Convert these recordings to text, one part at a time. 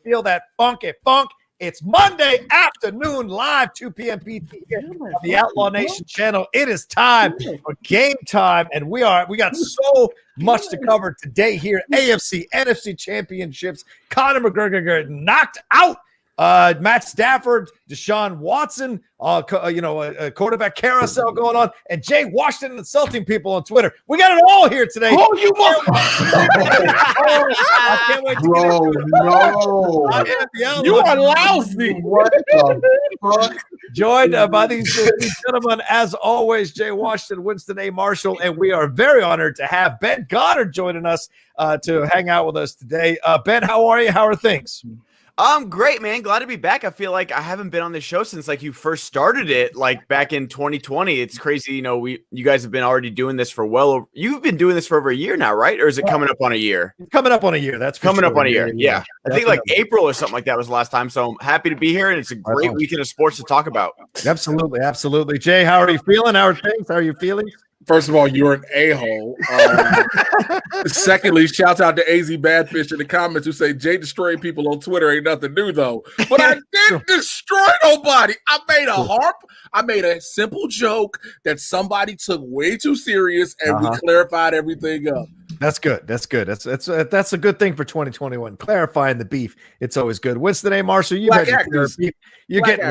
feel that funky funk. It's Monday afternoon, live 2 p.m. PT here on the Outlaw Nation channel. It is time for game time, and we got so much to cover today here. AFC, NFC Championships. Conor McGregor got knocked out. Matt Stafford, Deshaun Watson, a quarterback carousel going on, and Jay Washington insulting people on Twitter. We got it all here today. Oh, you I can't wait to get into it. No. You are lousy. What the fuck? Joined by these gentlemen, as always, Jay Washington, Winston A. Marshall, and we are very honored to have Ben Goddard joining us to hang out with us today. Ben, how are you? How are things? I'm great, man. Glad to be back. I feel like I haven't been on this show since you first started it, back in 2020. It's crazy, you guys have been already doing this for you've been doing this for over a year now, right? Or is it coming up on a year? It's coming up on a year. That's coming sure. up on a year. Yeah. I think April or something like that was the last time. So I'm happy to be here, and it's a great weekend of sports to talk about. Absolutely, absolutely. Jay, how are you feeling? How are things? How are you feeling? First of all, you're an a-hole. Secondly, shout out to AZ Badfish in the comments who say Jay destroying people on Twitter ain't nothing new, though. But I didn't destroy nobody. I made a harp. I made a simple joke that somebody took way too serious, and we clarified everything up. That's good. That's good. That's a good thing for 2021. Clarifying the beef. It's always good. Winston A. Marshall, you're getting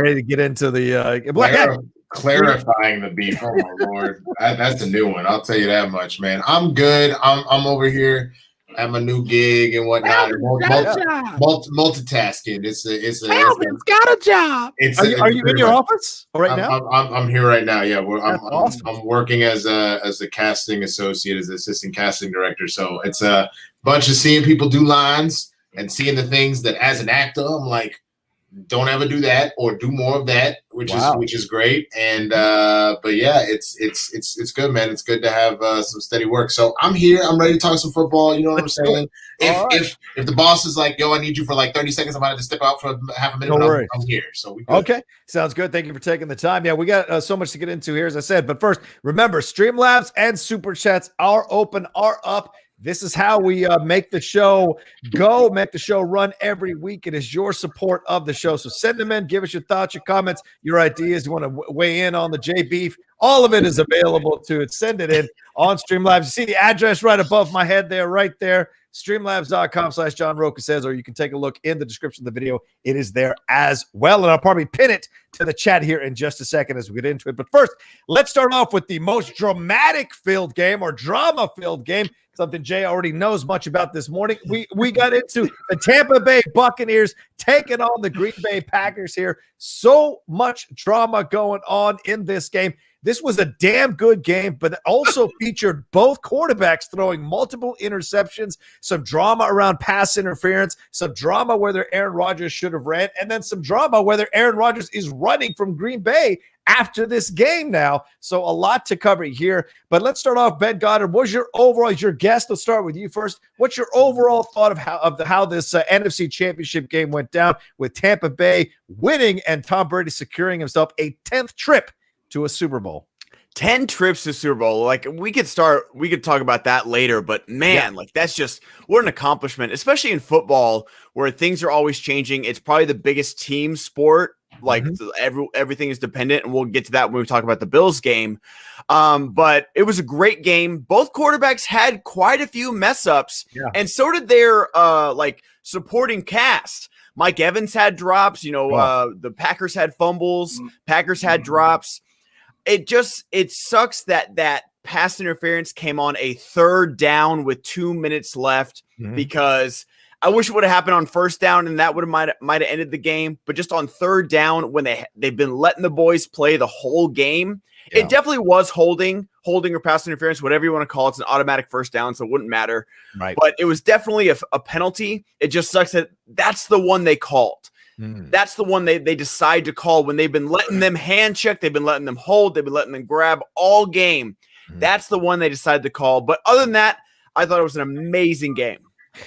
ready to get into the Black Clarifying the beef. Oh my lord, that's a new one. I'll tell you that much, man. I'm good. I'm over here at my new gig and whatnot. Multitasking. Alvin's got a job. Are you in your office right now? I'm here right now. Yeah, awesome. I'm working as a casting associate, as assistant casting director. So it's a bunch of seeing people do lines and seeing the things that as an actor, I'm like, don't ever do that or do more of that, which is great. And but yeah, it's good, man. It's good to have some steady work. So I'm here. I'm ready to talk some football. You know what I'm saying? If the boss is like, yo, I need you for 30 seconds, I'm about to step out for half a minute. I'm here. So we good. Okay, sounds good. Thank you for taking the time. Yeah, we got so much to get into here, as I said. But first, remember, StreamLabs and SuperChats are open, are up. This is how we make the show go, make the show run every week. It is your support of the show. So send them in. Give us your thoughts, your comments, your ideas. You want to weigh in on the J Beef. All of it is available to it. Send it in on StreamLabs. You see the address right above my head there, right there. StreamLabs.com/John Rocha says, or you can take a look in the description of the video. It is there as well. And I'll probably pin it to the chat here in just a second as we get into it. But first, let's start off with the most drama-filled game. Something Jay already knows much about this morning. We got into the Tampa Bay Buccaneers taking on the Green Bay Packers here. So much drama going on in this game. This was a damn good game, but it also featured both quarterbacks throwing multiple interceptions, some drama around pass interference, some drama whether Aaron Rodgers should have ran, and then some drama whether Aaron Rodgers is running from Green Bay after this game now. So a lot to cover here. But let's start off, Ben Goddard. What's your overall, as your guest, let's start with you first. What's your overall thought of how this NFC Championship game went down with Tampa Bay winning and Tom Brady securing himself a 10th trip to a Super Bowl? 10 trips to Super Bowl. We could talk about that later, but man, that's just what an accomplishment, especially in football where things are always changing. It's probably the biggest team sport. Everything is dependent, and we'll get to that when we talk about the Bills game. But it was a great game. Both quarterbacks had quite a few mess ups, and so did their supporting cast. Mike Evans had drops. The Packers had fumbles. Packers had drops. It sucks that pass interference came on a third down with 2 minutes left, because I wish it would have happened on first down, and that might have ended the game. But just on third down, when they've been letting the boys play the whole game, it definitely was holding or pass interference, whatever you want to call it. It's an automatic first down, so it wouldn't matter. Right. But it was definitely a penalty. It just sucks that that's the one they called. That's the one they decide to call when they've been letting them hand check, they've been letting them hold, they've been letting them grab all game. That's the one they decided to call. But other than that, I thought it was an amazing game.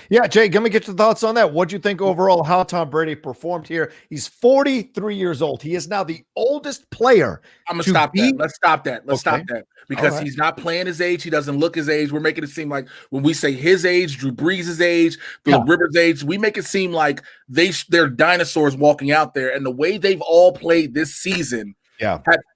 Yeah, Jay, let me get your thoughts on that. What do you think overall how Tom Brady performed here? He's 43 years old. He is now the oldest player. I'm gonna stop that. Let's stop that. Let's stop that because right. he's not playing his age. He doesn't look his age. We're making it seem like when we say his age, Drew Brees' age, Philip Rivers' age, we make it seem like they're dinosaurs walking out there. And the way they've all played this season,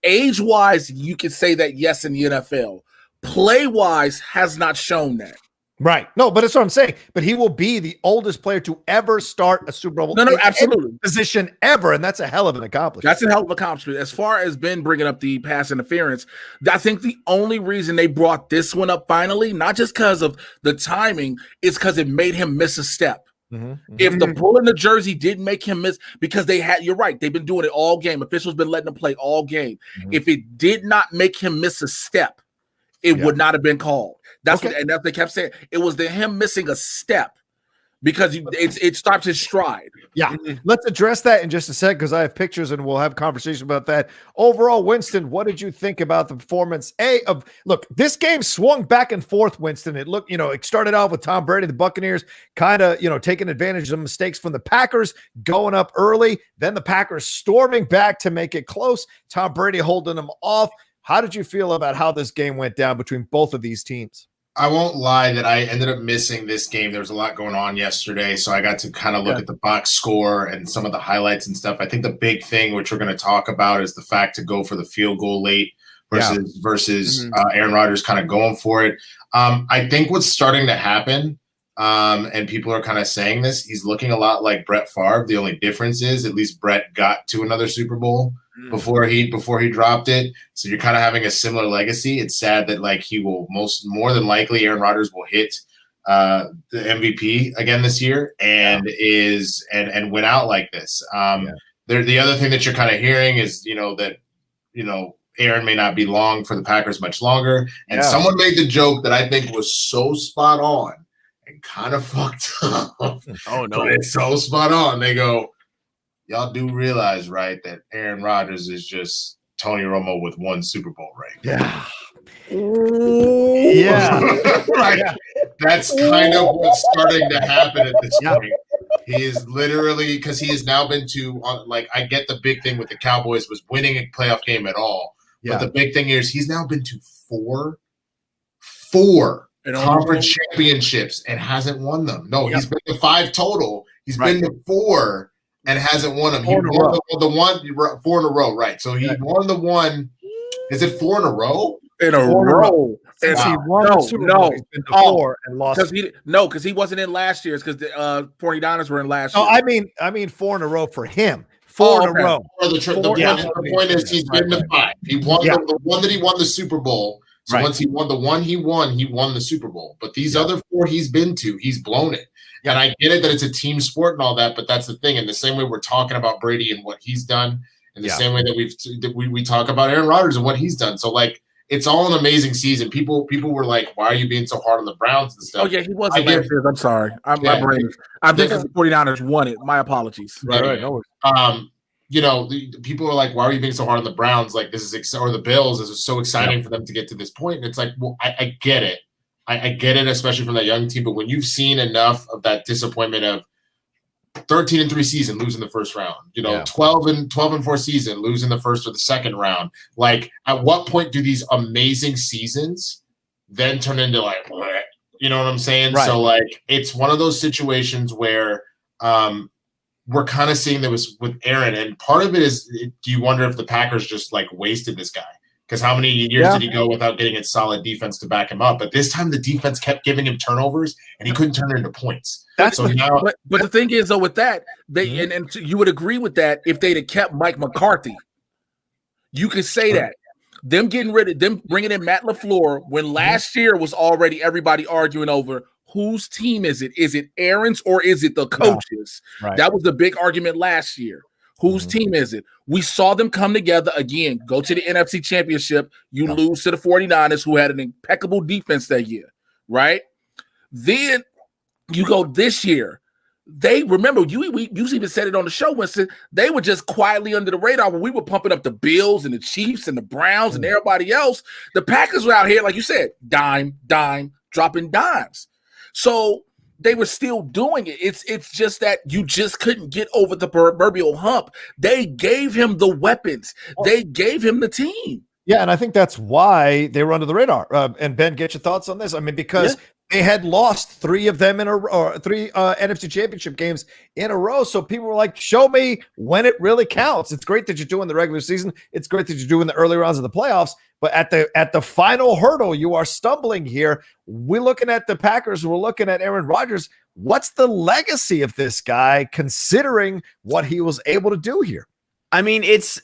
age-wise, you can say that yes in the NFL. Play-wise, has not shown that. Right. No, but that's what I'm saying. But he will be the oldest player to ever start a Super Bowl. No, absolutely. Position ever. And that's a hell of an accomplishment. That's a hell of an accomplishment. As far as Ben bringing up the pass interference, I think the only reason they brought this one up finally, not just because of the timing, is because it made him miss a step. If the pull in the jersey didn't make him miss, because you're right, they've been doing it all game. Officials been letting them play all game. If it did not make him miss a step, it would not have been called. That's what they kept saying. It was him missing a step because it stops his stride. Yeah. Let's address that in just a sec because I have pictures and we'll have a conversation about that. Overall, Winston, what did you think about the performance? Look, this game swung back and forth, Winston. It looked, it started off with Tom Brady, the Buccaneers, kind of, taking advantage of mistakes from the Packers, going up early. Then the Packers storming back to make it close. Tom Brady holding them off. How did you feel about how this game went down between both of these teams? I won't lie that I ended up missing this game. There was a lot going on yesterday, so I got to kind of look at the box score and some of the highlights and stuff. I think the big thing, which we're going to talk about, is the fact to go for the field goal late versus Aaron Rodgers kind of going for it. I think what's starting to happen, and people are kind of saying this, he's looking a lot like Brett Favre. The only difference is at least Brett got to another Super Bowl before he dropped it. So you're kind of having a similar legacy. It's sad that he will more than likely Aaron Rodgers will hit the MVP again this year and win out like this. The other thing that you're kind of hearing is that Aaron may not be long for the Packers much longer. And someone made the joke that I think was so spot on and kind of fucked up. Oh no, but it's so spot on. They go, y'all do realize, right, that Aaron Rodgers is just Tony Romo with one Super Bowl ring. Yeah. Right. That's kind of what's starting to happen at this point. He is literally, because he has now been to, I get the big thing with the Cowboys was winning a playoff game at all. But the big thing is he's now been to four conference championships and hasn't won them. No, he's been to 5 total. He's been to 4 and hasn't won them. He won the one 4 in a row, right? So he won the one. Is it 4 in a row? In a row. Since he won the Super Bowl, he's been to 4 and lost. Because he wasn't in last year's because the 49ers were in last year. I mean 4 in a row for him. 4 in a row. The point is he's been to 5. He won the one that he won the Super Bowl. So once he won the one he won the Super Bowl. But these other 4 he's been to, he's blown it. And I get it that it's a team sport and all that, but that's the thing. In the same way we're talking about Brady and what he's done, in the same way that we talk about Aaron Rodgers and what he's done. So it's all an amazing season. People were like, "Why are you being so hard on the Browns and stuff?" Oh yeah, he wasn't last year. I'm sorry. My brain. I think the 49ers won it. My apologies. Right. People are like, "Why are you being so hard on the Browns? Like this is or the Bills. This is so exciting for them to get to this point." And it's like, well, I get it. I get it, especially from that young team. But when you've seen enough of that disappointment of 13-3 season, losing the first round, 12-4 season, losing the first or the second round. Like, at what point do these amazing seasons then turn into bleh, you know what I'm saying? Right. So it's one of those situations where we're kind of seeing that was with Aaron, and part of it is, do you wonder if the Packers just wasted this guy? Because how many years did he go without getting a solid defense to back him up? But this time the defense kept giving him turnovers, and he couldn't turn it into points. But the thing is, though, with that, they and you would agree with that if they'd have kept Mike McCarthy. You could say that. Them bringing in Matt LaFleur when last year was already everybody arguing over whose team is it? Is it Aaron's or is it the coaches? Yeah. Right. That was the big argument last year. Whose team is it? We saw them come together again, go to the NFC Championship. You lose to the 49ers, who had an impeccable defense that year, right? Then you go this year. They remember we even said it on the show, Winston. They were just quietly under the radar when we were pumping up the Bills and the Chiefs and the Browns and everybody else. The Packers were out here, like you said, dime, dropping dimes. So they were still doing it. It's just that you just couldn't get over the proverbial hump. They gave him the weapons. They gave him the team. Yeah, and I think that's why they were under the radar. And Ben, get your thoughts on this. I mean, because they had lost 3 of them in a row, 3 NFC Championship games in a row. So people were like, "Show me when it really counts." It's great that you're doing the regular season. It's great that you're doing the early rounds of the playoffs. But at the final hurdle, you are stumbling here. We're looking at the Packers. We're looking at Aaron Rodgers. What's the legacy of this guy, considering what he was able to do here? I mean, it's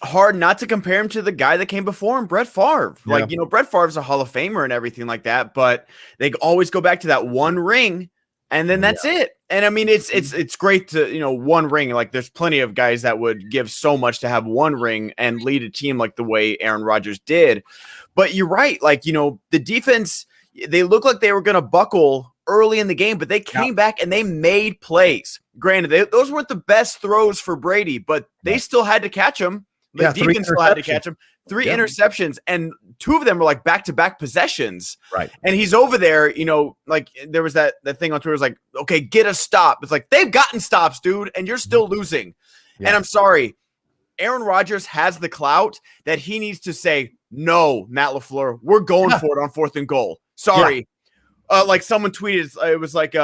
hard not to compare him to the guy that came before him, Brett Favre. Yeah. Like, Brett Favre's a Hall of Famer and everything like that, but they always go back to that one ring, and then that's it. And I mean, it's great to, one ring. Like, there's plenty of guys that would give so much to have one ring and lead a team like the way Aaron Rodgers did. But you're right. Like, the defense, they look like they were going to buckle early in the game, but they came back and they made plays. Granted, those weren't the best throws for Brady, but they still had to catch them. The defense still had to catch them. 3 interceptions, and 2 of them were like back-to-back possessions. Right. And he's over there, like there was that thing on Twitter was like, okay, get a stop. It's like, they've gotten stops, dude, and you're still losing. Yeah. And I'm sorry, Aaron Rodgers has the clout that he needs to say, no, Matt LaFleur, we're going for it on 4th and goal. Sorry. Yeah. Like someone tweeted, it was like,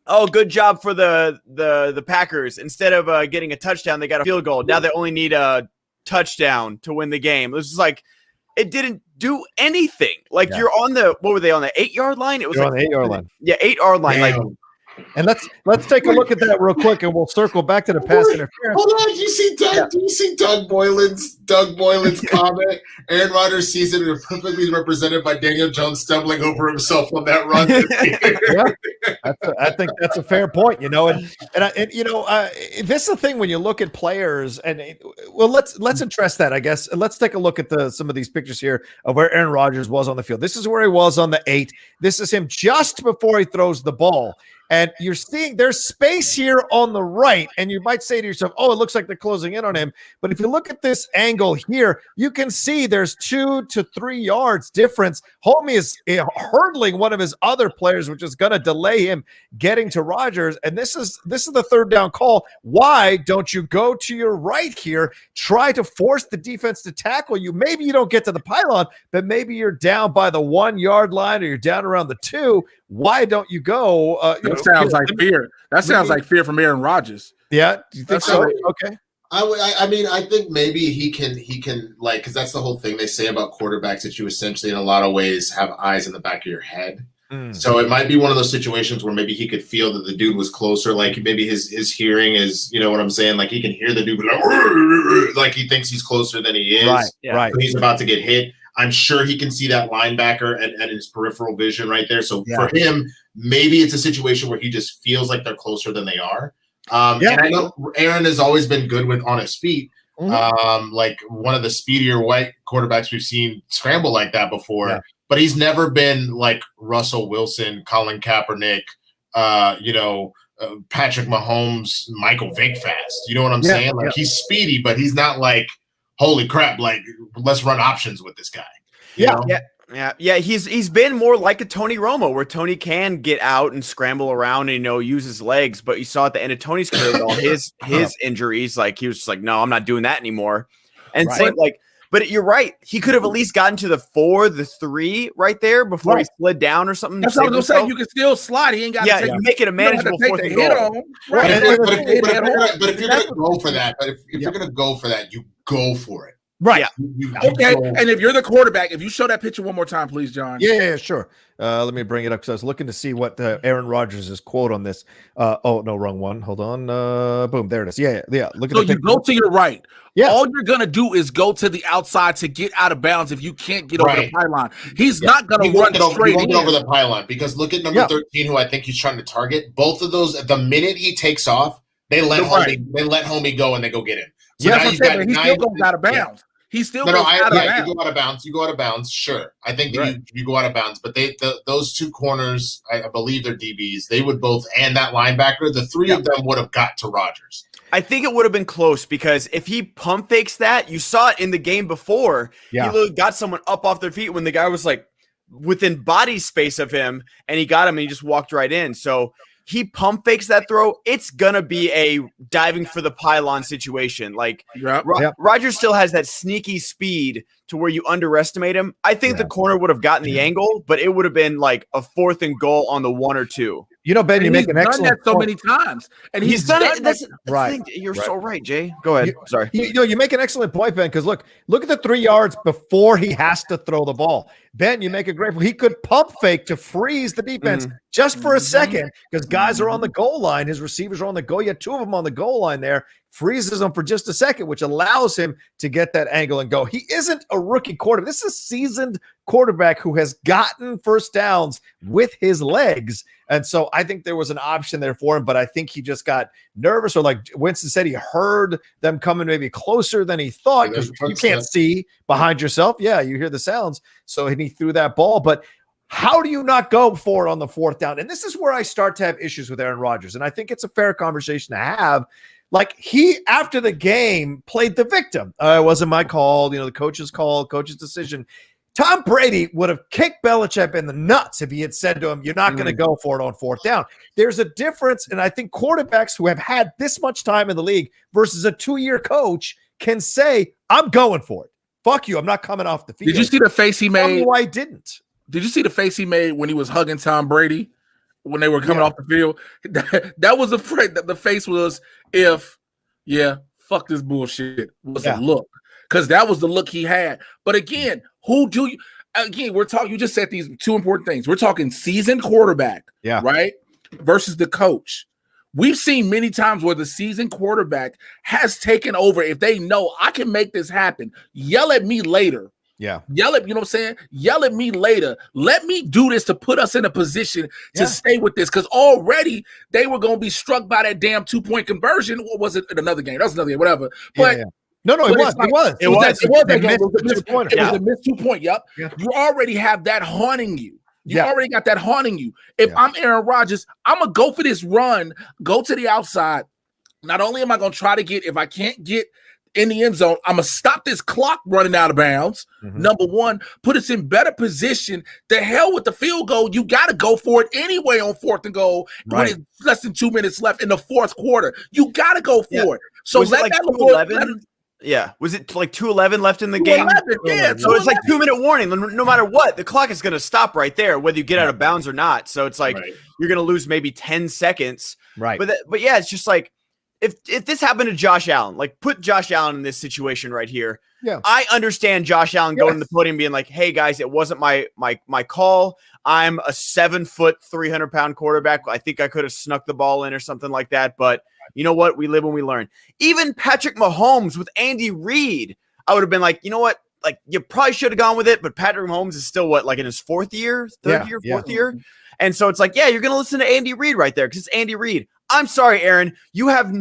oh, good job for the Packers. Instead of getting a touchdown, they got a field goal. Now they only need a touchdown to win the game. It was like, it didn't do anything. Like you're on what were they on the 8-yard line? It was on the 8-yard line. Yeah, 8-yard line. Damn. Like, and let's take a look at that real quick, and we'll circle back to the pass interference. Hold on, do you see Doug Boylan's comment? Aaron Rodgers' season is perfectly represented by Daniel Jones stumbling over himself on that run. I think that's a fair point. This is the thing when you look at players, and let's address that. I guess let's take a look at some of these pictures here of where Aaron Rodgers was on the field. This is where he was on the 8. This is him just before he throws the ball. And you're seeing there's space here on the right, and you might say to yourself, oh, it looks like they're closing in on him. But if you look at this angle here, you can see there's 2 to 3 yards difference. Homie is hurdling one of his other players, which is going to delay him getting to Rodgers. And this is the 3rd down call. Why don't you go to your right here, try to force the defense to tackle you? Maybe you don't get to the pylon, but maybe you're down by the 1-yard line or you're down around the 2. Why don't you go? That sounds like fear. That sounds like fear from Aaron Rodgers. Yeah, do you think so? Okay. I mean, I think maybe he can like, because that's the whole thing they say about quarterbacks, that you essentially in a lot of ways have eyes in the back of your head. So it might be one of those situations where maybe he could feel that the dude was closer. Like maybe his hearing is, you know what I'm saying? Like he can hear the dude like he thinks he's closer than he is. Right. Yeah. Right. So he's about to get hit. I'm sure he can see that linebacker and his peripheral vision right there. So for him, maybe it's a situation where he just feels like they're closer than they are. And I know Aaron has always been good on his feet. Like one of the speedier white quarterbacks we've seen scramble like that before, but he's never been like Russell Wilson, Colin Kaepernick, Patrick Mahomes, Michael Vick fast. You know what I'm saying? Like he's speedy, but he's not like, holy crap, like let's run options with this guy. Yeah. He's been more like a Tony Romo, where Tony can get out and scramble around and use his legs. But you saw at the end of Tony's career, all his injuries, like he was just like, no, I'm not doing that anymore. And but you're right, he could have at least gotten to the 4, the 3 right there before he slid down or something. That's what I was gonna say. You can still slide. He ain't got to make it a manageable 4th and goal. Right. But if you're gonna go for that, you're gonna go for that, you go for it. Right. Okay. And if you're the quarterback, if you show that picture one more time, please, John. Yeah, sure. Let me bring it up because I was looking to see what Aaron Rodgers' quote on this. Oh, no, wrong one. Hold on. Boom, there it is. Yeah. Look at so you go to your right. Yeah. All you're gonna do is go to the outside to get out of bounds if you can't get over the pylon. He's not gonna run straight over the pylon, because look at number 13, who I think he's trying to target. Both of those, the minute he takes off, they let homie go and they go get him. So now he still goes out of bounds. He still goes out of bounds. You go out of bounds. You go out of bounds. Sure, I think that you go out of bounds. But those 2 corners, I believe they're DBs. They would both, and that linebacker, the 3 of them would have got to Rodgers. I think it would have been close, because if he pump fakes that, you saw it in the game before. He literally got someone up off their feet when the guy was like within body space of him, and he got him, and he just walked right in. So he pump fakes that throw. It's gonna be a diving for the pylon situation. Like Rodgers still has that sneaky speed to where you underestimate him. I think the corner would have gotten the angle, but it would have been like a 4th and goal on the 1 or 2. You know, Ben, you make an excellent that so many times, and he's done it. That's right. You're so right, Jay. Go ahead. Sorry. You make an excellent point, Ben, because look at the 3 yards before he has to throw the ball. Ben, you make a great point. He could pump fake to freeze the defense just for a second because guys are on the goal line. His receivers are on the goal. You had 2 of them on the goal line there. Freezes them for just a second, which allows him to get that angle and go. He isn't a rookie quarterback. This is a seasoned quarterback who has gotten first downs with his legs. And so I think there was an option there for him, but I think he just got nervous, or like Winston said, he heard them coming maybe closer than he thought because you can't see behind yourself. Yeah, you hear the sounds. So he threw that ball. But how do you not go for it on the 4th down? And this is where I start to have issues with Aaron Rodgers. And I think it's a fair conversation to have. Like, he, after the game, played the victim. It wasn't my call. The coach's call, coach's decision. Tom Brady would have kicked Belichick in the nuts if he had said to him, you're not going to go for it on 4th down. There's a difference, and I think quarterbacks who have had this much time in the league versus a 2-year coach can say, I'm going for it. Fuck you. I'm not coming off the field. Did you see the face he made? Tell me why I didn't. Did you see the face he made when he was hugging Tom Brady when they were coming off the field? That was afraid that the face was fuck this bullshit was a look. Because that was the look he had. But again, we're talking, you just said these 2 important things. We're talking seasoned quarterback, right? Versus the coach. We've seen many times where the seasoned quarterback has taken over. If they know I can make this happen, yell at me later. Yeah. Yell at, you know what I'm saying? Yell at me later. Let me do this to put us in a position to stay with this. Because already they were going to be struck by that damn 2-point conversion. What was it? Another game. That was another game, whatever. But No, it was. It was a missed 2-point. Yep. Yeah. You already have that haunting you. You already got that haunting you. If I'm Aaron Rodgers, I'm going to go for this run, go to the outside. Not only am I going to try to get, if I can't get in the end zone, I'm going to stop this clock running out of bounds. Number one, put us in better position. The hell with the field goal. You got to go for it anyway on 4th and goal. When it's less than 2 minutes left in the 4th quarter. You got to go for it. So let that 2:11? Yeah. Was it like 2:11 left in the game? Yeah. So it's like 2-minute warning. No matter what, the clock is going to stop right there, whether you get out of bounds or not. So it's like you're going to lose maybe 10 seconds. Right. But yeah, it's just like, if this happened to Josh Allen, like put Josh Allen in this situation right here. Yeah. I understand Josh Allen going to the podium being like, hey guys, it wasn't my call. I'm a 7-foot, 300-pound quarterback. I think I could have snuck the ball in or something like that. But you know what? We live and we learn. Even Patrick Mahomes with Andy Reid, I would have been like, you know what? Like, you probably should have gone with it, but Patrick Mahomes is still what, like in his 4th year, 4th year? And so it's like, yeah, you're going to listen to Andy Reid right there because it's Andy Reid. I'm sorry, Aaron. You have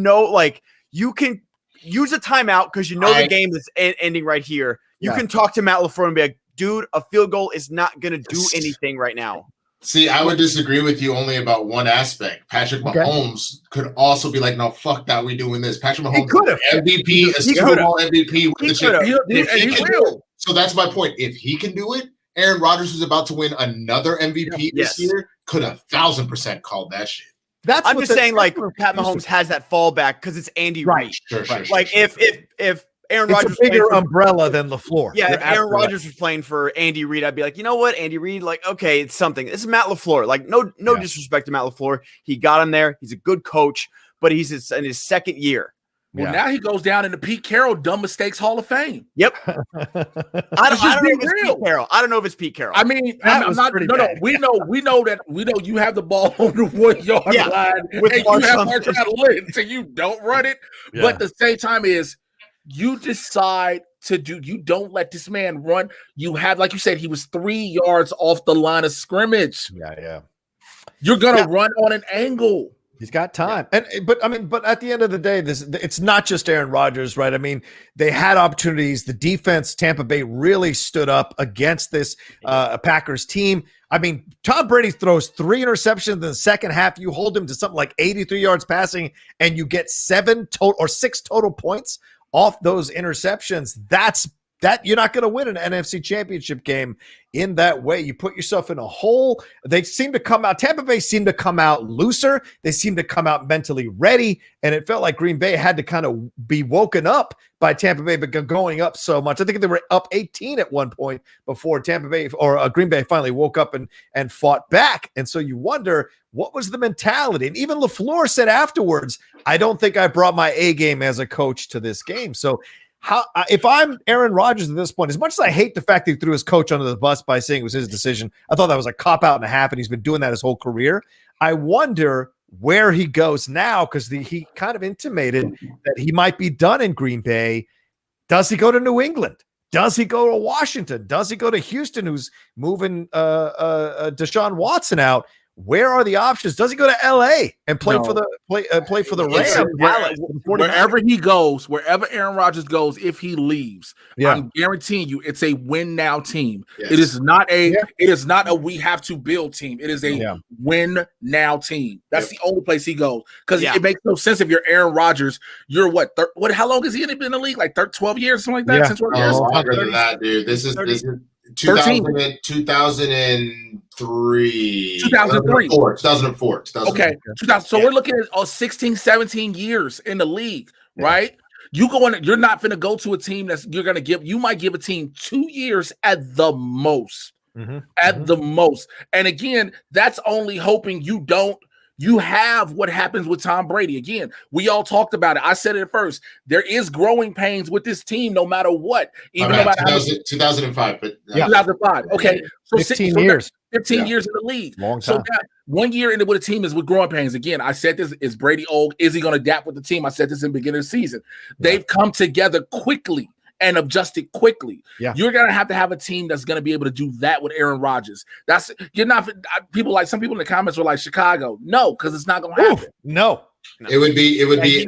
you can use a timeout because you know the game is ending right here. You can talk to Matt LaFleur and be like, dude, a field goal is not going to do anything right now. See, I would disagree with you only about one aspect. Patrick Mahomes could also be like, no, fuck that, we doing this. Patrick Mahomes MVP, a Super Bowl MVP with the chip. So that's my point. If he can do it, Aaron Rodgers is about to win anher MVP this year. Could 1,000% called that shit. I'm just saying, like, Pat Mahomes has that fallback because it's Andy Reid. Sure. If Aaron Rodgers, it's a bigger umbrella than LaFleur. Yeah, if Aaron Rodgers was playing for Andy Reid, I'd be like, you know what, Andy Reid, like, okay, it's something. This is Matt LaFleur. Like, no disrespect to Matt LaFleur. He got him there. He's a good coach, but he's in his 2nd year. Well, now he goes down in the Pete Carroll Dumb Mistakes Hall of Fame. Yep. I don't know if it's Pete Carroll. I don't know if it's Pete Carroll. I mean, I'm not. No. We know you have the ball on the 1 yard line, with and you have Marshawn Lynch, so you don't run it. Yeah. But at the same time, you decide to do. You don't let this man run. You have, like you said, he was 3 yards off the line of scrimmage. Yeah. You're gonna run on an angle. He's got time. But at the end of the day, it's not just Aaron Rodgers, right? I mean, they had opportunities. The defense, Tampa Bay, really stood up against this Packers team. I mean, Tom Brady throws 3 interceptions in the second half. You hold him to something like 83 yards passing, and you get 6 total points off those interceptions. That's that you're not going to win an NFC championship game in that way. You put yourself in a hole. They seem to come out. Tampa Bay seemed to come out looser. They seemed to come out mentally ready. And it felt like Green Bay had to kind of be woken up by Tampa Bay, but going up so much. I think they were up 18 at one point before Tampa Bay or Green Bay finally woke up and fought back. And so you wonder, what was the mentality? And even LaFleur said afterwards, I don't think I brought my A game as a coach to this game. So if I'm Aaron Rodgers at this point, as much as I hate the fact that he threw his coach under the bus by saying it was his decision, I thought that was a cop-out and a half, and he's been doing that his whole career. I wonder where he goes now, because he kind of intimated that he might be done in Green Bay. Does he go to New England? Does he go to Washington? Does he go to Houston, who's moving Deshaun Watson out? Where are the options? Does he go to LA and play for the Rams? Wherever he goes, wherever Aaron Rodgers goes, if he leaves, I'm guaranteeing you, it's a win now team. Yes. It is not a we have to build team. It is a win now team. That's the only place he goes, because it makes no sense if you're Aaron Rodgers. You're what? How long has he been in the league? Like 12 years, something like that. Since what years? Longer than that, dude. This is 2003. 2004. Okay. 2000. So we're looking at 16, 17 years in the league, right? You're not going to go to a team you might give a team 2 years at the most. The most. And again, that's only hoping you have what happens with Tom Brady. Again, we all talked about it. I said it at first. There is growing pains with this team, no matter what. Even no matter 2005, but 2005. Okay, so 15 years. 15 years in the league. Long time. So that 1 year into with a team is with growing pains. Again, I said this: is Brady old? Is he going to adapt with the team? I said this in the beginning of the season. They've come together quickly and adjusted quickly. You're going to have a team that's going to be able to do that with Aaron Rodgers. Some people in the comments were like Chicago. No, because it's not going to happen. No. It would be.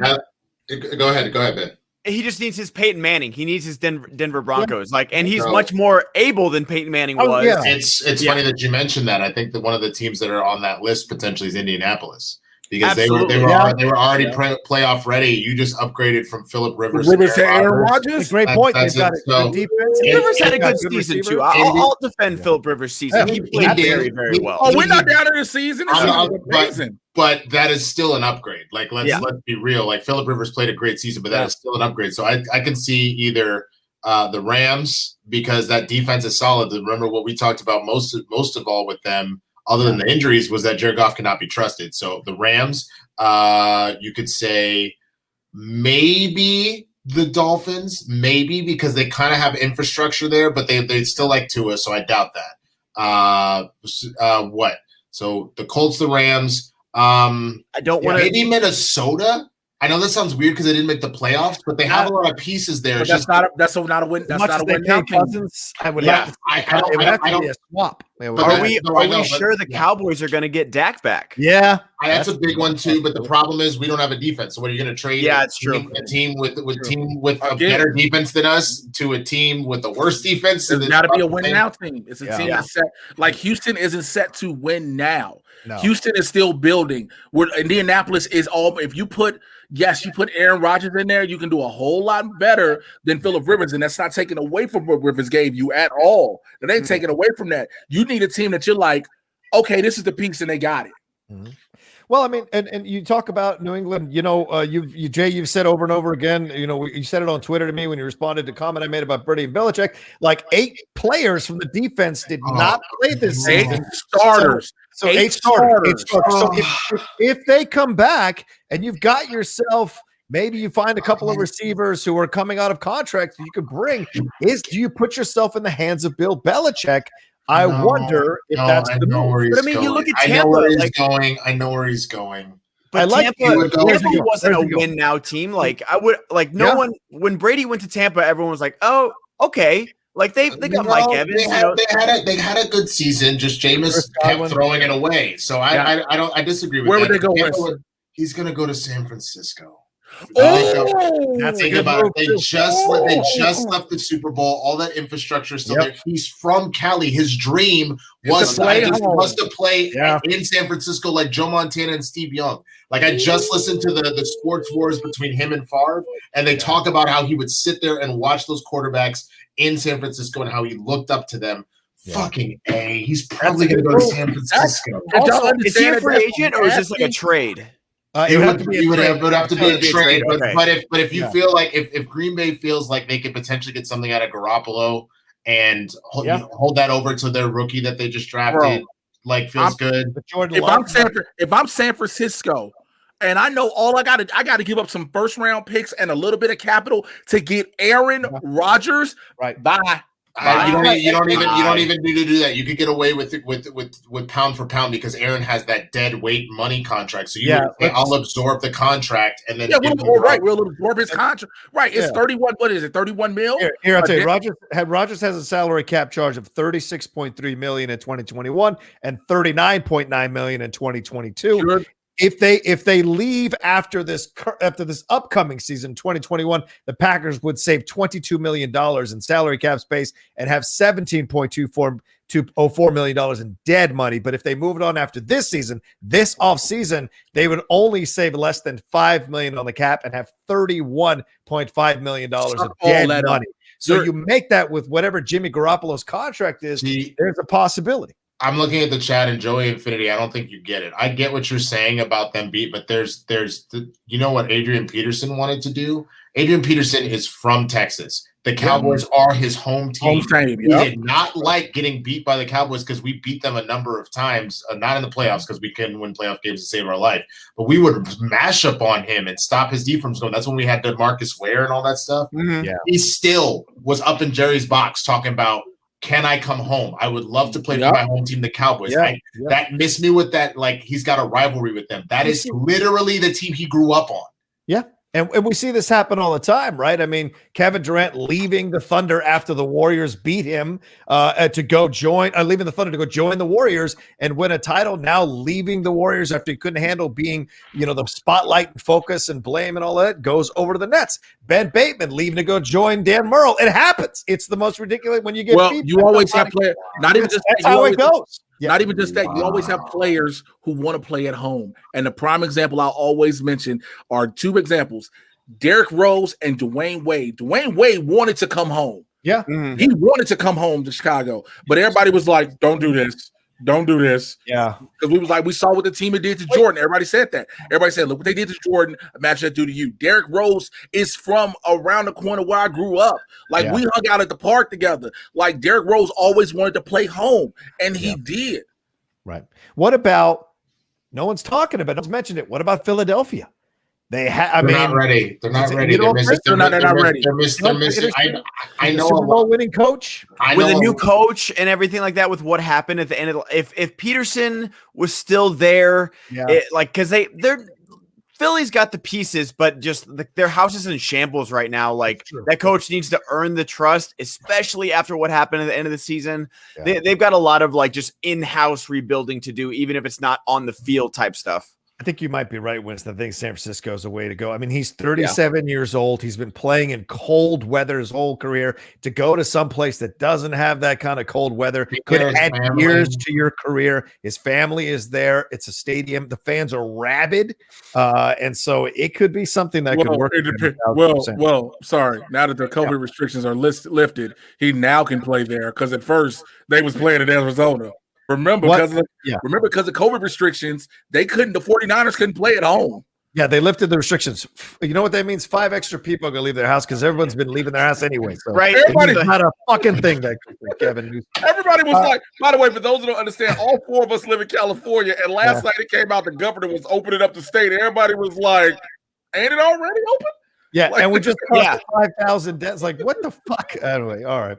Go ahead, Ben. He just needs his Peyton Manning. He needs his Denver Broncos. And he's much more able than Peyton Manning was. Yeah. It's funny that you mentioned that. I think that one of the teams that are on that list potentially is Indianapolis. Because they were already playoff ready. You just upgraded from Philip Rivers to Aaron Rodgers. Great point. They've got a good defense. Rivers had a good season too. I'll defend Philip Rivers' season. He played very, very well. We're not down in the season. But that is still an upgrade. Like let's be real. Like Philip Rivers played a great season, but that is still an upgrade. So I can see either the Rams, because that defense is solid. Remember what we talked about most of all with them, other than the injuries, was that Jared Goff cannot be trusted. So the Rams, you could say maybe the Dolphins, maybe, because they kind of have infrastructure there, but they still like Tua, so I doubt that. What? So the Colts, the Rams. I don't want to. Maybe Minnesota. I know that sounds weird because they didn't make the playoffs, but they have a lot of pieces there. But that's not a win. That's not a win. I would have to be a swap. Are we sure the Cowboys are going to get Dak back? Yeah, that's a big one too. But the problem is we don't have a defense. So what are you going to trade? Yeah, it's true. A team with a better defense than us to a team with a worse defense. It's got to be a win now team. It's a team that's set. Like Houston isn't set to win now. No. Houston is still building. Where Indianapolis is all. If you put Aaron Rodgers in there, you can do a whole lot better than Philip Rivers, and that's not taking away from what Rivers gave you at all. That ain't taking away from that. You need a team that you're like, okay, this is the piece, and they got it. Mm-hmm. Well, I mean, and you talk about New England, you've said over and over again, you said it on Twitter to me when you responded to a comment I made about Brady and Belichick, like 8 players from the defense did not play this season. 8 starters. So 8 starters. So if they come back and you've got yourself, maybe you find a couple of receivers who are coming out of contracts that you could bring, do you put yourself in the hands of Bill Belichick? I wonder if that's the move. But I mean, you look at Tampa. I know where he's going. But Tampa wasn't a win now team. Like no one when Brady went to Tampa, everyone was like, "Oh, okay." Like they got Mike Evans. They had a good season. Just Jameis kept throwing it away. So I disagree with that. Where would they go? He's going to go to San Francisco. That's think about it. They just left the Super Bowl. All that infrastructure is still there. He's from Cali. His dream was to play in San Francisco like Joe Montana and Steve Young. Like I just listened to the sports wars between him and Favre, and they talk about how he would sit there and watch those quarterbacks in San Francisco and how he looked up to them. Fucking A. He's probably going to go to San Francisco. Is he a free agent or is this like a trade? It would have to be a trade. But if you feel like if Green Bay feels like they could potentially get something out of Garoppolo and hold that over to their rookie that they just drafted, feels good. If I'm San Francisco, and I know I got to give up some first round picks and a little bit of capital to get Aaron Rodgers. Right. Bye. You don't even need to do that. You could get away with it with pound for pound because Aaron has that dead weight money contract. So I'll absorb the contract and then we'll absorb his contract. Right, it's 31. What is it? 31 mil. Here I'll tell you, Rodgers has a salary cap charge of $36.3 million in 2021 and $39.9 million in 2022. Sure. If they leave after this upcoming season, 2021, the Packers would save $22 million in salary cap space and have $17.24 million in dead money. But if they move it on after this season, this offseason, they would only save less than $5 million on the cap and have $31.5 million of dead money. So you make that with whatever Jimmy Garoppolo's contract is, there's a possibility. I'm looking at the chat and Joey Infinity. I don't think you get it. I get what you're saying about them but there's you know what Adrian Peterson wanted to do? Adrian Peterson is from Texas. The Cowboys are his home team. He did not like getting beat by the Cowboys because we beat them a number of times, not in the playoffs because we couldn't win playoff games to save our life. But we would mash up on him and stop his D from going. That's when we had DeMarcus Ware and all that stuff. Mm-hmm. Yeah. He still was up in Jerry's box talking about, can I come home? I would love to play for my home team, the Cowboys. That missed me with that. Like he's got a rivalry with them. That is literally the team he grew up on. Yeah. And we see this happen all the time, right? I mean, Kevin Durant leaving the Thunder after the Warriors beat him to go leaving the Thunder to go join the Warriors and win a title. Now leaving the Warriors after he couldn't handle being, the spotlight and focus and blame and all that, goes over to the Nets. Ben Bateman leaving to go join Dan Murrell. It happens. It's the most ridiculous when you get beat. You always have players. Not even just that's how it goes. Yeah. Not even just that. You always have players who want to play at home. And the prime example I'll always mention are two examples. Derrick Rose and Dwayne Wade. Dwayne Wade wanted to come home. Yeah. Mm-hmm. He wanted to come home to Chicago. But everybody was like, don't do this. Don't do this. Yeah. Because we saw what the team did to Jordan. Everybody said that. Everybody said, look what they did to Jordan. Imagine that do to you. Derrick Rose is from around the corner where I grew up. We hung out at the park together. Like Derrick Rose always wanted to play home. And he did. Right. What about, no one's talking about it. No one's mentioned it. What about Philadelphia? They're not ready. They're not ready. They're not ready. They're missing. I know Super Bowl winning coach with a new coach and everything like that. With what happened at the end of if Peterson was still there, because they're Philly's got the pieces, but just their house is in shambles right now. That coach needs to earn the trust, especially after what happened at the end of the season. Yeah. They've got a lot of just in-house rebuilding to do, even if it's not on the field type stuff. I think you might be right, Winston. I think San Francisco is a way to go. I mean, he's 37 years old. He's been playing in cold weather his whole career. To go to some place that doesn't have that kind of cold weather could add years to your career. His family is there. It's a stadium. The fans are rabid. And so it could be something that could work. Sorry. Now that the COVID restrictions are lifted, he now can play there because at first they was playing in Arizona. Remember, because of COVID restrictions, the 49ers couldn't play at home. Yeah, they lifted the restrictions. You know what that means? 5 extra people are going to leave their house because everyone's been leaving their house anyway. So right. Everybody's not a fucking thing that Kevin. Everybody was like, by the way, for those who don't understand, all 4 of us live in California. And last night it came out, the governor was opening up the state. Everybody was like, ain't it already open? Yeah, and we just cost 5,000 deaths. What the fuck? Anyway, all right.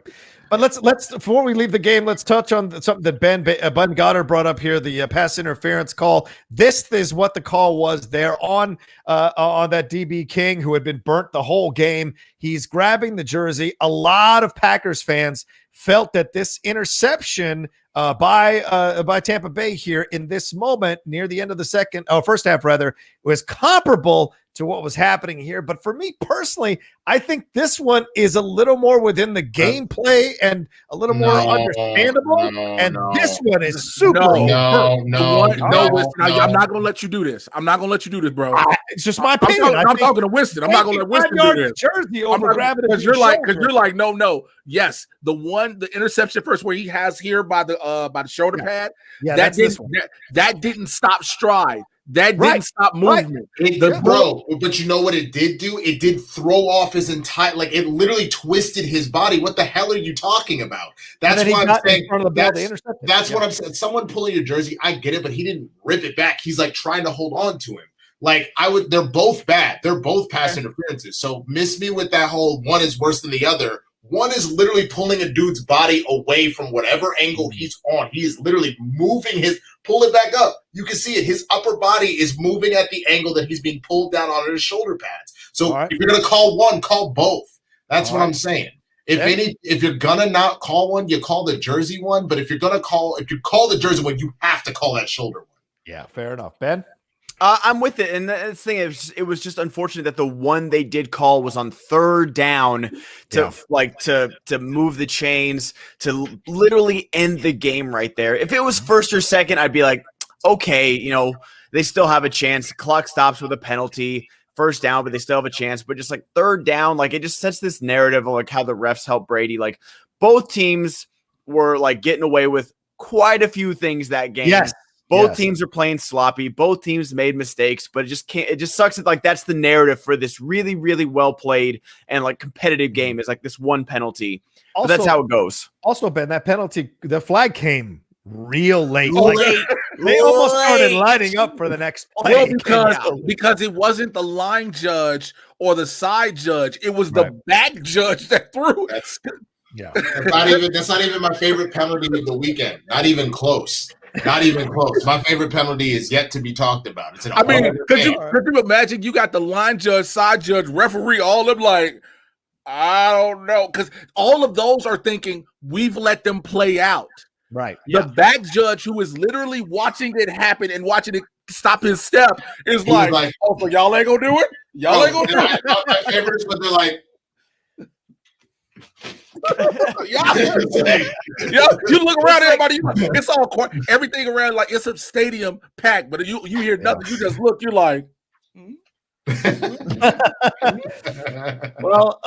But let's before we leave the game, let's touch on something that Ben Goddard brought up here, the pass interference call. This is what the call was there on that DB King, who had been burnt the whole game. He's grabbing the jersey. A lot of Packers fans felt that this interception by Tampa Bay here in this moment near the end of the first half, was comparable to what was happening here. But for me personally, I think this one is a little more within the gameplay and a little more understandable. This one is super. No, Winston, I'm not going to let you do this. I'm not going to let you do this, bro. It's just my opinion. I'm talking to Winston. I'm not going to let Winston do this. Jersey over grabbing because you're like, no. Yes, the interception first where he has here by the shoulder pad. Yeah, that didn't stop stride. That didn't stop movement. But you know what it did do? It did throw off his entire, it literally twisted his body. What the hell are you talking about? That's why I'm saying that's what I'm saying. Someone pulling your jersey, I get it, but he didn't rip it back. He's like trying to hold on to him. They're both bad. They're both pass interferences. So miss me with that whole one is worse than the other. One is literally pulling a dude's body away from whatever angle he's on. He is literally moving pull it back up. You can see it. His upper body is moving at the angle that he's being pulled down on his shoulder pads. So if you're going to call one, call both. That's what I'm saying. If you're going to not call one, you call the jersey one. But if you call the jersey one, you have to call that shoulder one. Yeah, fair enough. Ben? I'm with it, and the thing is, it was just unfortunate that the one they did call was on third down to move the chains to literally end the game right there. If it was first or second, I'd be like, okay, they still have a chance. The clock stops with a penalty, first down, but they still have a chance. But just like third down, it just sets this narrative of how the refs helped Brady. Both teams were getting away with quite a few things that game. Yes. Both teams are playing sloppy. Both teams made mistakes, but it just sucks that that's the narrative for this really, really well played and competitive game is this one penalty. Also, but that's how it goes. Also, Ben, that penalty, the flag came real late. They almost started lining up for the next play. Well, because it wasn't the line judge or the side judge. It was the back judge that threw it. That's not even my favorite penalty of the weekend. Not even close. Not even close. My favorite penalty is yet to be talked about. Could you imagine you got the line judge, side judge, referee, all of them I don't know. Because all of those are thinking, we've let them play out. Right. The back judge who is literally watching it happen and watching it stop his step is so y'all ain't going to do it? Y'all ain't going to do it? My favorite is when they're like, you look around, everybody. It's all everything around it's a stadium packed, but you hear nothing. You just look. You're like. Well,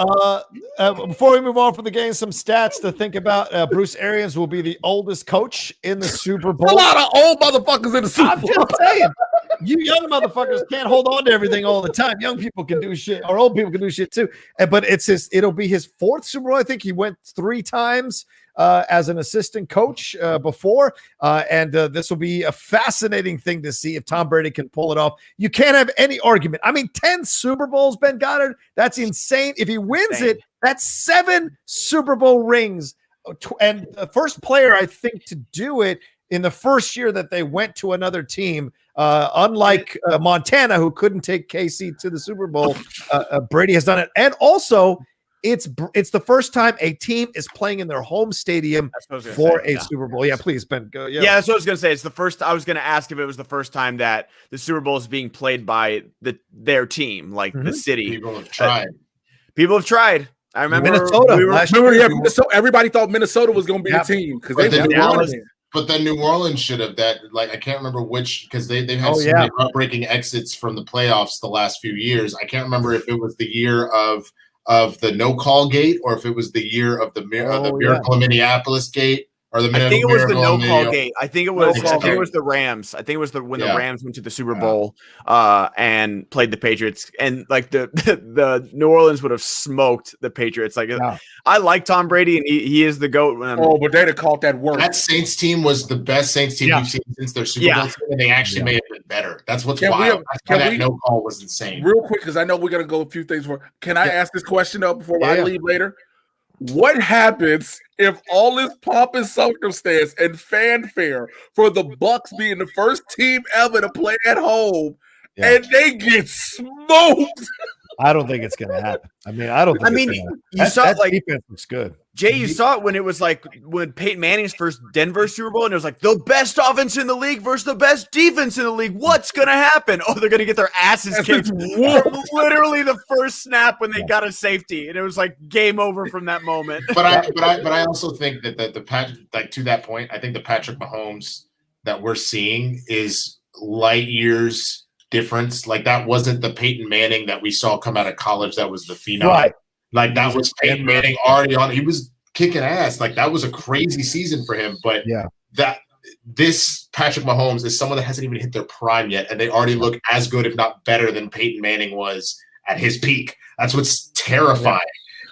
before we move on from the game, some stats to think about. Bruce Arians will be the oldest coach in the Super Bowl. A lot of old motherfuckers in the Super Bowl. I'm just saying. You young motherfuckers can't hold on to everything all the time. Young people can do shit, or old people can do shit too. But it'll be his fourth Super Bowl. I think he went 3 times as an assistant coach before. And this will be a fascinating thing to see if Tom Brady can pull it off. You can't have any argument. 10 Super Bowls, Ben Goddard. That's insane. If he wins it, that's 7 Super Bowl rings. And the first player, I think, to do it in the first year that they went to another team, unlike Montana, who couldn't take KC to the Super Bowl, Brady has done it. And also, it's the first time a team is playing in their home stadium for a Super Bowl. Yeah, please, Ben. Go. Yeah, that's what I was going to say. It's the first. I was going to ask if it was the first time that the Super Bowl is being played by their team, the city. People have tried. People have tried. I remember Minnesota. Everybody thought Minnesota was going to be the team because But then New Orleans should have that. I can't remember which, because they've had so many heartbreaking exits from the playoffs the last few years. I can't remember if it was the year of the no call gate or if it was the year of the Miracle in Minneapolis gate. Or the I think it was the no call gate. I think it was. I think it was the Rams. I think it was when the Rams went to the Super Bowl and played the Patriots, and the New Orleans would have smoked the Patriots. I like Tom Brady, and he is the GOAT. But they'd have called that work. That Saints team was the best Saints team we've seen since their Super Bowl team, and they actually made it better. That's what's wild. That no call was insane. Real quick, because I know we're gonna go a few things more. Can I ask this question though before I leave later? What happens if all this pomp and circumstance and fanfare for the Bucs being the first team ever to play at home and they get smoked. I don't think it's going to happen. I mean, I don't. Think you saw that like defense looks good. Jay, you saw it when it was like when Peyton Manning's first Denver Super Bowl, and it was like the best offense in the league versus the best defense in the league. What's going to happen? Oh, they're going to get their asses kicked from literally the first snap when they got a safety, and it was like game over from that moment. But I also think that to that point, I think the Patrick Mahomes that we're seeing is light years difference. Like that wasn't the Peyton Manning that we saw come out of college. That was the phenom. Right. Like that was Peyton Manning already on. He was kicking ass. Like that was a crazy season for him. But this Patrick Mahomes is someone that hasn't even hit their prime yet, and they already look as good, if not better, than Peyton Manning was at his peak. That's what's terrifying.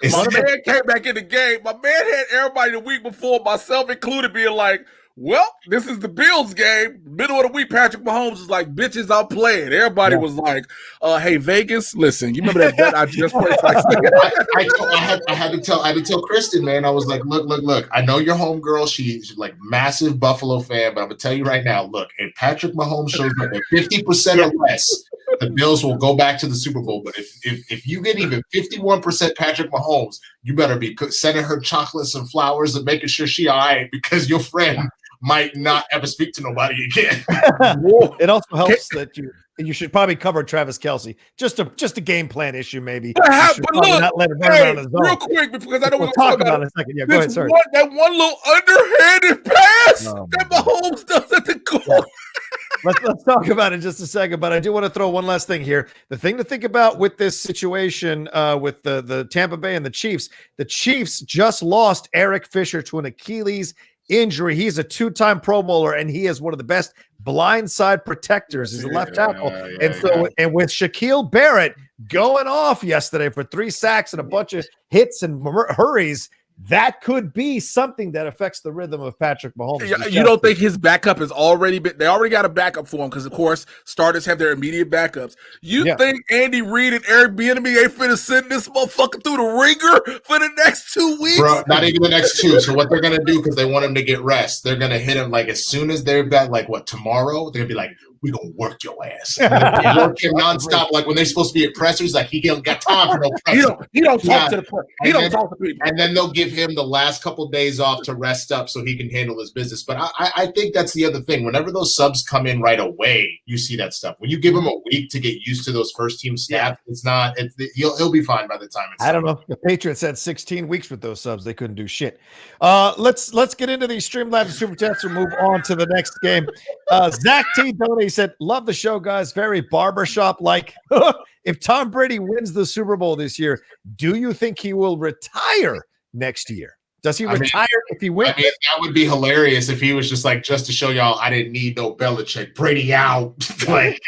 Yeah. My man came back in the game. My man had everybody the week before, myself included, being like, well, this is the Bills game. Middle of the week, Patrick Mahomes is like, bitches, I'm playing. Everybody was like, hey, Vegas, listen, you remember that bet I just played? I had to tell Kristen, man, I was like, look. I know your homegirl. She's like massive Buffalo fan, but I'm going to tell you right now, look, if Patrick Mahomes shows up at 50% or less, the Bills will go back to the Super Bowl. But if you get even 51% Patrick Mahomes, you better be sending her chocolates and flowers and making sure she all right, because your friend might not ever speak to nobody again. It also helps that you should probably cover Travis Kelce. Just a game plan issue, maybe. But look, not let him run around his real quick, because I know we'll talk about it in a second. Yeah, go ahead. Sorry. That one little underhanded pass that Mahomes does at the goal. Let's talk about it in just a second, but I do want to throw one last thing here. The thing to think about with this situation with the Tampa Bay and the Chiefs just lost Eric Fisher to an Achilles injury. He's a two-time Pro Bowler, and he is one of the best blindside protectors. He's a left tackle. And with Shaquille Barrett going off yesterday for 3 sacks and a bunch of hits and hurries, that could be something that affects the rhythm of Patrick Mahomes. You don't think his backup has already been – they already got a backup for him because, of course, starters have their immediate backups. You think Andy Reid and Eric Bieniemy ain't finna send this motherfucker through the ringer for the next 2 weeks? Bro, not even the next 2. So what they're going to do, because they want him to get rest, they're going to hit him like as soon as they're back, like what, tomorrow? They're going to be like, we're going to work your ass. Work him nonstop. Like when they're supposed to be at pressers, like he don't got time for no pressure. He don't talk to the player. He don't talk to people. And then they'll give him the last couple of days off to rest up so he can handle his business. But I think that's the other thing. Whenever those subs come in right away, you see that stuff. When you give him a week to get used to those first team snaps, he'll be fine by the time it's I don't know. The Patriots had 16 weeks with those subs. They couldn't do shit. Let's get into these StreamLabs and Super Chats and move on to the next game. Zach T. Doney said, love the show, guys. Very barbershop-like. If Tom Brady wins the Super Bowl this year, do you think he will retire next year? Does he retire if he wins? That would be hilarious if he was just like, just to show y'all I didn't need no Belichick. Brady out. Like,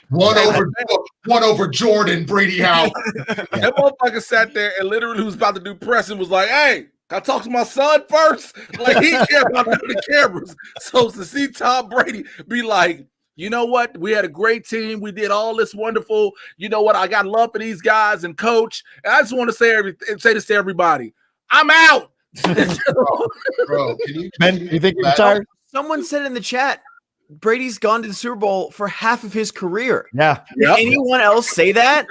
one over Jordan, Brady out. That motherfucker sat there and literally was about to do press and was like, hey, can I talk to my son first? Like, he cared about the cameras. So to see Tom Brady be like, you know what? We had a great team. We did all this wonderful. You know what? I got love for these guys and coach. And I just want to say this to everybody. I'm out. Bro, you think you're tired? Someone said in the chat, Brady's gone to the Super Bowl for half of his career. Yeah. Did anyone else say that?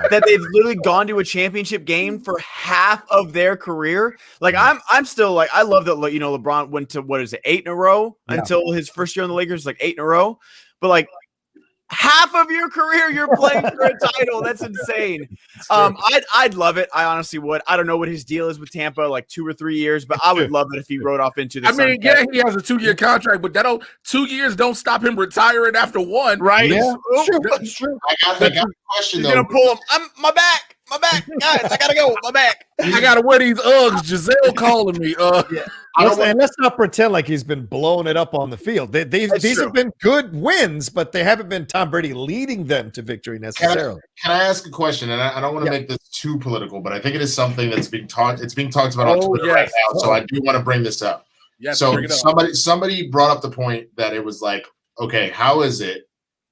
That they've literally gone to a championship game for half of their career? Like I'm still like, I love that, LeBron went to 8 in a row until his first year on the Lakers, like 8 in a row. But like half of your career you're playing for a title. That's insane. I'd love it. I honestly would. I don't know what his deal is with Tampa, like 2 or 3 years, but I would love it if he rode off into the sunset. He has a 2-year contract, but 2 years don't stop him retiring after 1. Right? Yeah, that's true. I got a question though. You're gonna pull him. My back, guys. I gotta go. My back. I gotta wear these Uggs. Giselle calling me. And let's not pretend like he's been blowing it up on the field. These have been good wins, but they haven't been Tom Brady leading them to victory necessarily. Can I ask a question? And I don't want to make this too political, but I think it is something that's being talked. It's being talked about on Twitter right now. So I do want to bring this up. Yes, so somebody brought up the point that it was like, okay, how is it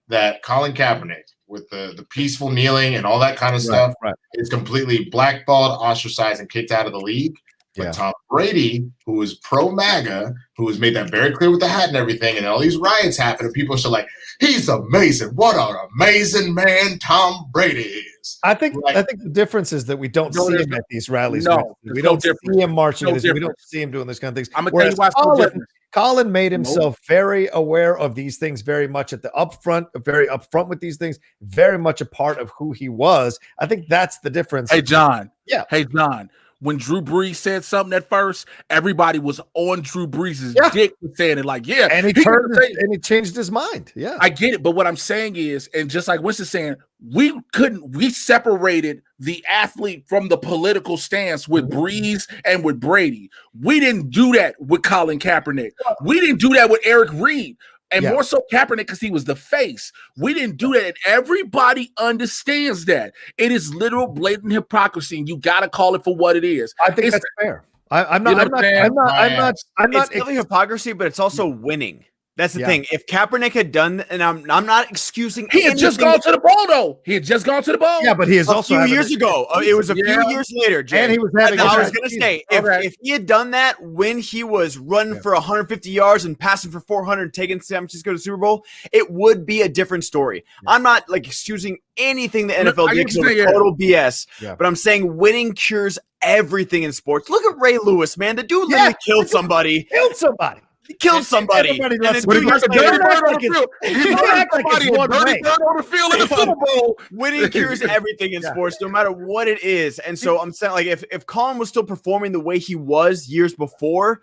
that Colin Kaepernick, with the peaceful kneeling and all that kind of stuff, is completely blackballed, ostracized, and kicked out of the league? But Tom Brady, who is pro-MAGA, who has made that very clear with the hat and everything, and all these riots happen, and people are like, he's amazing. What an amazing man Tom Brady is. I think the difference is that we don't see him at these rallies. No, we don't see him marching. We don't see him doing this kind of things. I'm going to tell you why Colin made himself very aware of these things very much at the upfront, very upfront with these things, very much a part of who he was. I think that's the difference. Hey, John. Yeah. Hey, John. When Drew Brees said something at first, everybody was on Drew Brees' dick saying it like, yeah. And he changed his mind. Yeah. I get it. But what I'm saying is, and just like Winston's saying, we separated the athlete from the political stance with Brees and with Brady. We didn't do that with Colin Kaepernick. We didn't do that with Eric Reed. And more so Kaepernick because he was the face. We didn't do that. And everybody understands that. It is literal blatant hypocrisy. And you got to call it for what it is. I think that's fair. I'm not. It's definitely hypocrisy, but it's also winning. That's the thing. If Kaepernick had done, and I'm not excusing. He had just gone to the bowl, though. He had just gone to the bowl. Yeah, but he is also a few years ago. It was a few years later, Jay. And he was having. I was going to say, if he had done that when he was running for 150 yards and passing for 400, and taking San Francisco to the Super Bowl, it would be a different story. Yeah. I'm not excusing anything the NFL did because it was total BS. Yeah. But I'm saying winning cures everything in sports. Look at Ray Lewis, man. The dude literally killed somebody. He killed somebody. Everybody loves when he got the dirty bird on the field. He's not somebody a dirty bird on the field in the Super Bowl. Winning cures everything in sports, no matter what it is. And so I'm saying, like, if Colin was still performing the way he was years before,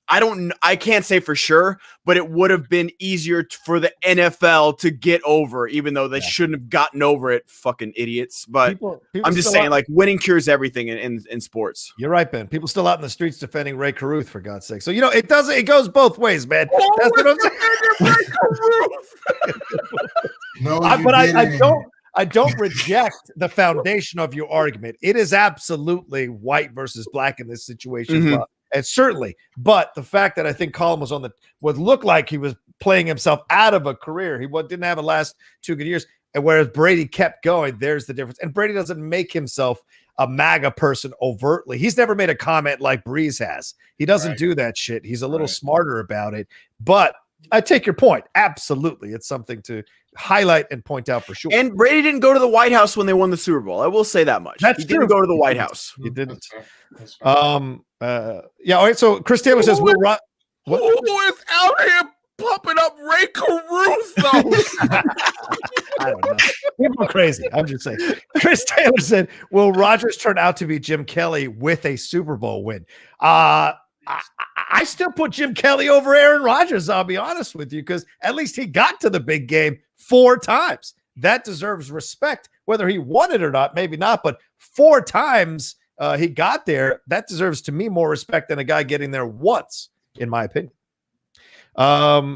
I can't say for sure, but it would have been easier for the NFL to get over, even though they shouldn't have gotten over it, fucking idiots. But people I'm just saying, winning cures everything in sports. You're right, Ben. People still out in the streets defending Ray Caruth, for God's sake. So, it goes both ways, man. That's what I'm saying. No, but I don't reject the foundation of your argument. It is absolutely white versus black in this situation. Mm-hmm. And certainly, but the fact that I think Colin was would look like he was playing himself out of a career. He didn't have a last 2 good years. And whereas Brady kept going, there's the difference. And Brady doesn't make himself a MAGA person overtly. He's never made a comment like Brees has. He doesn't do that shit. He's a little smarter about it. But I take your point. Absolutely. It's something to highlight and point out for sure. And Brady didn't go to the White House when they won the Super Bowl. I will say that much. He didn't go to the White House. He didn't. All right. So Chris Taylor says who is out here pumping up Ray Caruth, though? I don't know. People are crazy. I'm just saying. Chris Taylor said, will Rodgers turn out to be Jim Kelly with a Super Bowl win? I still put Jim Kelly over Aaron Rodgers, I'll be honest with you, because at least he got to the big game 4 times. That deserves respect. Whether he won it or not, maybe not, but 4 times he got there, that deserves to me more respect than a guy getting there once, in my opinion.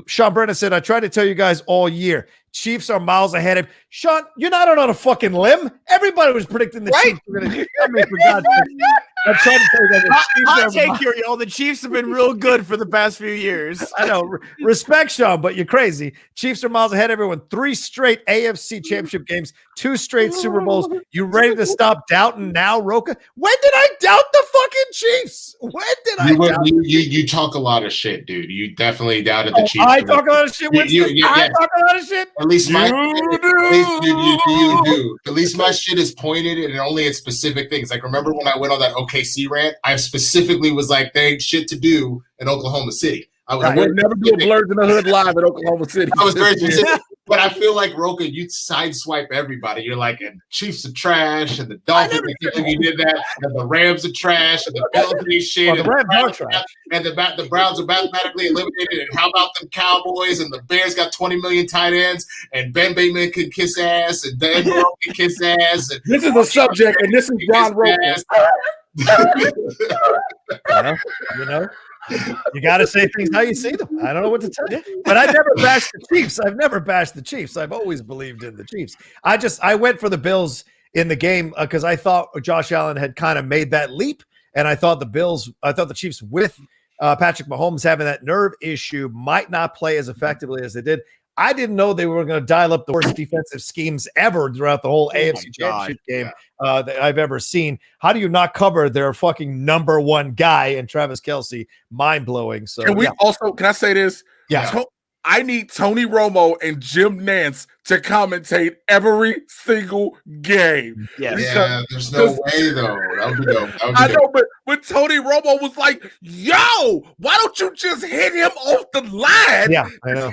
Sean Brennan said, I tried to tell you guys all year, Chiefs are miles ahead of Sean. You're not on a fucking limb. Everybody was predicting the Chiefs were going to. I mean, for God's sake. I'm trying to tell you that I'll take here, y'all. The Chiefs have been real good for the past few years. I know. Respect, Sean, but you're crazy. Chiefs are miles ahead, everyone. 3 straight AFC championship games, 2 straight Super Bowls. You ready to stop doubting now, Rocha? When did I doubt the fucking Chiefs? When did I doubt you talk a lot of shit, dude. You definitely doubted the Chiefs. I talk a lot of shit, Winston. I talk a lot of shit. At least my you do. At least my shit is pointed and only at specific things. Like, remember when I went on that OKC rant? I specifically was like, they ain't shit to do in Oklahoma City. I would never do a Blurs in the Hood live in Oklahoma City. I was very specific. But I feel like, Rocha, you sideswipe everybody. You're like, and Chiefs are trash, and the Dolphins, you did that, and the Rams are trash, and the Bills are shit, the Rams are trash. And the Browns are mathematically eliminated. And how about the Cowboys? And the Bears got 20 million tight ends, and Ben Bateman can kiss ass, and Dan Burrow can kiss ass. And this is the subject, and this is John Rocha. You got to say things how you see them. I don't know what to tell you. But I never bashed the Chiefs. I've never bashed the Chiefs. I've always believed in the Chiefs. I went for the Bills in the game because I thought Josh Allen had kind of made that leap. And I thought the Chiefs with Patrick Mahomes having that nerve issue might not play as effectively as they did. I didn't know they were going to dial up the worst defensive schemes ever throughout the whole AFC Championship game that I've ever seen. How do you not cover their fucking number one guy and Travis Kelce? Mind blowing. So can I say this? Yeah. I need Tony Romo and Jim Nantz to commentate every single game. Yeah, there's no way though. That would be dope. I know, but Tony Romo was like, "Yo, why don't you just hit him off the line?" Yeah, I know.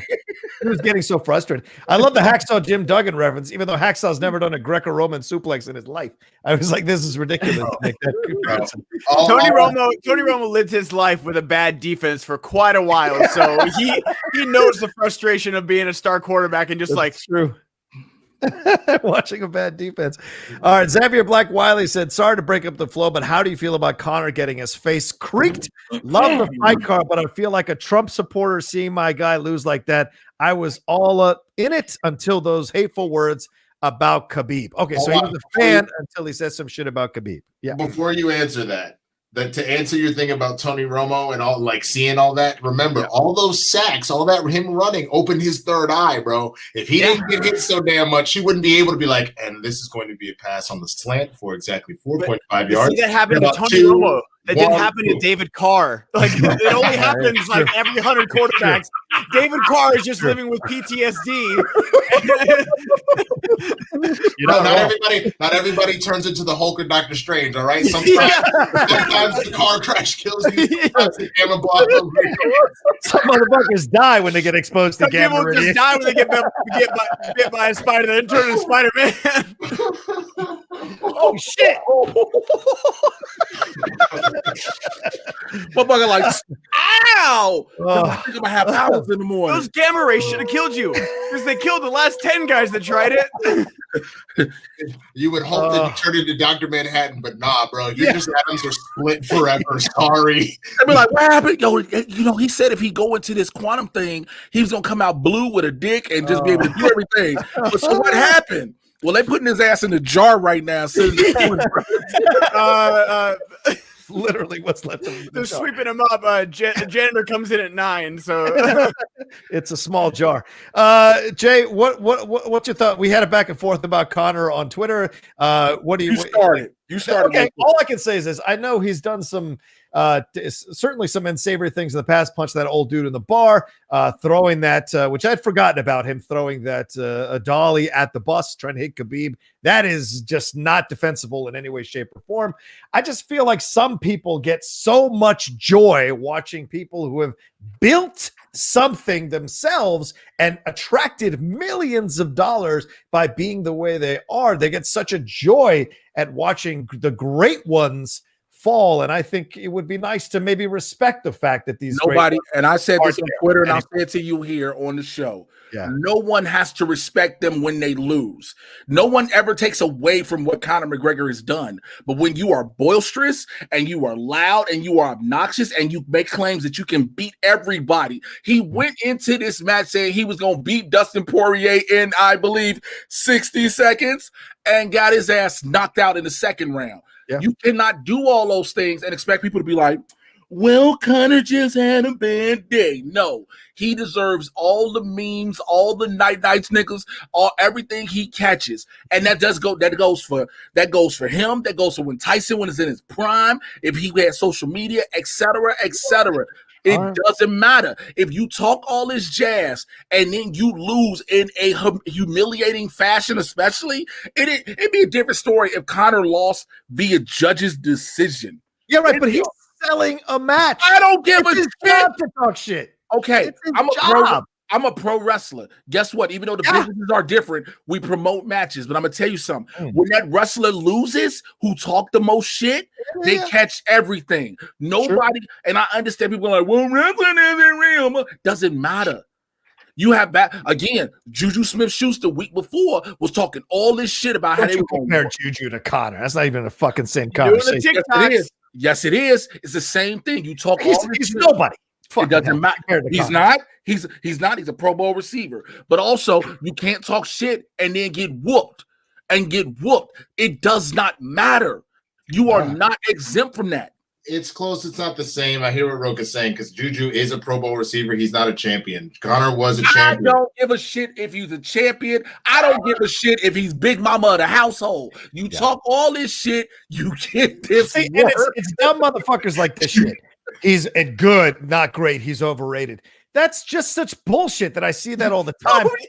He was getting so frustrated. I love the Hacksaw Jim Duggan reference, even though Hacksaw's never done a Greco-Roman suplex in his life. I was like, this is ridiculous. To make that comparison. Tony Romo lived his life with a bad defense for quite a while, so he knows the frustration of being a star quarterback and just That's true. Watching a bad defense. All right, Xavier Black Wiley said, sorry to break up the flow, but how do you feel about Conor getting his face creaked? Love the fight card, but I feel like a Trump supporter seeing my guy lose like that. I was all in it until those hateful words about Khabib. Okay, so he was a fan until he said some shit about Khabib. Yeah. Before you answer that to answer your thing about Tony Romo and all, like, seeing all that, remember, all those sacks, all that him running opened his third eye, bro. If he didn't get hit so damn much, he wouldn't be able to be like, and this is going to be a pass on the slant for exactly 4.5 yards. See, that happened to Tony Romo. That didn't happen to David Carr. Like, it only happens like every 100 quarterbacks. David Carr is just living with PTSD. Not everybody turns into the Hulk or Dr. Strange, all right? Sometimes the car crash kills you. Some motherfuckers die when they get exposed to gamma radiation. People just die when they get bit by a spider. They turn into Spider-Man. Oh, shit. Motherfucker like, ow! I think I'm gonna have powers in the morning. Those gamma rays should have killed you because they killed the last 10 guys that tried it. You would hope that you turned into Dr. Manhattan, but nah, bro. Your just atoms are split forever. Sorry. I'd be like, what happened? Yo, he said if he go into this quantum thing, he was gonna come out blue with a dick and just be able to do everything. But so what happened? Well, they putting his ass in the jar right now. Literally what's left of him. They're sweeping him up. Janitor comes in at 9, so it's a small jar. Jay, what's your thought? We had a back and forth about Conor on Twitter. What do you started? You started. Okay, all I can say is this: I know he's done some certainly some unsavory things in the past. Punch that old dude in the bar, throwing that, which I'd forgotten about him throwing that a dolly at the bus, trying to hit Khabib. That is just not defensible in any way, shape, or form. I just feel like some people get so much joy watching people who have built something themselves and attracted millions of dollars by being the way they are. They get such a joy at watching the great ones fall, and I think it would be nice to maybe respect the fact that these and I said this on Twitter, and I'll say it to you here on the show. Yeah. No one has to respect them when they lose. No one ever takes away from what Conor McGregor has done. But when you are boisterous and you are loud and you are obnoxious and you make claims that you can beat everybody, he went into this match saying he was going to beat Dustin Poirier in, I believe, 60 seconds and got his ass knocked out in the second round. Yeah. You cannot do all those things and expect people to be like, well, Conor just had a bad day. No, he deserves all the memes, all the nights niggas, everything he catches. And that goes for him. That goes for when Tyson was in his prime, if he had social media, etc., etc. It doesn't matter. If you talk all this jazz and then you lose in a humiliating fashion, especially, it'd be a different story if Conor lost via judge's decision. Yeah, right, but he's selling a match. I don't give a shit. To talk shit. Okay, I'm a pro wrestler. Guess what? Even though the businesses are different, we promote matches. But I'm gonna tell you something. When that wrestler loses, who talk the most shit, they catch everything. Nobody, and I understand people are like, well, wrestling isn't real. Doesn't matter. You have again, Juju Smith-Schuster week before was talking all this shit about how they were compare Juju to Conor. That's not even a fucking same conversation. Yes, it is. It's the same thing. You talk all this shit. Nobody. It doesn't matter. He's not. He's not. He's a Pro Bowl receiver. But also, you can't talk shit and then get whooped. It does not matter. You are not exempt from that. It's close. It's not the same. I hear what Rocha's saying because Juju is a Pro Bowl receiver. He's not a champion. Conor was a champion. I don't give a shit if he's a champion. I don't give a shit if he's Big Mama of the household. You talk all this shit, you get this. See, and it's dumb motherfuckers like this shit. He's good, not great. He's overrated. That's just such bullshit that I see that all the time. What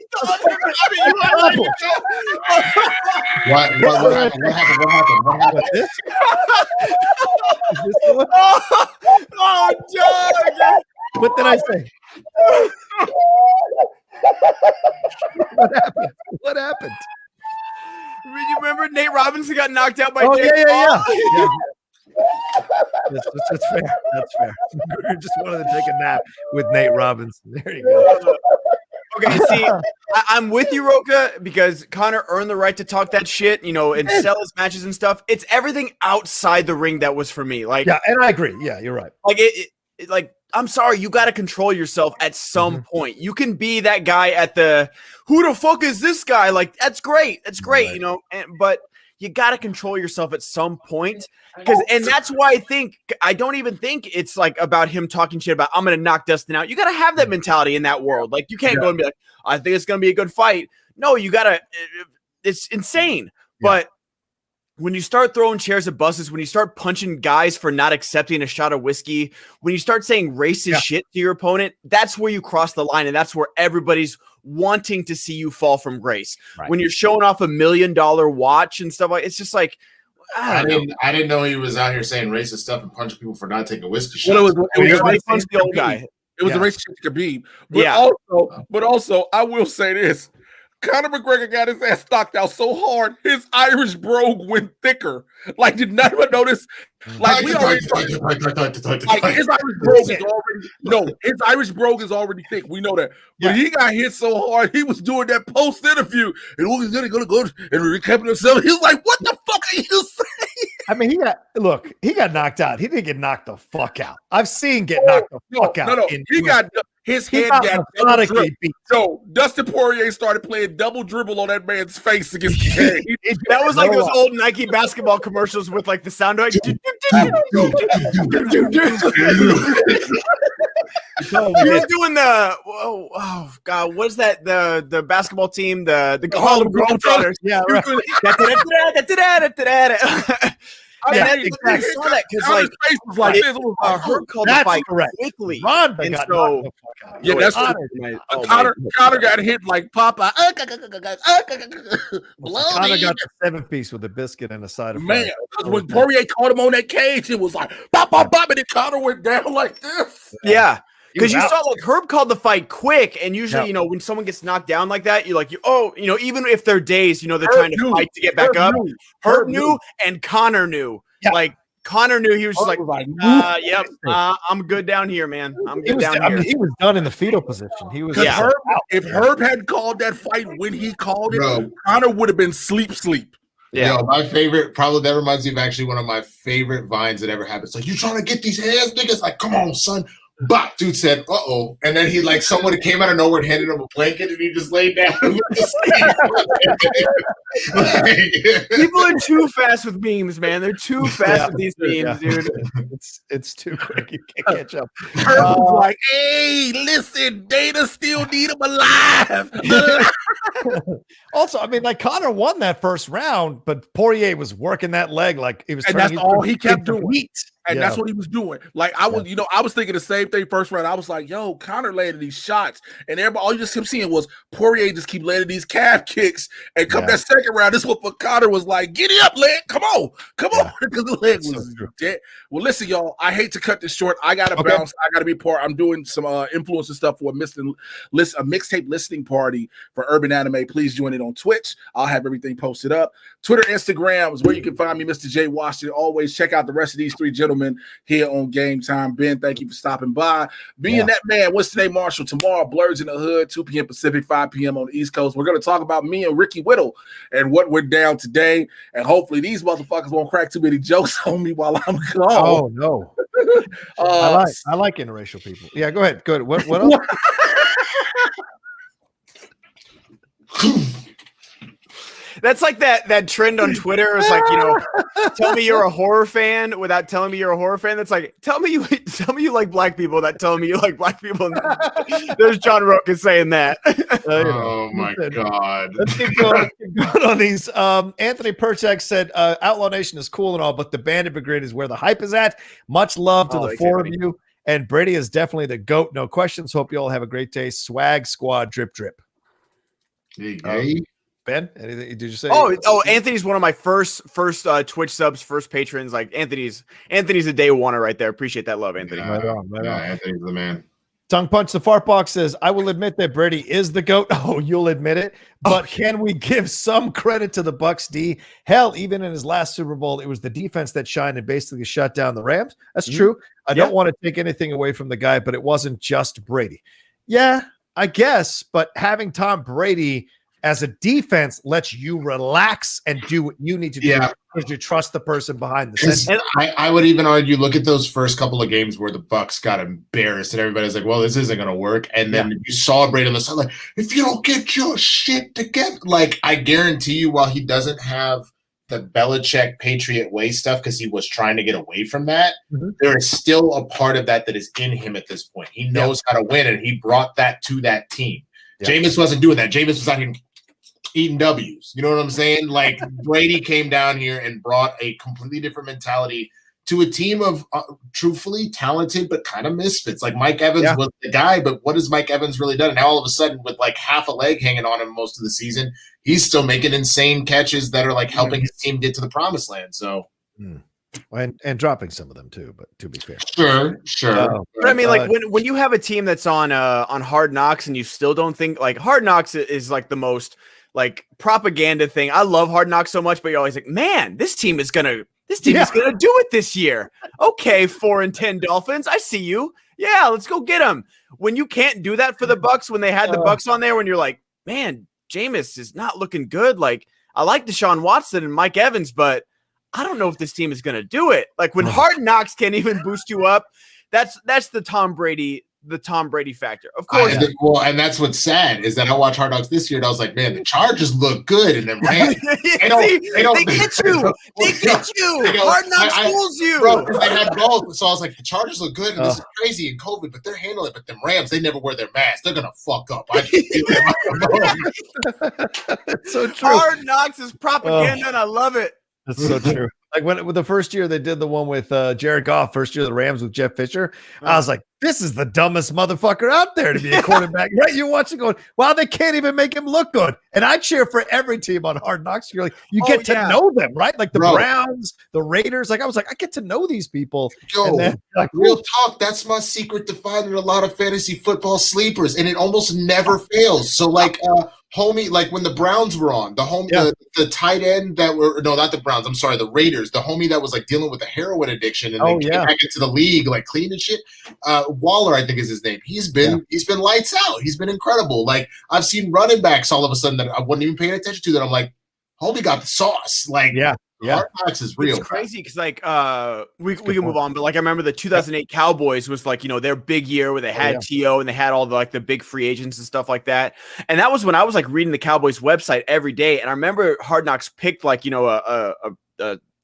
happened? This? Oh, John! What did I say? What happened? You remember Nate Robinson got knocked out by Jake Paul? Yeah. That's fair. That's fair. We just wanted to take a nap with Nate Robinson. There you go. Okay, see, I'm with you, Rocha, because Conor earned the right to talk that shit, and sell his matches and stuff. It's everything outside the ring that was for me. Like, yeah, and I agree. Yeah, you're right. Like, I'm sorry, you got to control yourself at some point. You can be that guy at the, who the fuck is this guy? Like, that's great. That's great, right. But you got to control yourself at some point. And that's why I don't even think it's like about him talking shit about, I'm going to knock Dustin out. You got to have that mentality in that world. Like, you can't go and be like, I think it's going to be a good fight. No, you got to, it's insane. Yeah. But when you start throwing chairs at buses, when you start punching guys for not accepting a shot of whiskey, when you start saying racist shit to your opponent, that's where you cross the line. And that's where everybody's wanting to see you fall from grace. Right. When you're showing off $1 million watch and stuff like, it's just like, I didn't know he was out here saying racist stuff and punching people for not taking whiskey shots. Well, it was the old guy. It was the racist shit Khabib. But also, I will say this. Conor McGregor got his ass knocked out so hard, his Irish brogue went thicker. Like, did not even notice? Like, his Irish brogue is already thick. We know that. But he got hit so hard, he was doing that post interview, and he was gonna go and recapping himself. He was like, "What the fuck are you saying?" I mean, he got knocked out. He didn't get knocked the fuck out. I've seen get knocked the fuck out. No. His head got beat. So Dustin Poirier started playing double dribble on that man's face against the game. That was like those old Nike basketball commercials with like the sound like. He was doing the oh god, what's that? The basketball team, the Harlem Globetrotters. Yeah, right. I saw that because like face was like this. Herb called the fight quickly. Ron and got so yeah, that's Conor got hit like Papa. Conor got the 7-piece with a biscuit and a side of man. When Poirier caught him on that cage, it was like pop, and then Conor went down like this. Yeah. Because you saw like Herb called the fight quick, and usually, when someone gets knocked down like that, you're like, even if they're dazed, they're trying to fight to get back up. Herb knew, and Conor knew. Yeah. Like Conor knew, he was just I'm good down here, man. I'm good down here. I mean, he was done in the fetal position. He was. If Herb had called that fight when he called it, Conor would have been sleep. Yeah, my favorite, probably that reminds me of actually one of my favorite vines that ever happened. It's like, you trying to get these hands, niggas? Like, come on, son. But dude said, uh-oh. And then he someone came out of nowhere and handed him a blanket and he just laid down. People are too fast with memes, man. They're too fast with these memes, dude. It's too quick. You can't catch up. Herb was like, hey, listen, Dana still need him alive. Also, I mean, Conor won that first round, but Poirier was working that leg like he was. And that's all he kept doing. And that's what he was doing. Like I was thinking the same thing first round. I was like, yo, Conor landed these shots. And everybody, all you just kept seeing was Poirier just keep landing these calf kicks. And come that second round, this is what Conor was like, giddy up, leg. Come on. Because the leg was dead. Well, listen, y'all, I hate to cut this short. I got to bounce. I got to be part. I'm doing some influencer stuff for a mixtape listening party for Urban Anime. Please join it on Twitch. I'll have everything posted up. Twitter, Instagram is where you can find me, Mr. J. Washington. Always check out the rest of these three gentlemen here on Game Time. Ben, thank you for stopping by. Being that man, Winston A. Marshall. Tomorrow, Blurs in the Hood, 2 p.m. Pacific, 5 p.m. on the East Coast. We're going to talk about me and Ricky Whittle and what went down today. And hopefully these motherfuckers won't crack too many jokes on me while I'm gone. Oh, no. I like interracial people. Yeah, go ahead. Good. What else? That's like that trend on Twitter. It's like, tell me you're a horror fan without telling me you're a horror fan. That's like, tell me you like black people without telling me you like black people. There's John Rocha saying that. Oh my God. Let's keep going on these. Anthony Perchak said, Outlaw Nation is cool and all, but the Bandit Brigade is where the hype is at. Much love to the four of you. And Brady is definitely the GOAT. No questions. Hope you all have a great day. Swag Squad, drip, drip. Hey. Ben, anything did you say? Oh, Anthony's one of my first Twitch subs, first patrons. Like Anthony's a day oneer right there. Appreciate that love, Anthony. Right on. Anthony's the man. Tongue Punch the Fart Box says, I will admit that Brady is the GOAT. Oh, you'll admit it. But can we give some credit to the Bucs D? Hell, even in his last Super Bowl, it was the defense that shined and basically shut down the Rams. That's true. I don't want to take anything away from the guy, but it wasn't just Brady. Yeah, I guess. But having Tom Brady as a defense lets you relax and do what you need to do because you trust the person behind the center. I would even argue, look at those first couple of games where the Bucs got embarrassed and everybody's like, well, this isn't going to work. And then you saw Brady on the side, like, if you don't get your shit together, like, I guarantee you, while he doesn't have the Belichick Patriot way stuff because he was trying to get away from that, there is still a part of that is in him at this point. He knows how to win, and he brought that to that team. Jameis wasn't doing that. Jameis was out here eating W's. You know what I'm saying? Like, Brady came down here and brought a completely different mentality to a team of truthfully talented but kind of misfits. Like, Mike Evans was the guy, but what has Mike Evans really done? And now all of a sudden, with like half a leg hanging on him most of the season, he's still making insane catches that are like helping his team get to the promised land. So, and dropping some of them too, but to be fair. Sure. But I mean, like when you have a team that's on Hard Knocks and you still don't think like Hard Knocks is like the most like propaganda thing. I love Hard Knocks so much, but you're always like, man, this team is gonna do it this year. Okay, 4-10 Dolphins. I see you. Yeah, let's go get them. When you can't do that for the Bucs, when they had the Bucs on there, when you're like, man, Jameis is not looking good. Like, I like Deshaun Watson and Mike Evans, but I don't know if this team is gonna do it. Like when Hard Knocks can't even boost you up, that's the Tom Brady factor. Of course. And that's what's sad is that I watched Hard Knocks this year and I was like, man, the Chargers look good. And then they get you. They get you. Hard Knocks fools you. Bro, they had both. So I was like, the Chargers look good. And this is crazy in COVID, but they're handling it. But them Rams, they never wear their masks. They're going to fuck up. I just feel it. It's so true. Hard Knocks is propaganda and I love it. That's so true. Like when the first year they did the one with Jared Goff, first year of the Rams with Jeff Fisher, I was like, this is the dumbest motherfucker out there to be a quarterback. Right? You watch it going, wow, they can't even make him look good. And I cheer for every team on Hard Knocks. You're like, you get to know them, right? Like the Browns, the Raiders. Like I was like, I get to know these people. Yo, then, like, real talk. That's my secret to finding a lot of fantasy football sleepers, and it almost never fails. So like, homie, like when the Browns were on, the tight end not the Browns, I'm sorry, the Raiders, the homie that was like dealing with a heroin addiction and then came back into the league like clean and shit. Waller, I think is his name. He's been lights out. He's been incredible. Like I've seen running backs all of a sudden that I wasn't even paying attention to that I'm like, homie got the sauce. Like Hard Knocks is real. It's crazy because like we can move on, but like I remember the 2008 Cowboys was like, their big year where they had T.O. and they had all the big free agents and stuff like that. And that was when I was like reading the Cowboys website every day. And I remember Hard Knocks picked like,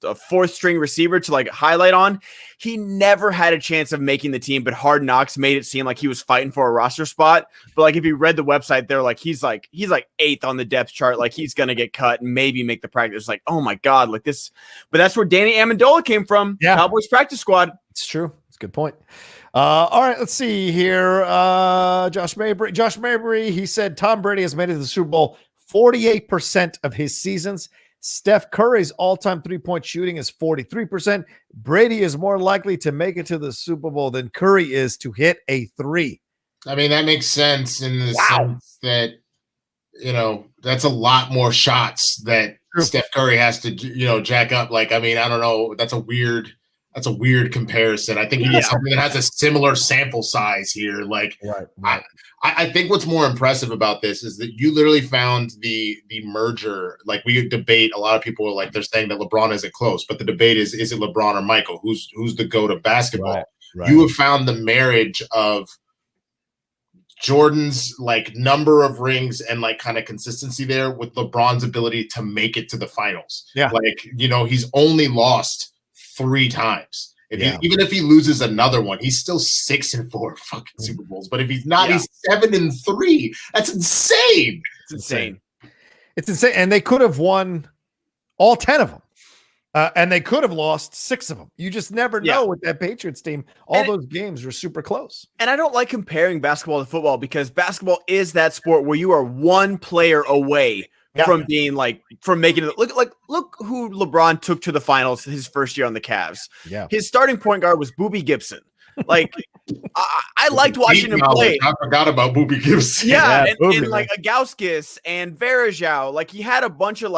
a fourth string receiver to like highlight on. He never had a chance of making the team, but Hard Knocks made it seem like he was fighting for a roster spot. But like if you read the website, they're like he's like 8th on the depth chart, like he's gonna get cut and maybe make the practice. Like, oh my god, like this. But that's where Danny Amendola came from. Cowboys practice squad. It's true. It's a good point. All right, let's see here. Josh Mabry, he said Tom Brady has made it to the Super Bowl 48% of his seasons. Steph Curry's all-time three-point shooting is 43%. Brady is more likely to make it to the Super Bowl than Curry is to hit a three. I mean, that makes sense in the sense that, that's a lot more shots that Steph Curry has to, jack up. Like, I mean, I don't know. That's a weird comparison. I think you need something that has a similar sample size here. Like, I think what's more impressive about this is that you literally found the merger. Like we debate, a lot of people are like, they're saying that LeBron isn't close, but the debate is it LeBron or Michael? Who's the GOAT of basketball? Right. You have found the marriage of Jordan's like number of rings and like kind of consistency there with LeBron's ability to make it to the finals. Yeah. Like, he's only lost 3 times. Even if he loses another one, he's still 6-4 fucking Super Bowls. But if he's not, he's 7-3. That's insane. It's insane. It's insane. And they could have won all 10 of them. And they could have lost 6 of them. You just never know with that Patriots team. Those games were super close. And I don't like comparing basketball to football because basketball is that sport where you are one player away from being from making it. Look who LeBron took to the finals his first year on the Cavs. Yeah. His starting point guard was Boobie Gibson. I liked watching him play. I forgot about Boobie Gibson. Yeah, and Agauskas and Varejao. He had a bunch of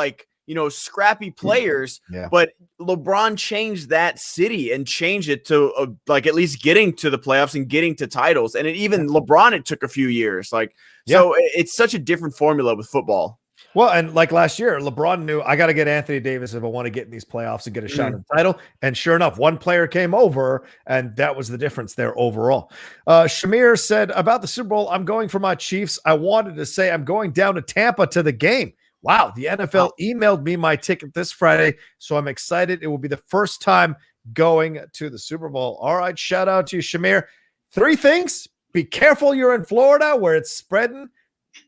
scrappy players, but LeBron changed that city and changed it to at least getting to the playoffs and getting to titles. And it took a few years. So it's such a different formula with football. Well, and last year, LeBron knew I got to get Anthony Davis if I want to get in these playoffs and get a shot at the title. And sure enough, one player came over, and that was the difference there overall. Shamir said about the Super Bowl, I'm going for my Chiefs. I wanted to say I'm going down to Tampa to the game. Wow, the NFL emailed me my ticket this Friday, so I'm excited. It will be the first time going to the Super Bowl. All right, shout out to you, Shamir. 3 things. Be careful you're in Florida where it's spreading.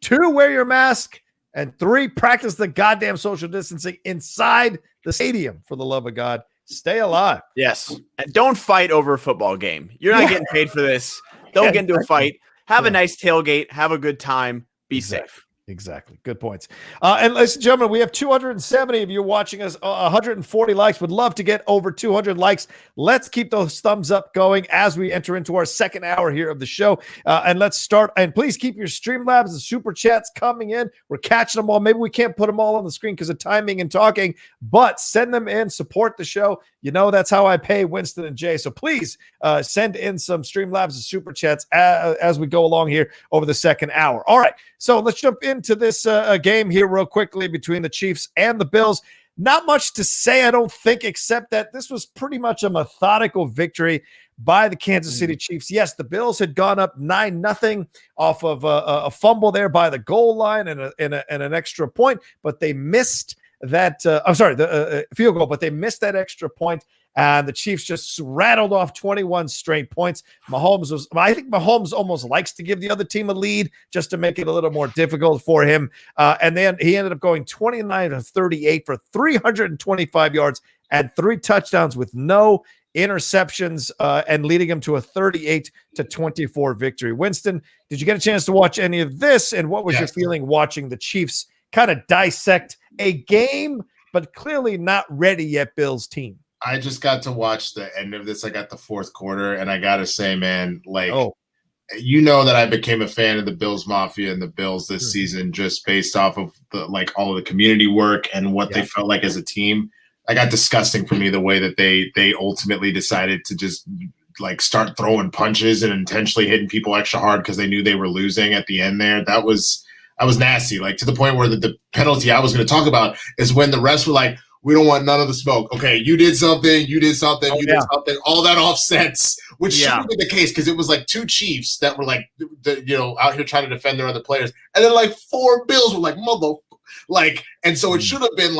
2, wear your mask. And 3, practice the goddamn social distancing inside the stadium, for the love of God. Stay alive. Yes. And don't fight over a football game. You're not getting paid for this. Don't get into a fight. Have a nice tailgate. Have a good time. Be safe. Exactly. Good points. And ladies and gentlemen, we have 270 of you watching us, 140 likes. Would love to get over 200 likes. Let's keep those thumbs up going as we enter into our second hour here of the show. And let's start. And please keep your StreamLabs and Super Chats coming in. We're catching them all. Maybe we can't put them all on the screen because of timing and talking, but send them in. Support the show. That's how I pay Winston and Jay. So please send in some StreamLabs and Super Chats as we go along here over the second hour. All right. So let's jump into this game here real quickly between the Chiefs and the Bills. Not much to say, I don't think, except that this was pretty much a methodical victory by the Kansas City Chiefs. Yes, the Bills had gone up 9-0 off of a fumble there by the goal line and an extra point, but they missed that. The field goal, but they missed that extra point. And the Chiefs just rattled off 21 straight points. I think Mahomes almost likes to give the other team a lead just to make it a little more difficult for him. And then he ended up going 29-38 for 325 yards and 3 touchdowns with no interceptions and leading him to a 38-24 victory. Winston, did you get a chance to watch any of this? And what was your feeling watching the Chiefs kind of dissect a game, but clearly not ready yet Bills team? I just got to watch the end of this. I got the 4th quarter, and I got to say, man, that I became a fan of the Bills Mafia and the Bills this season just based off of all of the community work and what they felt like as a team. I got disgusting for me the way that they ultimately decided to just start throwing punches and intentionally hitting people extra hard because they knew they were losing at the end there. That was nasty, to the point where the penalty I was going to talk about is when the refs were like, we don't want none of the smoke. Okay, you did something, you did something, did something. All that offsets, which shouldn't be the case because it was 2 Chiefs that were out here trying to defend their other players, and then 4 Bills were mother, and so it should have been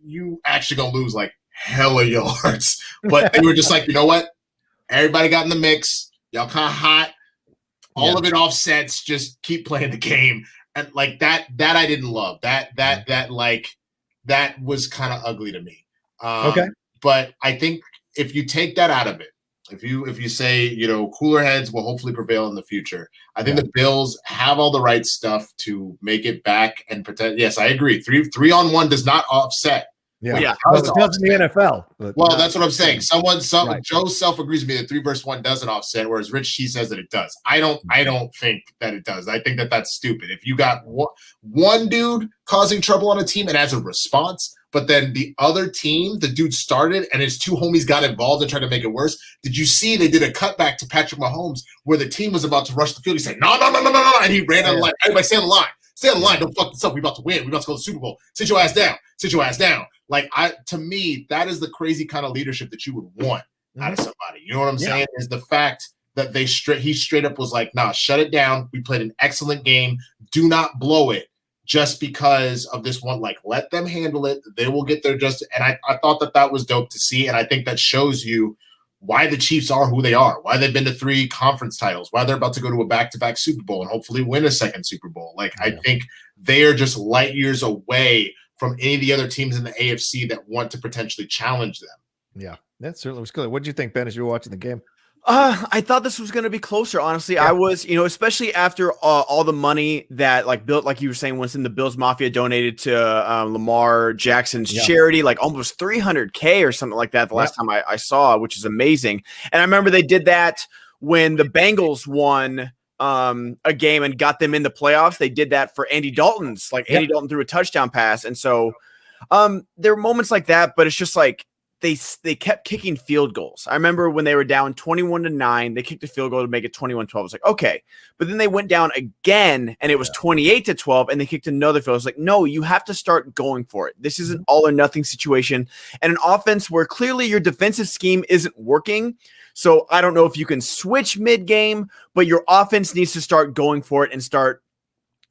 you actually gonna lose hella yards, but they were just you know what? Everybody got in the mix. Y'all kind of hot. All of it offsets. Just keep playing the game, and that I didn't love that was kind of ugly to me. But I think if you take that out of it, if you say, cooler heads will hopefully prevail in the future, I think the Bills have all the right stuff to make it back and pretend. Yes, I agree. 3-on-1 does not offset. Well, it does in the NFL. Well, that's what I'm saying. Joe Self agrees with me that 3 versus 1 doesn't offset, whereas Rich, he says that it does. I don't think that it does. I think that that's stupid. If you got one dude causing trouble on a team and as a response, but then the other team, the dude started and his 2 homies got involved and tried to make it worse. Did you see they did a cutback to Patrick Mahomes where the team was about to rush the field? He said, no, and he ran on the line. Everybody stay on the line. Stay on the line. Don't fuck this up. We about to win. We about to go to the Super Bowl. Sit your ass down. To me, that is the crazy kind of leadership that you would want out of somebody. You know what I'm saying? Is the fact that he straight up was like, nah, shut it down. We played an excellent game. Do not blow it just because of this one. Like, let them handle it. They will get their just. And I thought that was dope to see. And I think that shows you why the Chiefs are who they are, why they've been to 3 conference titles, why they're about to go to a back-to-back Super Bowl and hopefully win a second Super Bowl. Like, I think they are just light years away from any of the other teams in the AFC that want to potentially challenge them. Yeah, that certainly was good. What did you think, Ben, as you were watching the game? I thought this was going to be closer. Honestly, I was, especially after all the money that like you were saying, Winston, the Bills Mafia donated to Lamar Jackson's charity, like almost $300K or something like that. The last time I saw, which is amazing. And I remember they did that when the Bengals won a game and got them in the playoffs. They did that for Andy Dalton's, Andy Dalton threw a touchdown pass. And so there are moments like that, but it's just like, they kept kicking field goals. I remember when they were down 21-9, they kicked a field goal to make it 21-12. I was like, okay. But then they went down again and it was 28-12 and they kicked another field. I was like, no, you have to start going for it. This is an all or nothing situation and an offense where clearly your defensive scheme isn't working. So I don't know if you can switch mid-game, but your offense needs to start going for it and start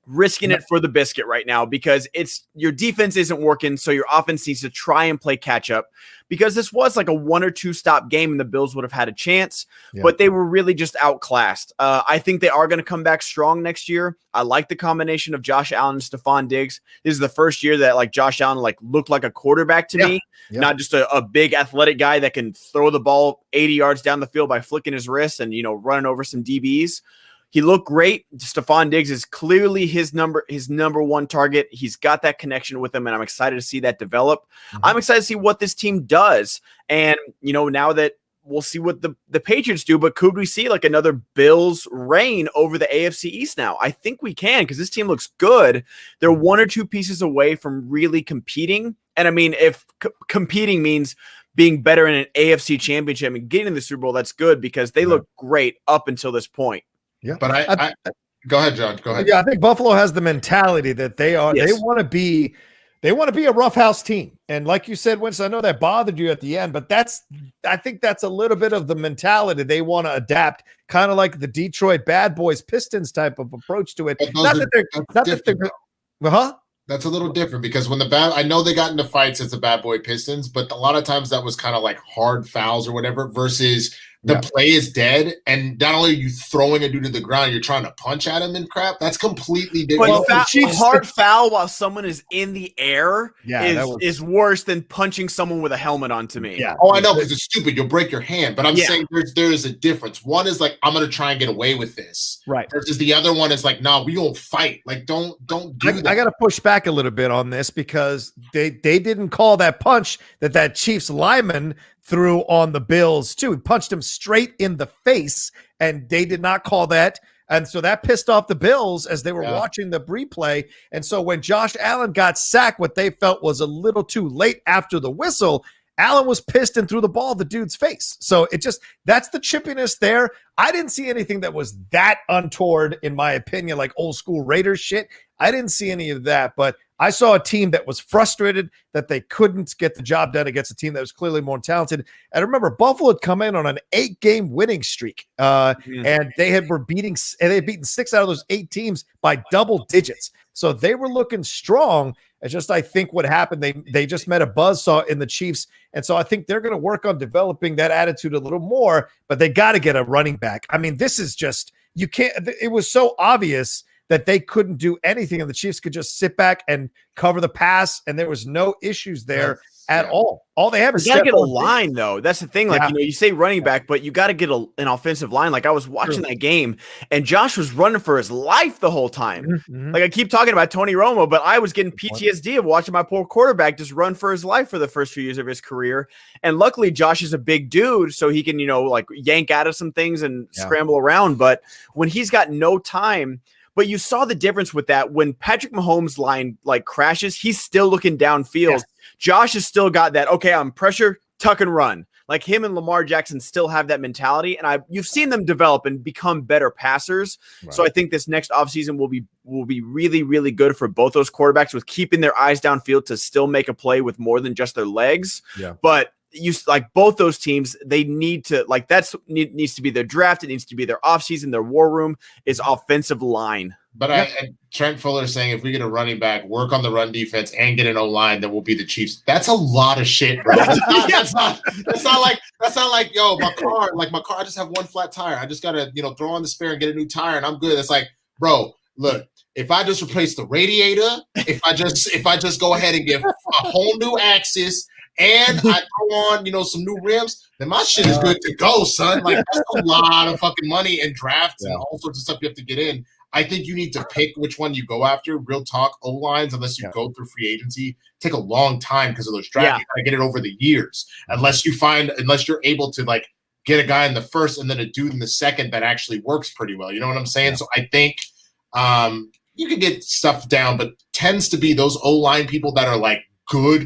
risking it for the biscuit right now because your defense isn't working. So your offense needs to try and play catch up because this was like a 1 or 2 stop game and the Bills would have had a chance, but they were really just outclassed. I think they are going to come back strong next year. I like the combination of Josh Allen and Stephon Diggs. This is the first year that Josh Allen looked like a quarterback to me, not just a big athletic guy that can throw the ball 80 yards down the field by flicking his wrist and, running over some DBs. He looked great. Stephon Diggs is clearly his number 1 target. He's got that connection with him, and I'm excited to see that develop. I'm excited to see what this team does. And, now that we'll see what the Patriots do, but could we see another Bills reign over the AFC East now? I think we can because this team looks good. They're 1 or 2 pieces away from really competing. And, I mean, if competing means being better in an AFC championship and getting the Super Bowl, that's good because they look great up until this point. Yeah, but I go ahead, John. Go ahead. Yeah, I think Buffalo has the mentality that they are. Yes. They want to be a roughhouse team. And like you said, Winston, I know that bothered you at the end, but I think that's a little bit of the mentality they want to adapt, kind of like the Detroit Bad Boys Pistons type of approach to it. That's a little different because when I know they got into fights as the Bad Boy Pistons, but a lot of times that was kind of like hard fouls or whatever versus the play is dead, and not only are you throwing a dude to the ground, you're trying to punch at him and crap. That's completely different. But hard foul while someone is in the air is worse than punching someone with a helmet on to me. Yeah. Oh, I know, because it's stupid. You'll break your hand. But I'm saying there is a difference. One is I'm going to try and get away with this. Right. Versus the other one is no, we don't fight. Don't do that. I got to push back a little bit on this because they didn't call that punch that Chiefs lineman threw on the Bills too. He punched him straight in the face, and they did not call that. And so that pissed off the Bills as they were watching the replay. And so when Josh Allen got sacked, what they felt was a little too late after the whistle, Allen was pissed and threw the ball at the dude's face. So that's the chippiness there. I didn't see anything that was that untoward, in my opinion, like old school Raiders shit. I didn't see any of that, but I saw a team that was frustrated that they couldn't get the job done against a team that was clearly more talented. And remember, Buffalo had come in on an 8-game winning streak, and they had beaten 6 out of those 8 teams by double digits. So they were looking strong. It's just, I think what happened, they just met a buzzsaw in the Chiefs. And so I think they're going to work on developing that attitude a little more, but they got to get a running back. I mean, this is just, you can't, it was so obvious that they couldn't do anything and the Chiefs could just sit back and cover the pass. And there was no issues there at all. All they have is you got to get a line, though. That's the thing. You say running back, but you got to get an offensive line. I was watching that game, and Josh was running for his life the whole time. Mm-hmm. I keep talking about Tony Romo, but I was getting PTSD of watching my poor quarterback just run for his life for the first few years of his career. And luckily, Josh is a big dude, so he can, yank out of some things and scramble around. But when he's got no time. But you saw the difference with that when Patrick Mahomes' line crashes, he's still looking downfield. Yes. Josh has still got that, okay, I'm pressure, tuck and run. Him and Lamar Jackson still have that mentality, and you've seen them develop and become better passers. Right. So I think this next offseason will be really, really good for both those quarterbacks with keeping their eyes downfield to still make a play with more than just their legs. Yeah. But both those teams, they need to needs to be their draft. It needs to be their offseason. Their war room is offensive line. But Trent Fuller saying if we get a running back, work on the run defense, and get an O-line, then we'll be the Chiefs. That's a lot of shit, bro. That's not like yo, my car. I just have one flat tire. I just gotta throw on the spare and get a new tire, and I'm good. It's like, bro, look. If I just replace the radiator, if I just go ahead and get a whole new axis and I throw on, some new rims, then my shit is good to go, son. Like, that's a lot of fucking money and drafts and all sorts of stuff you have to get in. I think you need to pick which one you go after. Real talk, O-lines, unless you go through free agency, take a long time because of those drafts. You gotta get it over the years. Unless you're able to get a guy in the first and then a dude in the second that actually works pretty well. You know what I'm saying? So I think you can get stuff down, but tends to be those O-line people that are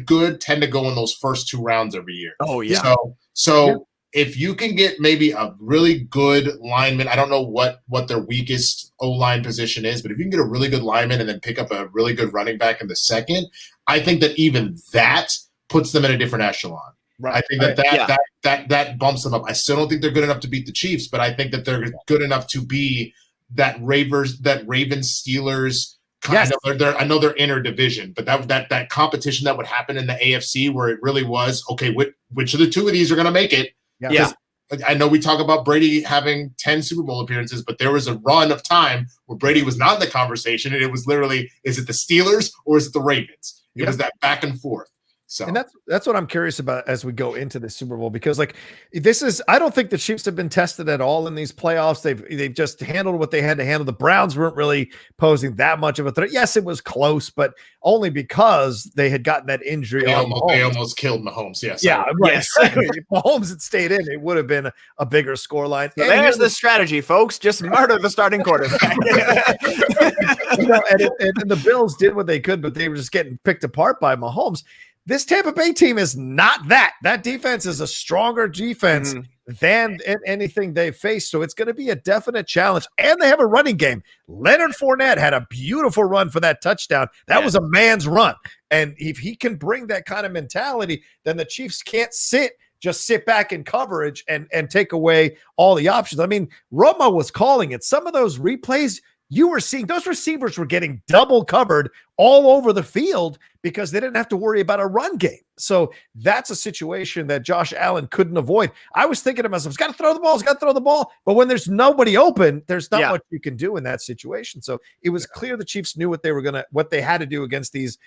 good tend to go in those first 2 rounds every year. Oh yeah. So if you can get maybe a really good lineman, I don't know what their weakest O-line position is, but if you can get a really good lineman and then pick up a really good running back in the second, I think that even that puts them in a different echelon. Right. I think that bumps them up. I still don't think they're good enough to beat the Chiefs, but I think that they're good enough to be that Ravens Steelers. Yes. I know they're inner division, but that competition that would happen in the AFC where it really was, okay, which of the two of these are going to make it? Yeah. I know we talk about Brady having 10 Super Bowl appearances, but there was a run of time where Brady was not in the conversation, and it was literally, is it the Steelers or is it the Ravens? It was that back and forth. So, and that's what I'm curious about as we go into the Super Bowl, because I don't think the Chiefs have been tested at all in these playoffs. They've just handled what they had to handle. The Browns weren't really posing that much of a threat. Yes, it was close, but only because they had gotten that injury. They almost killed Mahomes. Yes. Yeah. Right. Yes. If Mahomes had stayed in, it would have been a bigger scoreline. So there's the strategy, folks. Just murder the starting quarterback. And the Bills did what they could, but they were just getting picked apart by Mahomes. This Tampa Bay team is not that. That defense is a stronger defense than anything they've faced. So it's going to be a definite challenge. And they have a running game. Leonard Fournette had a beautiful run for that touchdown. That was a man's run. And if he can bring that kind of mentality, then the Chiefs can't just sit back in coverage and take away all the options. I mean, Roma was calling it. Some of those replays, you were seeing those receivers were getting double covered all over the field because they didn't have to worry about a run game. So that's a situation that Josh Allen couldn't avoid. I was thinking to myself, he's got to throw the ball. But when there's nobody open, there's not much you can do in that situation. So it was clear the Chiefs knew what they had to do against these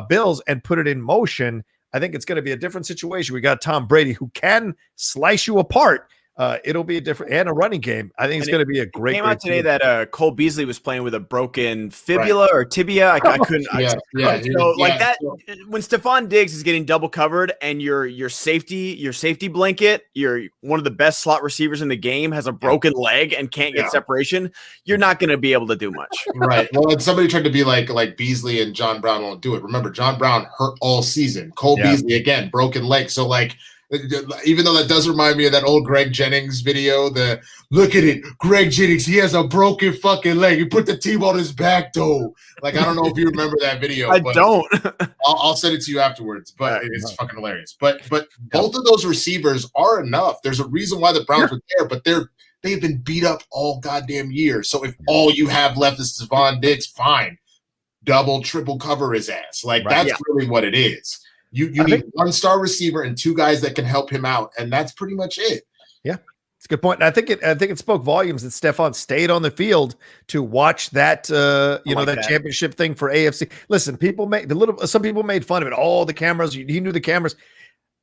Bills and put it in motion. I think it's going to be a different situation. We got Tom Brady who can slice you apart. It'll be a different and a running game. I think it's going to be a great. Came out today that Cole Beasley was playing with a broken fibula or tibia. I couldn't. That when Stephon Diggs is getting double covered and your safety blanket, you're one of the best slot receivers in the game, has a broken leg and can't get separation. You're not going to be able to do much. Right. Well, and somebody tried to be like Beasley and John Brown won't do it. Remember, John Brown hurt all season. Cole Beasley again broken leg. So even though that does remind me of that old Greg Jennings video, look at it, Greg Jennings, he has a broken fucking leg. He put the team on his back, though. I don't know if you remember that video. I don't. I'll send it to you afterwards, but it's fucking hilarious. But both of those receivers are enough. There's a reason why the Browns were there, but they've been beat up all goddamn year. So if all you have left is Stephon Diggs, fine. Double, triple cover his ass. That's really what it is. You need one star receiver and 2 guys that can help him out, and that's pretty much it. Yeah, it's a good point. And I think it spoke volumes that Stephon stayed on the field to watch that that championship thing for AFC. Listen, some people made fun of it. All the cameras, he knew the cameras.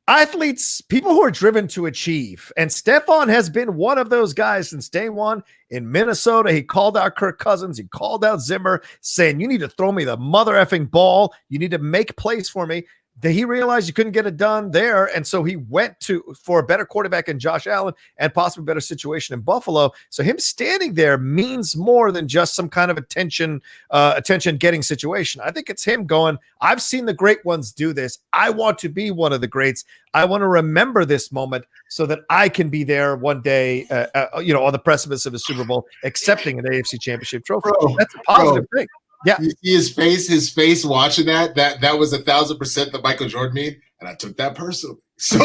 Athletes, people who are driven to achieve, and Stephon has been one of those guys since day one in Minnesota. He called out Kirk Cousins. He called out Zimmer, saying, "You need to throw me the mother effing ball. You need to make plays for me." He realized you couldn't get it done there, and so he went for a better quarterback in Josh Allen and possibly a better situation in Buffalo. So him standing there means more than just some kind of attention-getting situation. I think it's him going, I've seen the great ones do this. I want to be one of the greats. I want to remember this moment so that I can be there one day, on the precipice of a Super Bowl, accepting an AFC Championship trophy. That's a positive thing. Yeah, you see his face watching that was 1,000% the Michael Jordan meme, and I took that personally. So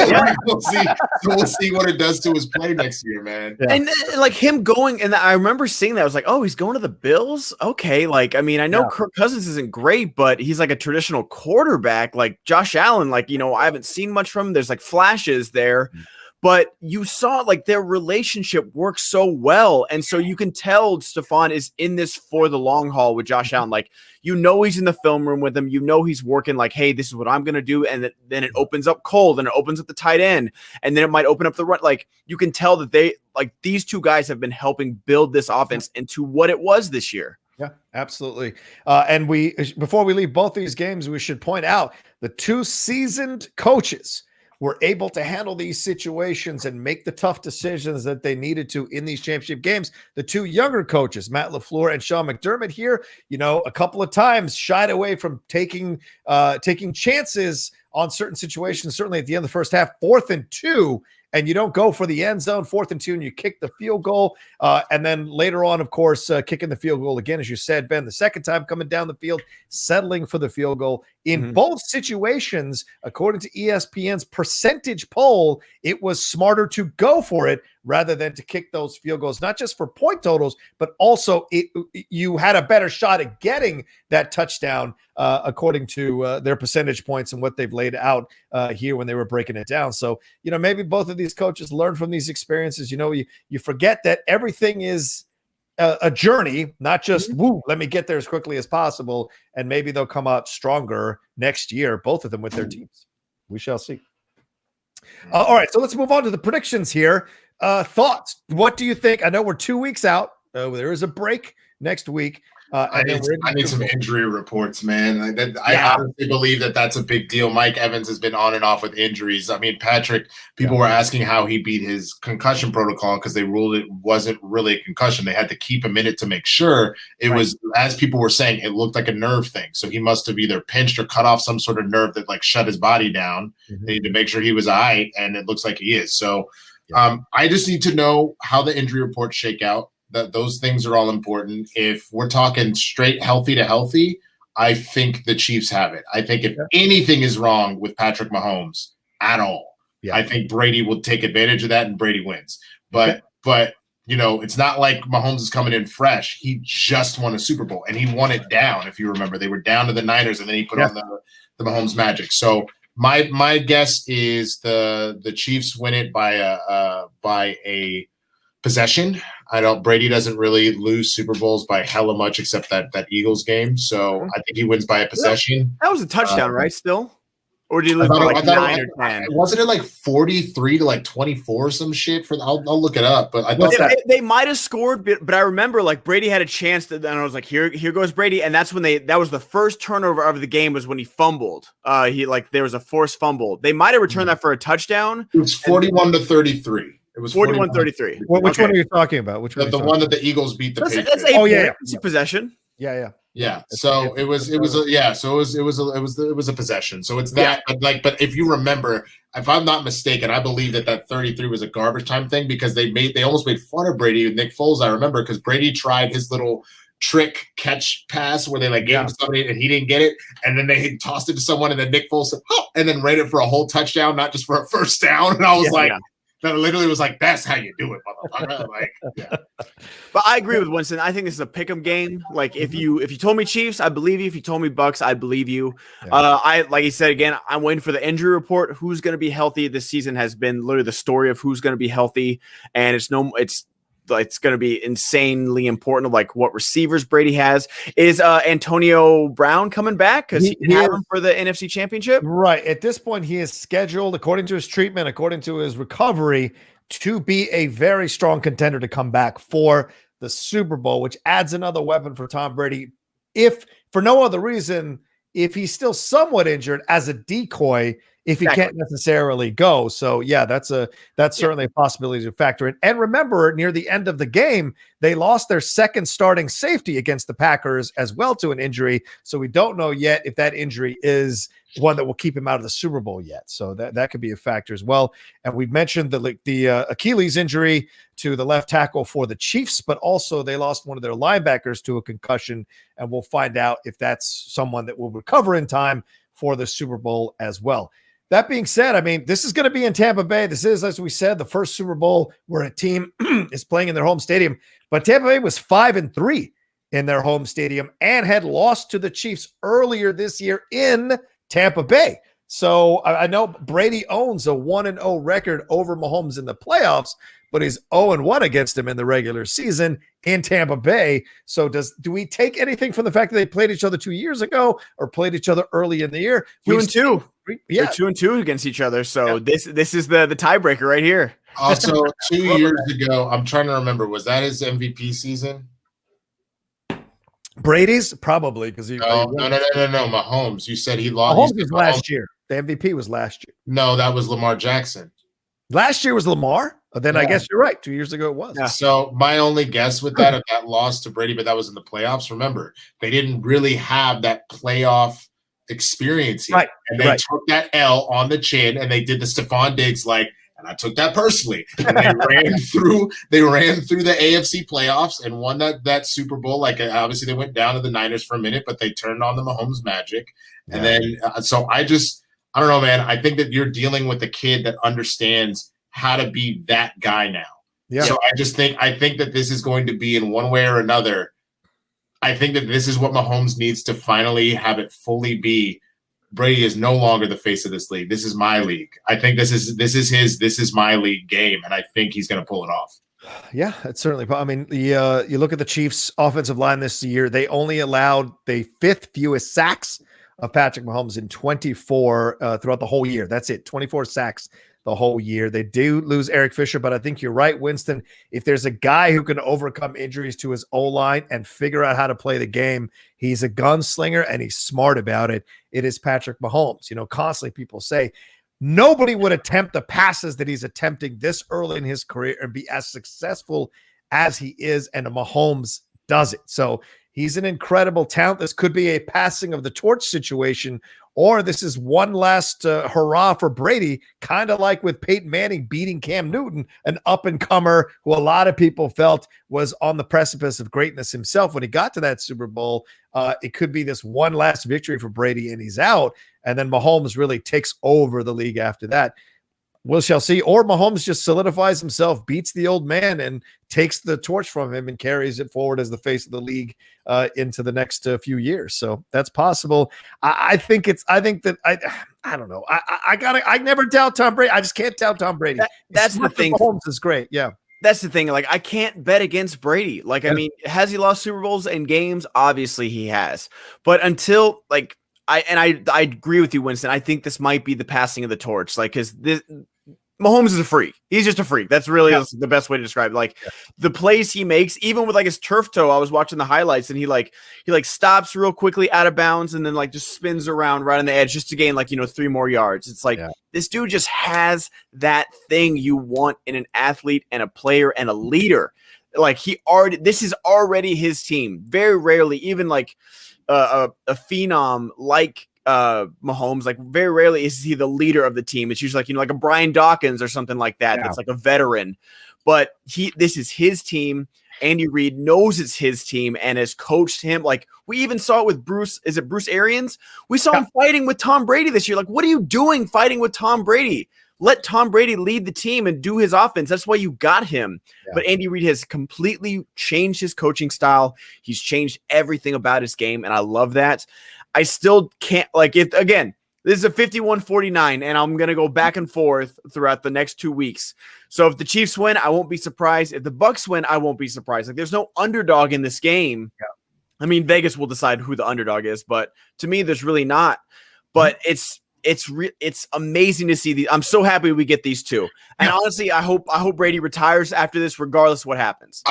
we'll see. So we'll see what it does to his play next year, man. Yeah. And like him going, and I remember seeing that. I was like, oh, he's going to the Bills. Okay, like I mean, I know Kirk Cousins isn't great, but he's like a traditional quarterback. Like Josh Allen, like I haven't seen much from him. There's like flashes there. But you saw like their relationship work so well. And so you can tell Stefan is in this for the long haul with Josh Allen. Like, he's in the film room with him. He's working like, hey, this is what I'm going to do. And then it opens up cold and it opens up the tight end. And then it might open up the run. Like, you can tell that these two guys have been helping build this offense into what it was this year. Yeah, absolutely. And before we leave both these games, we should point out the two seasoned coaches were able to handle these situations and make the tough decisions that they needed to in these championship games. The two younger coaches, Matt LaFleur and Sean McDermott here, a couple of times shied away from taking chances on certain situations, certainly at the end of the first half, 4th and 2, and you don't go for the end zone, 4th and 2, and you kick the field goal. And then later on, of course, kicking the field goal again, as you said, Ben, the second time coming down the field, settling for the field goal. In both situations, according to ESPN's percentage poll, it was smarter to go for it rather than to kick those field goals, not just for point totals, but also you had a better shot at getting that touchdown according to their percentage points and what they've laid out here when they were breaking it down. So, maybe both of these coaches learn from these experiences. You forget that everything is a journey, not just let me get there as quickly as possible, and maybe they'll come out stronger next year, both of them with their teams. We shall see. All right, so let's move on to the predictions here. Thoughts? What do you think? I know we're 2 weeks out. There is a break next week. I need some injury reports, man. I honestly believe that that's a big deal. Mike Evans has been on and off with injuries. I mean, Patrick, people were asking how he beat his concussion protocol because they ruled it wasn't really a concussion. They had to keep him in it to make sure. It was, as people were saying, it looked like a nerve thing. So he must have either pinched or cut off some sort of nerve that shut his body down. They need to make sure he was all right, and it looks like he is. So I just need to know how the injury reports shake out. That those things are all important. If we're talking straight healthy to healthy, I think the Chiefs have it. I think if anything is wrong with Patrick Mahomes at all, I think Brady will take advantage of that and Brady wins. But it's not like Mahomes is coming in fresh. He just won a Super Bowl and he won it down. If you remember, they were down to the Niners and then he put on the Mahomes magic. So my guess is the Chiefs win it by a possession. Brady doesn't really lose Super Bowls by hella much except that Eagles game. So I think he wins by a possession. That was a touchdown, right? Still? Or did he lose by 9 or 10? Wasn't it 43 to 24 or some shit? I'll look it up. But I thought they might have scored, but I remember Brady had a chance and I was like, here goes Brady. And that's when that was the first turnover of the game was when he fumbled. There was a forced fumble. They might have returned that for a touchdown. It was 41 to 33. It was 41-33. Which one are you talking about? Which one? The one that the Eagles beat the Patriots. It's a possession. Yeah. So it was a possession. So it's that. But if you remember, if I'm not mistaken, I believe that 33 was a garbage time thing because they almost made fun of Brady and Nick Foles. I remember because Brady tried his little trick catch pass where they gave him somebody and he didn't get it, and then they tossed it to someone and then Nick Foles said, and then ran it for a whole touchdown, not just for a first down. And I was that literally was that's how you do it, motherfucker. But I agree with Winston. I think this is a pick'em game. If you told me Chiefs, I believe you. If you told me Bucks, I believe you. Like he said again, I'm waiting for the injury report. Who's going to be healthy this season has been literally the story of who's going to be healthy, and it's going to be insanely important of what receivers Brady has. Is Antonio Brown coming back because he had him for the NFC Championship? Right. At this point, he is scheduled, according to his treatment, according to his recovery, to be a very strong contender to come back for the Super Bowl, which adds another weapon for Tom Brady. If for no other reason, if he's still somewhat injured as a decoy, if he can't necessarily go. So that's certainly a possibility to factor in. And remember, near the end of the game, they lost their second starting safety against the Packers as well to an injury. So we don't know yet if that injury is one that will keep him out of the Super Bowl yet. So that could be a factor as well. And we've mentioned the Achilles injury to the left tackle for the Chiefs, but also they lost one of their linebackers to a concussion, and we'll find out if that's someone that will recover in time for the Super Bowl as well. that being said, I mean, this is going to be in Tampa Bay. This is, as we said, the first Super Bowl where a team is playing in their home stadium. But Tampa Bay was 5-3 in their home stadium and had lost to the Chiefs earlier this year in Tampa Bay. So I know Brady owns a 1-0 record over Mahomes in the playoffs, but he's 0-1 against him in the regular season in Tampa Bay. So do we take anything from the fact that they played each other 2 years ago or played each other early in the year? 2-2. Yeah, they're 2-2 against each other. So this is the tiebreaker right here. Also, 2 years ago, I'm trying to remember, was that his MVP season? Brady's probably because No. Mahomes. You said he lost. Mahomes was last year. The MVP was last year. No, that was Lamar Jackson. Last year was Lamar. Then I guess you're right. 2 years ago it was. Yeah. So my only guess with that, if that loss to Brady, but that was in the playoffs. Remember, they didn't really have that playoff experience yet. Right. And they took that L on the chin and they did the Stephon Diggs and I took that personally. And they ran through the AFC playoffs and won that Super Bowl. Obviously they went down to the Niners for a minute, but they turned on the Mahomes magic. And then so I don't know, man. I think that you're dealing with a kid that understands how to be that guy now. Yeah. So I think that this is going to be in one way or another. I think that this is what Mahomes needs to finally have it fully be. Brady is no longer the face of this league. This is my league. I think this is my league game, and I think he's going to pull it off. Yeah, it's certainly. I mean, you look at the Chiefs' offensive line this year. They only allowed the 5th fewest sacks of Patrick Mahomes in 24 throughout the whole year. That's it, 24 sacks the whole year. They do lose Eric Fisher, but I think you're right, Winston. If there's a guy who can overcome injuries to his O-line and figure out how to play the game, he's a gunslinger and he's smart about it. It is Patrick Mahomes. Constantly people say nobody would attempt the passes that he's attempting this early in his career and be as successful as he is, and Mahomes does it. So he's an incredible talent. This could be a passing of the torch situation, or this is one last hurrah for Brady, kind of like with Peyton Manning beating Cam Newton, an up-and-comer who a lot of people felt was on the precipice of greatness himself when he got to that Super Bowl. It could be this one last victory for Brady, and he's out, and then Mahomes really takes over the league after that. We shall see. Or Mahomes just solidifies himself, beats the old man, and takes the torch from him and carries it forward as the face of the league into the next few years. So that's possible. I don't know. I never doubt Tom Brady. I just can't doubt Tom Brady. That's the thing. Mahomes is great. Yeah. That's the thing. I can't bet against Brady. I mean, has he lost Super Bowls and games? Obviously he has. But until I agree with you, Winston. I think this might be the passing of the torch. Because Mahomes is a freak. He's just a freak. That's really the best way to describe it. The plays he makes, even with his turf toe. I was watching the highlights and he stops real quickly out of bounds and then just spins around right on the edge just to gain 3 more yards. It's this dude just has that thing you want in an athlete and a player and a leader. This is already his team. Very rarely, even a phenom like Mahomes, very rarely is he the leader of the team. It's usually like a Brian Dawkins or something like that. Yeah. That's a veteran, but this is his team. Andy Reid knows it's his team and has coached him. We even saw it with Bruce. Is it Bruce Arians? We saw him fighting with Tom Brady this year. What are you doing fighting with Tom Brady? Let Tom Brady lead the team and do his offense. That's why you got him. Yeah. But Andy Reid has completely changed his coaching style. He's changed everything about his game, and I love that. I still can't this is a 51-49, and I'm going to go back and forth throughout the next 2 weeks. So if the Chiefs win, I won't be surprised. If the Bucs win, I won't be surprised. There's no underdog in this game. Yeah. I mean, Vegas will decide who the underdog is, but to me, there's really not. But it's amazing to see these. I'm so happy we get these two. And honestly, I hope Brady retires after this, regardless of what happens.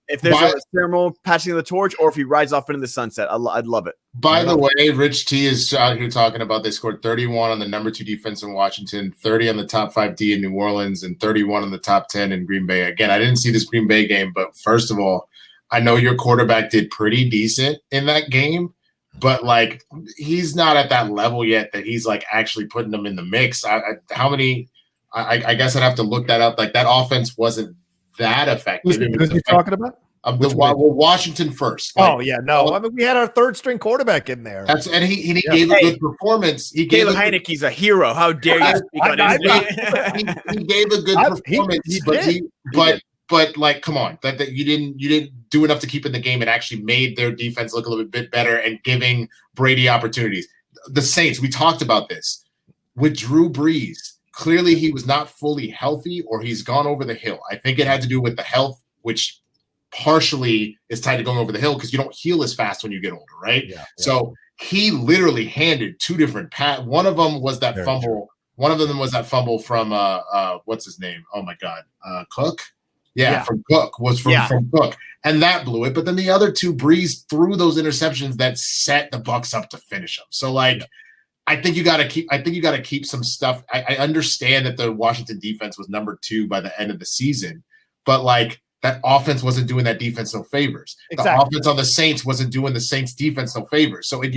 If there's a ceremonial passing of the torch, or if he rides off into the sunset, I'd love it. By the way, Rich T is out here talking about they scored 31 on the number 2 defense in Washington, 30 on the top 5 D in New Orleans, and 31 on the top 10 in Green Bay. Again, I didn't see this Green Bay game, but first of all, I know your quarterback did pretty decent in that game. But he's not at that level yet that he's actually putting them in the mix. I guess I'd have to look that up. That offense wasn't that effective. Who's he talking about? Washington first. Oh yeah, no. I mean, we had our third string quarterback in there. And he gave a good performance. Caleb Heineke's a hero. How dare you speak on his name? He gave a good performance, but like, come on, that you didn't do enough to keep in the game and actually made their defense look a little bit better and giving Brady opportunities. The Saints, we talked about this with Drew Brees. Clearly, he was not fully healthy, or he's gone over the hill. I think it had to do with the health, which partially is tied to going over the hill because you don't heal as fast when you get older, right? Yeah. So he literally handed two different one of them was that fumble. True. One of them was that fumble from what's his name? Oh my God, Cook. Yeah, from Cook from Cook, and that blew it. But then the other two, Breeze threw those interceptions that set the Bucs up to finish them. So I think you got to keep some stuff. I understand that the Washington defense was number 2 by the end of the season, but like that offense wasn't doing that defense no favors. Exactly. The offense on the Saints wasn't doing the Saints defense no favors. So I think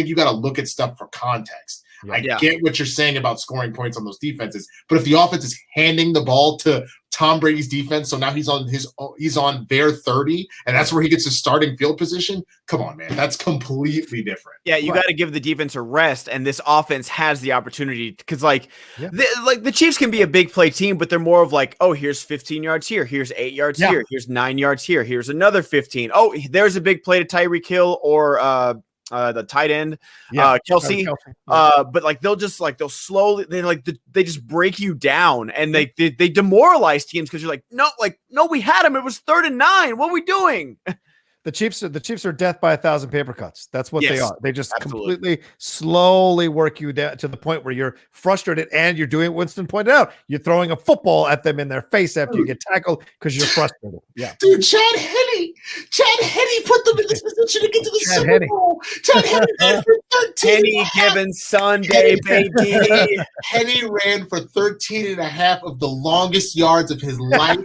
you got to look at stuff for context. I get what you're saying about scoring points on those defenses, but if the offense is handing the ball to Tom Brady's defense, so now he's on their 30, and that's where he gets his starting field position. Come on, man, that's completely different. Yeah, you got to give the defense a rest, and this offense has the opportunity because, the Chiefs can be a big play team, but they're more of like, oh, here's 15 yards here, here's 8 yards here, here's 9 yards here, here's another 15. Oh, there's a big play to Tyreek Hill or the tight end, Kelsey. But like they'll slowly they just break you down and they demoralize teams because you're like, no, we had him. It was 3rd and 9. What are we doing? The Chiefs are death by 1,000 paper cuts. That's what they are. They just completely slowly work you down to the point where you're frustrated, and you're doing what Winston pointed out. You're throwing a football at them in their face after you get tackled because you're frustrated. Yeah, dude, Chad Henne put them in this position to get to the Super Bowl. Chad Henne ran for 13. Any given Sunday, baby. Henne ran for 13 and a half of the longest yards of his life,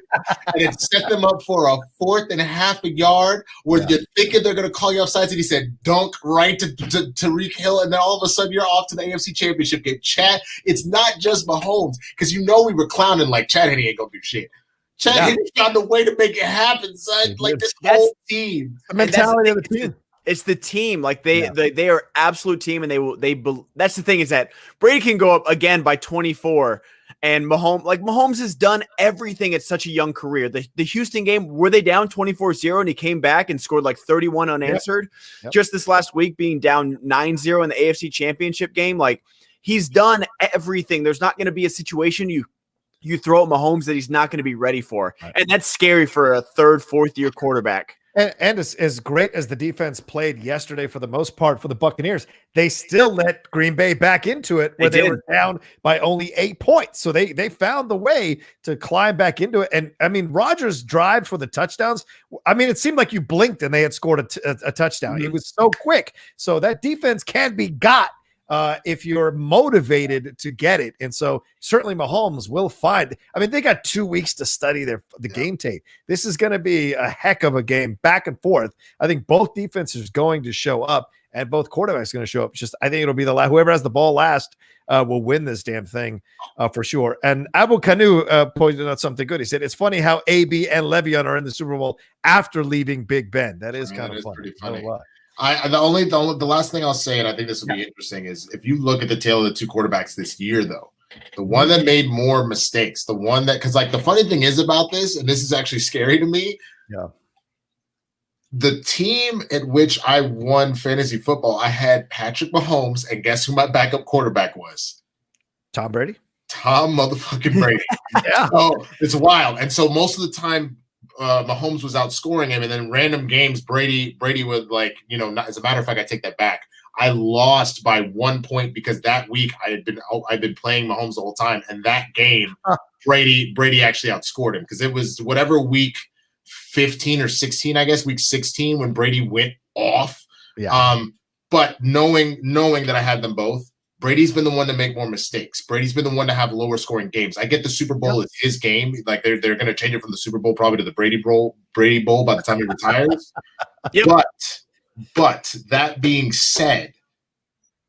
and it set them up for a 4th and a half a yard. Where you're thinking they're going to call you offsides, and he said, dunk right to Tyreek Hill, and then all of a sudden you're off to the AFC Championship game. Chad, it's not just Mahomes, because we were clowning like Chad Henne ain't going to do shit. Chad Henne found a way to make it happen, son. Like this whole team. The mentality of the team. It's the team. Like they are absolute team, and that's the thing is that Brady can go up again by 24. And Mahomes has done everything at such a young career. The Houston game, were they down 24-0 and he came back and scored like 31 unanswered? Yep. Just this last week being down 9-0 in the AFC Championship game. Like he's done everything. There's not going to be a situation you throw at Mahomes that he's not going to be ready for. Right. And that's scary for a 3rd, 4th year quarterback. And as great as the defense played yesterday for the most part for the Buccaneers, they still let Green Bay back into it where they were down by only 8 points. So they found the way to climb back into it. And, I mean, Rodgers' drive for the touchdowns, I mean, it seemed like you blinked and they had scored a touchdown. Mm-hmm. It was so quick. So that defense can be got if you're motivated to get it. And so certainly Mahomes will find, I mean, they got 2 weeks to study the game tape. This is going to be a heck of a game back and forth. I think both defenses are going to show up and both quarterbacks are going to show up. Just, I think it'll be whoever has the ball last will win this damn thing for sure. And Abu Kanu pointed out something good. He said, it's funny how AB and Le'Veon are in the Super Bowl after leaving Big Ben. That is kind of funny. Pretty funny. The last thing I'll say, and I think this will be interesting, is if you look at the tail of the two quarterbacks this year, though, the one that made more mistakes, the one that, because like the funny thing is about this, and this is actually scary to me. Yeah. The team at which I won fantasy football, I had Patrick Mahomes, and guess who my backup quarterback was? Tom Brady. Tom motherfucking Brady. Yeah. So it's wild. And so most of the time, Mahomes was outscoring him, and then random games, Brady would as a matter of fact, I take that back. I lost by 1 point because that week I'd been playing Mahomes the whole time, and that game Brady actually outscored him because it was whatever week 15 or 16, I guess week 16 when Brady went off. Yeah. But knowing that I had them both, Brady's been the one to make more mistakes. Brady's been the one to have lower scoring games. I get the Super Bowl is his game. Like they're going to change it from the Super Bowl probably to the Brady Bowl by the time he retires. Yep. But that being said,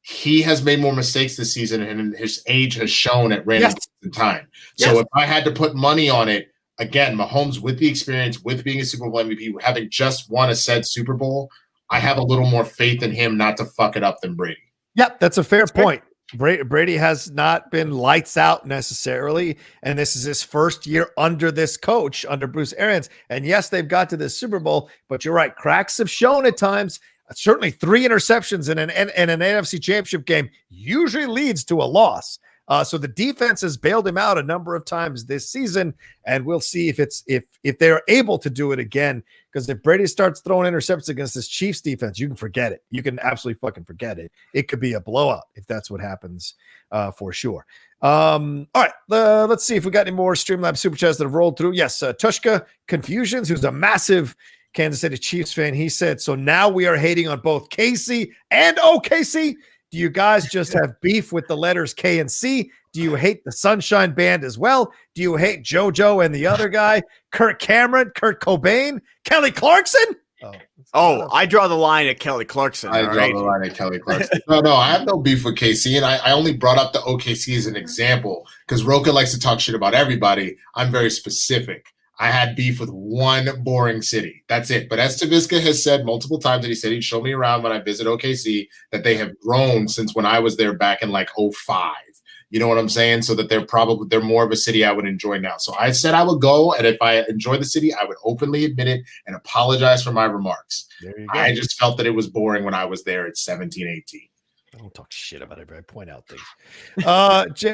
he has made more mistakes this season, and his age has shown at random in time. So if I had to put money on it, again, Mahomes with the experience, with being a Super Bowl MVP, having just won a said Super Bowl, I have a little more faith in him not to fuck it up than Brady. Yep, that's a fair point. Brady has not been lights out necessarily, and this is his first year under this coach, under Bruce Arians. And yes, they've got to this Super Bowl, but you're right. Cracks have shown at times. Certainly 3 interceptions in an NFC Championship game usually leads to a loss. So the defense has bailed him out a number of times this season, and we'll see if they're able to do it again. Because if Brady starts throwing interceptions against this Chiefs defense, you can forget it. You can absolutely fucking forget it. It could be a blowout if that's what happens, for sure. All right, let's see if we got any more StreamLabs Super Chats that have rolled through. Yes, Tushka Confusions, who's a massive Kansas City Chiefs fan, he said, so now we are hating on both KC and OKC. Do you guys just have beef with the letters K and C? Do you hate the Sunshine Band as well? Do you hate JoJo and the other guy, Kurt Cameron, Kurt Cobain, Kelly Clarkson? I draw the line at Kelly Clarkson. I draw the line at Kelly Clarkson. No, I have no beef with KC, and I only brought up the OKC as an example because Rocha likes to talk shit about everybody. I'm very specific. I had beef with one boring city. That's it. But as Taviska has said multiple times, that he said he'd show me around when I visit OKC, that they have grown since when I was there back in like 05. You know what I'm saying? So that they're more of a city I would enjoy now. So I said I would go, and if I enjoy the city, I would openly admit it and apologize for my remarks. There you go. I just felt that it was boring when I was there at 17, 18. I don't talk shit about it, but I point out things.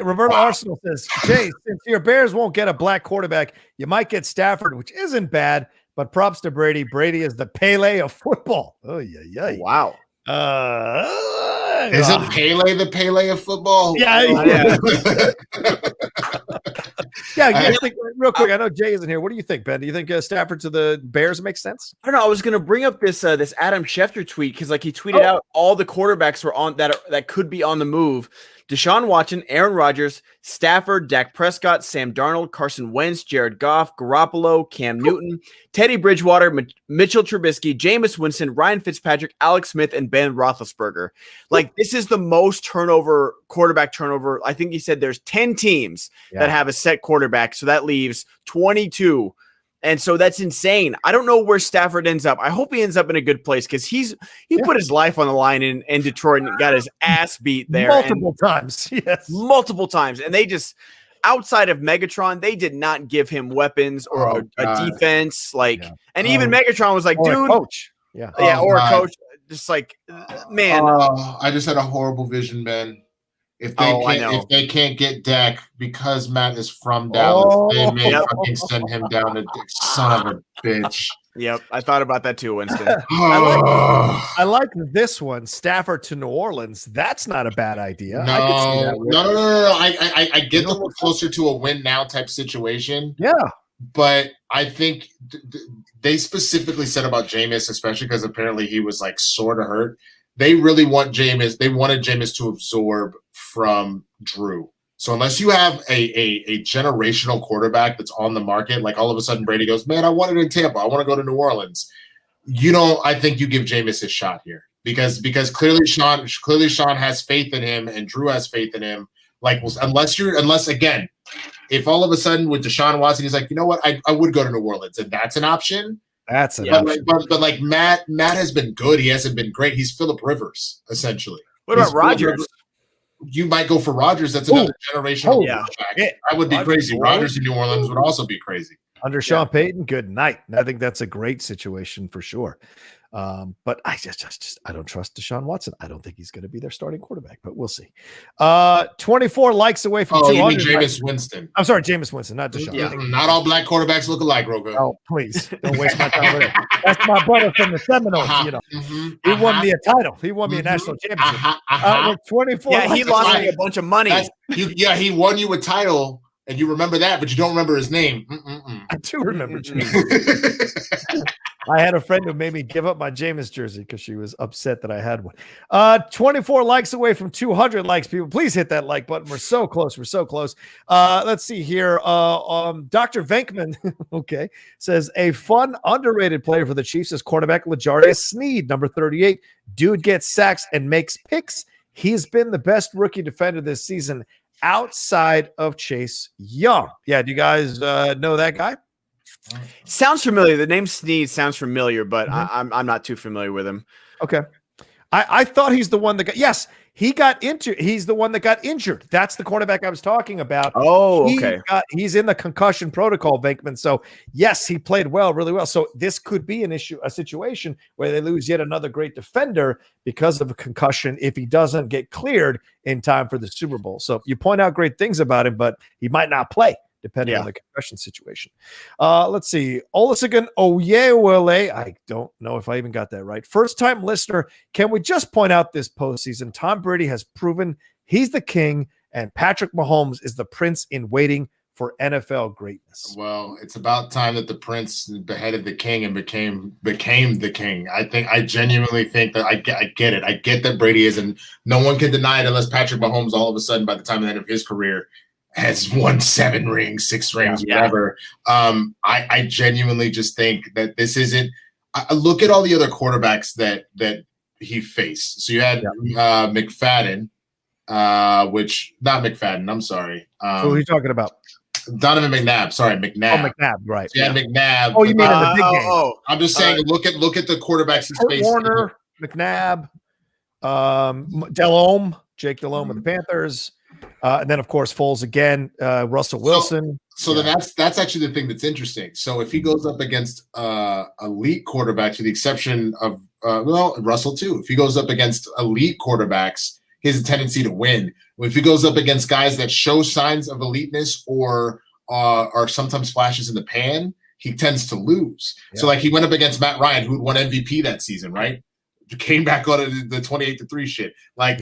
Roberto Arsenal says, Jay, since your Bears won't get a black quarterback, you might get Stafford, which isn't bad, but props to Brady. Brady is the Pele of football. Oh, yeah. Wow. Isn't Pele the Pele of football? Yeah. Yeah, real quick, I know Jay isn't here. What do you think, Ben? Do you think Stafford to the Bears makes sense? I don't know. I was going to bring up this Adam Schefter tweet because he tweeted out all the quarterbacks were on that could be on the move. Deshaun Watson, Aaron Rodgers, Stafford, Dak Prescott, Sam Darnold, Carson Wentz, Jared Goff, Garoppolo, Cam Newton, Teddy Bridgewater, Mitchell Trubisky, Jameis Winston, Ryan Fitzpatrick, Alex Smith, and Ben Roethlisberger. This is the most quarterback turnover. I think he said there's 10 teams that have a set quarterback. So that leaves 22. And so that's insane. I don't know where Stafford ends up. I hope he ends up in a good place because he put his life on the line in Detroit and got his ass beat there multiple times. Yes, multiple times. And they just, outside of Megatron, they did not give him weapons or a defense. And even Megatron was like, dude, coach, or a coach. Just man. I just had a horrible vision, Ben. If they can't get Dak because Matt is from Dallas, they may fucking send him down to son of a bitch. Yep, I thought about that too, Winston. I like this one, Stafford to New Orleans. That's not a bad idea. No. I get them closer to a win now type situation. Yeah, but I think they specifically said about Jameis, especially because apparently he was sort of hurt. They really want Jameis. They wanted Jameis to absorb from Drew. So unless you have a generational quarterback that's on the market, all of a sudden Brady goes, man, I want it in Tampa. I want to go to New Orleans. I think you give Jameis his shot here because clearly Sean has faith in him and Drew has faith in him. Unless again, if all of a sudden with Deshaun Watson, he's like, you know what, I would go to New Orleans and that's an option. That's an option. But Matt has been good. He hasn't been great. He's Phillip Rivers, essentially. What about Rodgers? You might go for Rodgers. That's another generational quarterback. That would be crazy. Rodgers in New Orleans would also be crazy. Under Sean Payton, good night. I think that's a great situation for sure. But I just I don't trust Deshaun Watson. I don't think he's going to be their starting quarterback, but we'll see. 24 likes away from 200. You mean Jameis Winston? I'm sorry, Jameis Winston, not Deshaun. Yeah, not all black quarterbacks look alike, Rocha. Oh, please don't waste my time with it. That's my brother from the Seminoles. He won me a title. He won me a national championship. 24. Yeah, he lost me a bunch of money. He won you a title. And you remember that, but you don't remember his name. I do remember Jameis. I had a friend who made me give up my Jameis jersey because she was upset that I had one. 24 likes away from 200 likes, people. Please hit that like button. We're so close. We're so close. Let's see here. Dr. Venkman, says a fun, underrated player for the Chiefs is quarterback LeJardius Sneed, number 38. Dude gets sacks and makes picks. He's been the best rookie defender this season outside of Chase Young. Yeah, do you guys know that guy? Sounds familiar. The name Snead sounds familiar, but I'm not too familiar with him. Okay. I thought he's the one that he's the one that got injured. That's the cornerback I was talking about. Oh, okay. He's in the concussion protocol, Venkman. So yes, he played really well. So this could be a situation where they lose yet another great defender because of a concussion if he doesn't get cleared in time for the Super Bowl. So you point out great things about him, but he might not play depending on the concussion situation. Let's see. Olusegun Oyewole. I don't know if I even got that right. First-time listener. Can we just point out this postseason? Tom Brady has proven he's the king, and Patrick Mahomes is the prince in waiting for NFL greatness. Well, it's about time that the prince beheaded the king and became the king. I genuinely think that I get it. I get that Brady is, and no one can deny it unless Patrick Mahomes all of a sudden by the time of the end of his career has won 7 rings, 6 rings, whatever. I genuinely just think that this isn't. I look at all the other quarterbacks that he faced. So you had McFadden, which not McFadden. I'm sorry. Who are you talking about? Donovan McNabb. Sorry, McNabb. Oh, McNabb, right? So you had McNabb. Oh, you mean in the big game? I'm just saying. Look at the quarterbacks he's faced. Warner, McNabb, Delhomme, Jake Delhomme with the Panthers. And then, of course, Foles again, Russell Wilson. So then that's actually the thing that's interesting. So if he goes up against elite quarterbacks, with the exception of Russell too, if he goes up against elite quarterbacks, he has a tendency to win. If he goes up against guys that show signs of eliteness or are sometimes flashes in the pan, he tends to lose. Yeah. So like he went up against Matt Ryan, who won MVP that season, right? Came back on the 28-3 shit,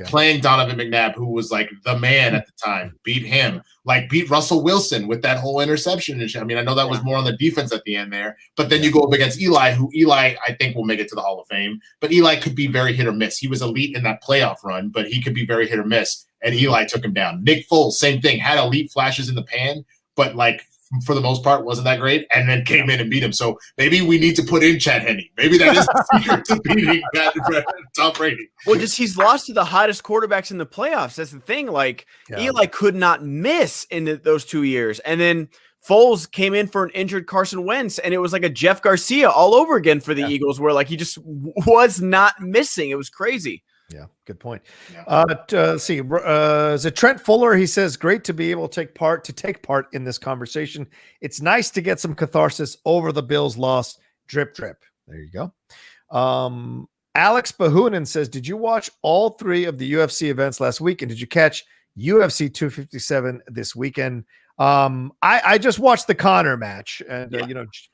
playing Donovan McNabb, who was like the man at the time, beat him, beat Russell Wilson with that whole interception and shit. I mean, I know that was more on the defense at the end there, but then you go up against Eli, who I think will make it to the Hall of Fame, but Eli could be very hit or miss. He was elite in that playoff run, but he could be very hit or miss, and Eli took him down. Nick Foles, same thing, had elite flashes in the pan, but for the most part, wasn't that great, and then came in and beat him. So maybe we need to put in Chad Henne. Maybe that is the secret to beating Tom Brady. Well, he's lost to the hottest quarterbacks in the playoffs. That's the thing. Eli could not miss in those 2 years. And then Foles came in for an injured Carson Wentz, and it was like a Jeff Garcia all over again for the Eagles, where he just was not missing. It was crazy. Yeah, good point. Yeah. Let's see. Is it Trent Fuller? He says, great to be able to take part in this conversation. It's nice to get some catharsis over the Bills' loss. Drip, drip. There you go. Alex Bahunin says, did you watch all 3 of the UFC events last week? And did you catch UFC 257 this weekend? I just watched the Conor match, and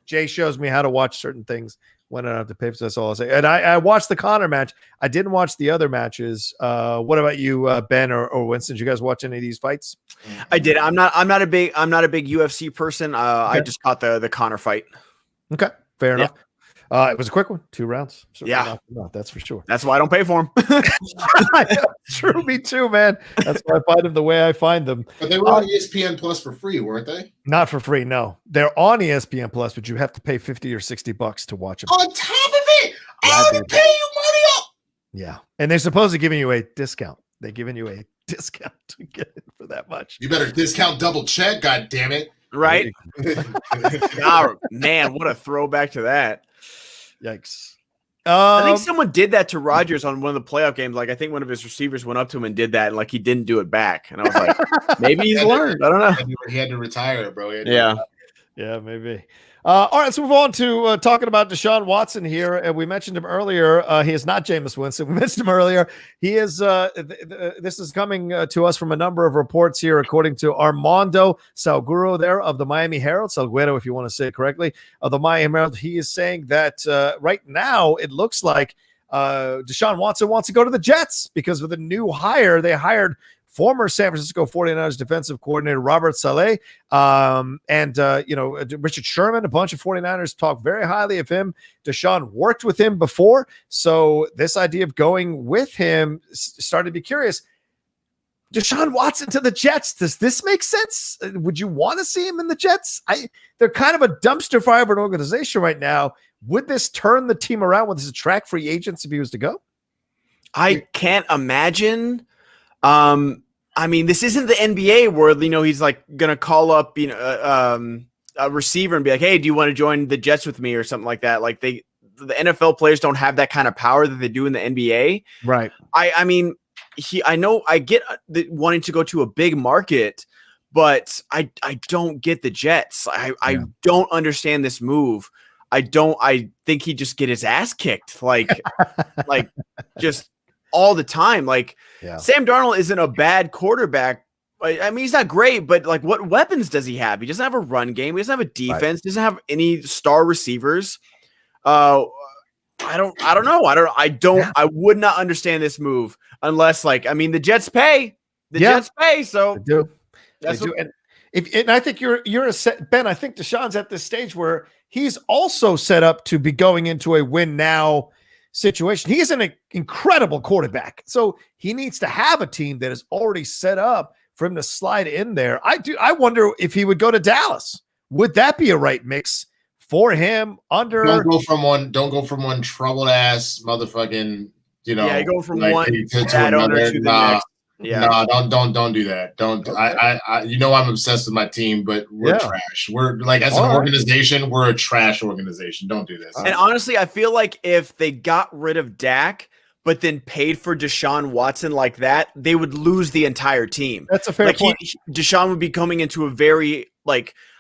Jay shows me how to watch certain things when I don't have to pay for. That's all I'll say. And I watched the Conor match. I didn't watch the other matches. What about you, Ben or Winston? Did you guys watch any of these fights? I did. I'm not a big UFC person. Okay. I just caught the Conor fight. Okay, fair enough. It was a quick one, 2 rounds. So that's for sure. That's why I don't pay for them. True, me too, man. That's why I find them the way I find them. But they were on ESPN Plus for free, weren't they? Not for free, no. They're on ESPN Plus, but you have to pay $50 or $60 to watch them. On top of it, I already pay you money up. Yeah, and they're supposed to giving you a discount. They're giving you a discount to get it for that much. You better discount double check, god damn it. Right? Oh, man, what a throwback to that. Yikes. I think someone did that to Rodgers on one of the playoff games. I think one of his receivers went up to him and did that, and he didn't do it back. And I was like, maybe he's learned. I don't know. He had to retire, bro. Yeah, maybe. All right, let's move on to talking about Deshaun Watson here. And we mentioned him earlier. He is not Jameis Winston. We mentioned him earlier. He is. This is coming to us from a number of reports here, according to Armando Salguero there of the Miami Herald. Salguero, if you want to say it correctly, of the Miami Herald. He is saying that right now it looks like Deshaun Watson wants to go to the Jets because of the new hire. They hired former San Francisco 49ers defensive coordinator Robert Saleh, and Richard Sherman. A bunch of 49ers talk very highly of him. Deshaun worked with him before, so this idea of going with him started to be curious. Deshaun Watson to the Jets. Does this make sense? Would you want to see him in the Jets? They're kind of a dumpster fire of an organization right now. Would this turn the team around? Would this attract free agents if he was to go? I can't imagine. This isn't the NBA where he's going to call up a receiver and be like, "Hey, do you want to join the Jets with me?" or something like that. Like the NFL players don't have that kind of power that they do in the NBA. Right. I mean, I know I get wanting to go to a big market, but I don't get the Jets. I don't understand this move. I think he'd just get his ass kicked like just all the time. Like Sam Darnold isn't a bad quarterback. I mean, he's not great, but like what weapons does he have? He doesn't have a run game. He doesn't have a defense. Doesn't have any star receivers. I don't know. I would not understand this move unless the Jets pay. Jets pay. So they do. They do. And I think you're Ben. I think Deshaun's at this stage where he's also set up to be going into a win now situation. He is an incredible quarterback, so he needs to have a team that is already set up for him to slide in there. I wonder if he would go to Dallas. Would that be a right mix for him? Don't go from one troubled ass motherfucking. You go from one bad owner to the next. No, don't do that. Don't. I I'm obsessed with my team, but we're trash. We're as an organization, we're a trash organization. Don't do this. And honestly, I feel like if they got rid of Dak, but then paid for Deshaun Watson like that, they would lose the entire team. That's a fair point. Deshaun would be coming into a very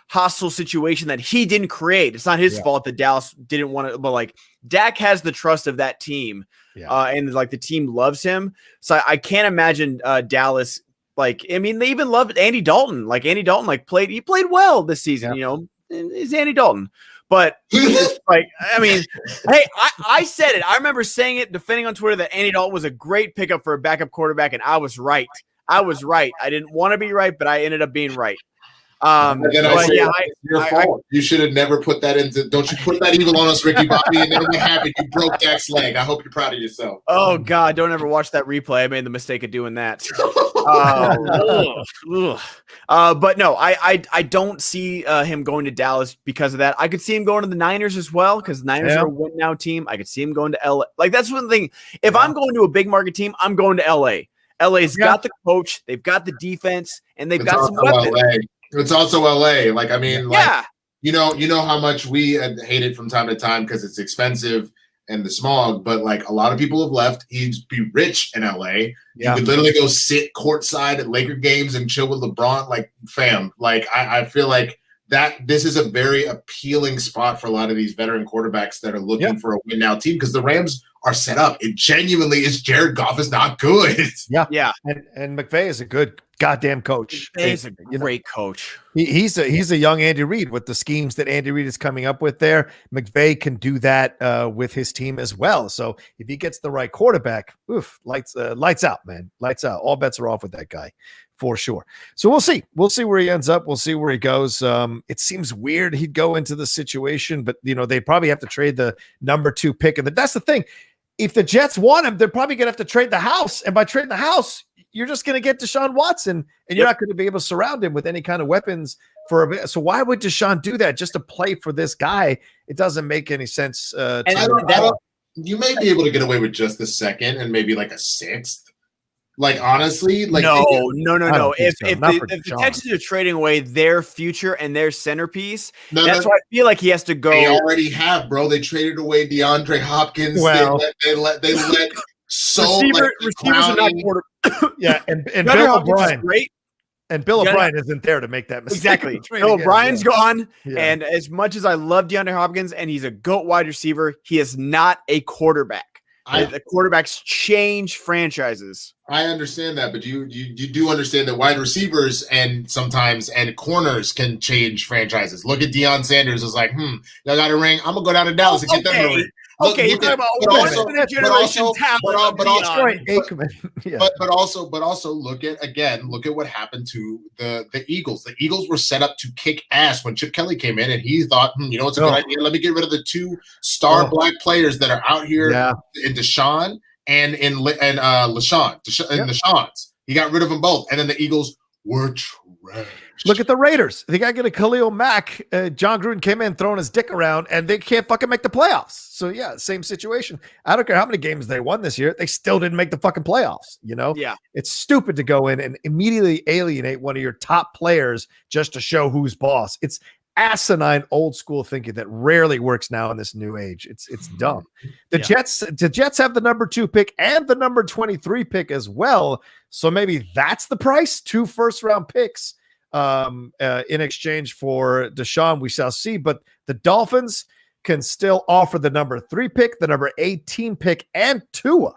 hostile situation that he didn't create. It's not his fault that Dallas didn't want to, but Dak has the trust of that team. And the team loves him. So I can't imagine Dallas. They even loved Andy Dalton. Andy Dalton played well this season, is Andy Dalton. But hey, I said it. I remember saying it, defending on Twitter that Andy Dalton was a great pickup for a backup quarterback, and I was right. I didn't want to be right, but I ended up being right. Your fault. You should have never put that into. Don't you put that evil on us, Ricky Bobby? And then what happened? You broke Dak's leg. I hope you're proud of yourself. Oh God! Don't ever watch that replay. I made the mistake of doing that. But no, I don't see him going to Dallas because of that. I could see him going to the Niners as well because the Niners are a win now team. I could see him going to LA. That's one thing. If I'm going to a big market team, I'm going to LA. LA's got the coach, they've got the defense, and they've got some weapons. LA. It's also LA. You know how much we hate it from time to time because it's expensive and the smog, but a lot of people have left. He'd be rich in LA. You could literally go sit courtside at Laker games and chill with LeBron. I feel like that this is a very appealing spot for a lot of these veteran quarterbacks that are looking for a win now team because the Rams are set up. It genuinely is. Jared Goff is not good. Yeah. And McVay is a good goddamn coach. He's a great coach. He's a young Andy Reid with the schemes that Andy Reid is coming up with there. McVay can do that with his team as well. So if he gets the right quarterback, lights out, man. Lights out. All bets are off with that guy for sure. So we'll see. We'll see where he ends up. We'll see where he goes. It seems weird he'd go into the situation, but they probably have to trade the number 2 pick. And that's the thing. If the Jets want him, they're probably going to have to trade the house. And by trading the house, you're just going to get Deshaun Watson, and you're not going to be able to surround him with any kind of weapons for a bit. So why would Deshaun do that just to play for this guy? It doesn't make any sense. You may be able to get away with just the second and maybe a 6th. Honestly, no. If the Texans are trading away their future and their centerpiece, that's why I feel like he has to go. They already have, bro. They traded away DeAndre Hopkins. Well, they let receivers are not quarter. and Bill O'Brien. Great. And Bill O'Brien isn't there to make that mistake. Exactly. Bill O'Brien's gone. Yeah. And as much as I love DeAndre Hopkins and he's a GOAT wide receiver, he is not a quarterback. The quarterbacks change franchises. I understand that, but you do understand that wide receivers and corners can change franchises. Look at Deion Sanders. It's y'all got a ring. I'm gonna go down to Dallas and get them a ring. Okay, you're talking about once-in-a-generation talent. But also look at what happened to the Eagles. The Eagles were set up to kick ass when Chip Kelly came in, and he thought, it's a good idea. Let me get rid of the 2 star black players that are out here in Deshaun and in LaShawn. Deshaun's. He got rid of them both, and then the Eagles were trash. Look at the Raiders. They got to get a Khalil Mack. John Gruden came in throwing his dick around, and they can't fucking make the playoffs. So, same situation. I don't care how many games they won this year. They still didn't make the fucking playoffs, Yeah. It's stupid to go in and immediately alienate one of your top players just to show who's boss. It's asinine old school thinking that rarely works now in this new age. It's dumb. The Jets have the number 2 pick and the number 23 pick as well. So maybe that's the price, 2 first-round picks in exchange for Deshaun. We shall see. But the Dolphins can still offer the number 3 pick, the number 18 pick, and Tua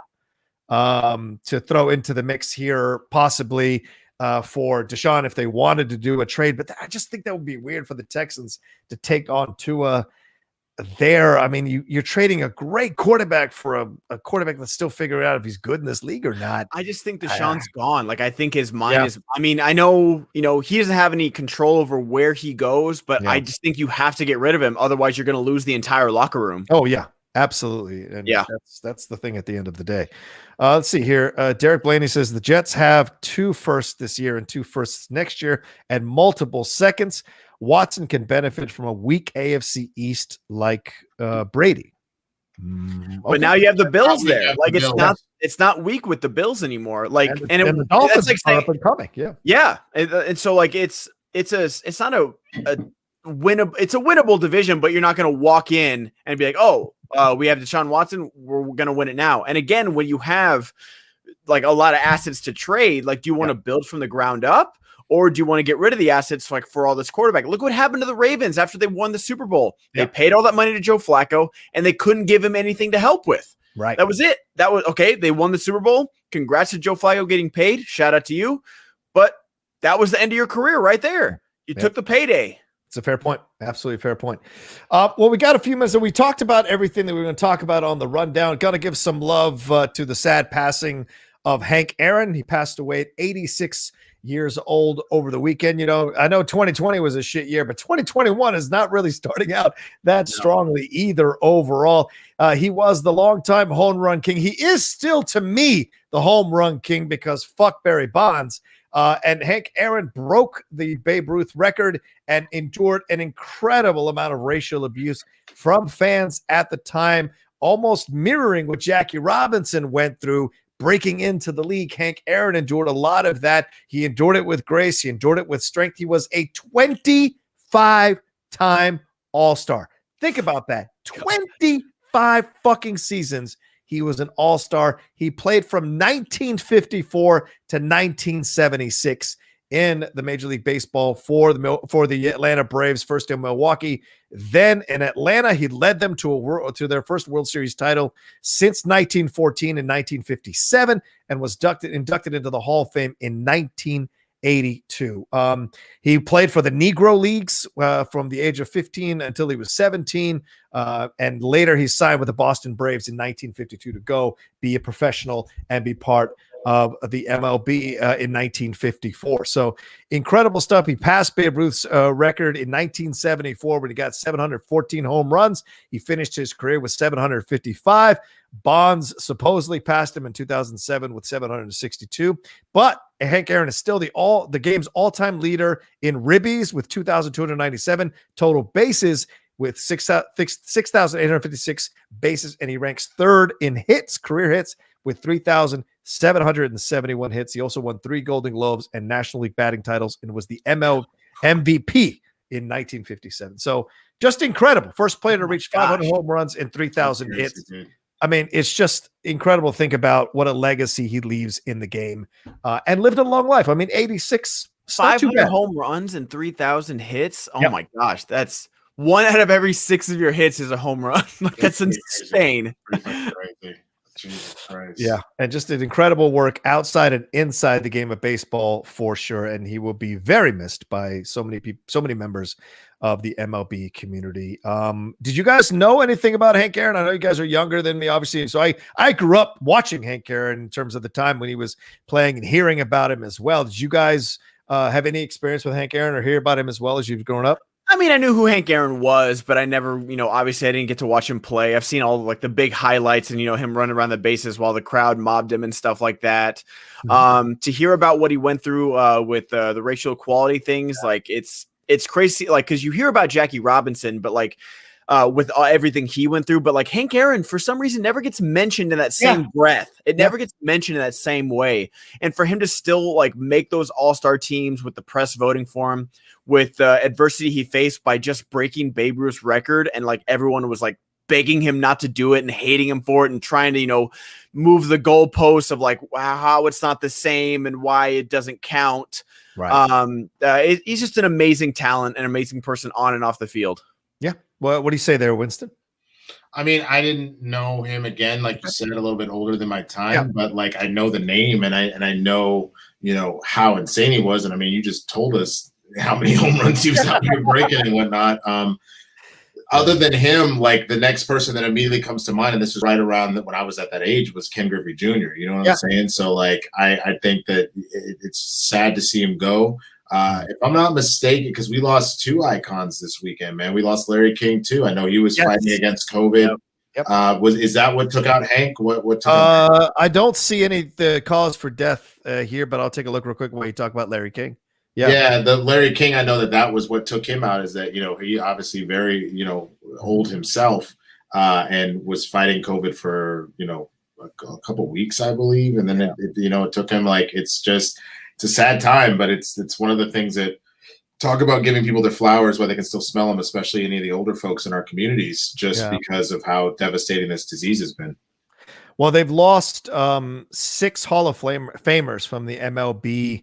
to throw into the mix here, possibly for Deshaun if they wanted to do a trade. But I just think that would be weird for the Texans to take on Tua there. I mean, you're trading a great quarterback for a quarterback that's still figuring out if he's good in this league or not. I just think Deshaun's gone. Like, I think his mind is, I mean, I know, he doesn't have any control over where he goes, but I just think you have to get rid of him. Otherwise, you're going to lose the entire locker room. Oh, yeah. Absolutely. And that's the thing at the end of the day. Let's see here. Derek Blaney says the Jets have 2 firsts this year and 2 firsts next year and multiple seconds. Watson can benefit from a weak AFC East like Brady. But now you have the Bills there. Like, it's not weak with the Bills anymore. Like, and the Dolphins that's like up and coming. Yeah. And so like it's not a winnable. It's a winnable division, but you're not going to walk in and be like, oh, we have Deshaun Watson, we're going to win it now. And again, when you have like a lot of assets to trade, like, do you want to build from the ground up, or do you want to get rid of the assets like for all this quarterback? Look what happened to the Ravens after they won the Super Bowl. They paid all that money to Joe Flacco, and they couldn't give him anything to help with. Right. That was it. That was okay. They won the Super Bowl. Congrats to Joe Flacco getting paid. Shout out to you. But that was the end of your career right there. You took the payday. It's a fair point. Absolutely fair point. Well, we got a few minutes, and we talked about everything that we were going to talk about on the rundown. Got to give some love to the sad passing of Hank Aaron. He passed away at 86 years old over the weekend. I know 2020 was a shit year, but 2021 is not really starting out that strongly either overall. He was the longtime home run king. He is still, to me, the home run king because fuck Barry Bonds. And Hank Aaron broke the Babe Ruth record and endured an incredible amount of racial abuse from fans at the time, almost mirroring what Jackie Robinson went through breaking into the league. Hank Aaron endured a lot of that. He endured it with grace. He endured it with strength. He was a 25-time All-Star. Think about that. 25 fucking seasons. He was an all-star. He played from 1954 to 1976 in the Major League Baseball for the Atlanta Braves, first in Milwaukee. Then in Atlanta, he led them to their first World Series title since 1914 and 1957, and was inducted into the Hall of Fame in 1982. He played for the Negro Leagues from the age of 15 until he was 17, and later he signed with the Boston Braves in 1952 to go be a professional and be part of the MLB in 1954. So incredible stuff. He passed Babe Ruth's record in 1974 when he got 714 home runs. He finished his career with 755. Bonds supposedly passed him in 2007 with 762. But Hank Aaron is still the game's all-time leader in ribbies with 2,297 total bases with 6,856 bases, and he ranks 3rd in hits, career hits, with 3,771 hits. He also won 3 Golden Globes and National League batting titles and was the ML MVP in 1957. So just incredible. First player to reach 500 home runs and 3,000 hits. I mean, it's just incredible to think about what a legacy he leaves in the game and lived a long life. I mean, 86, 500 home runs and 3,000 hits. Oh my gosh. That's 1 out of every 6 of your hits is a home run. Like, that's insane. Jesus Christ. Yeah, and just an incredible work outside and inside the game of baseball for sure. And he will be very missed by so many people, so many members of the MLB community. Did you guys know anything about Hank Aaron? I know you guys are younger than me, obviously. So I grew up watching Hank Aaron in terms of the time when he was playing and hearing about him as well. Did you guys have any experience with Hank Aaron or hear about him as well as you've grown up? I mean, I knew who Hank Aaron was, but I never, obviously I didn't get to watch him play. I've seen all like the big highlights and, him running around the bases while the crowd mobbed him and stuff like that. To hear about what he went through with the racial equality things, like it's crazy. Like, cause you hear about Jackie Robinson, but like, with everything he went through. But like Hank Aaron, for some reason, never gets mentioned in that same breath. It never gets mentioned in that same way. And for him to still like make those all-star teams with the press voting for him, with adversity he faced by just breaking Babe Ruth's record, and like everyone was like begging him not to do it and hating him for it and trying to, move the goalposts of like, wow, how it's not the same and why it doesn't count. Right. He's just an amazing talent, an amazing person on and off the field. Yeah. Well, what do you say there, Winston? I mean, I didn't know him, again, like you said, a little bit older than my time, but like I know the name and I know, how insane he was. And I mean, you just told us how many home runs he was out here breaking and whatnot. Other than him, like the next person that immediately comes to mind, and this was right around when I was at that age, was Ken Griffey Jr. You know what I'm saying? So like, I think that it's sad to see him go. If I'm not mistaken, because we lost 2 icons this weekend, man. We lost Larry King too. I know he was fighting against COVID. Is that what took out Hank? What took out Hank? I don't see any cause for death here, but I'll take a look real quick when you talk about Larry King. Yeah, the Larry King, I know that was what took him out, is that, he obviously very, old himself and was fighting COVID for, a couple weeks, I believe. And then, it took him it's a sad time, but it's one of the things that talk about giving people their flowers while they can still smell them, especially any of the older folks in our communities, because of how devastating this disease has been. Well, they've lost 6 Hall of Famers from the MLB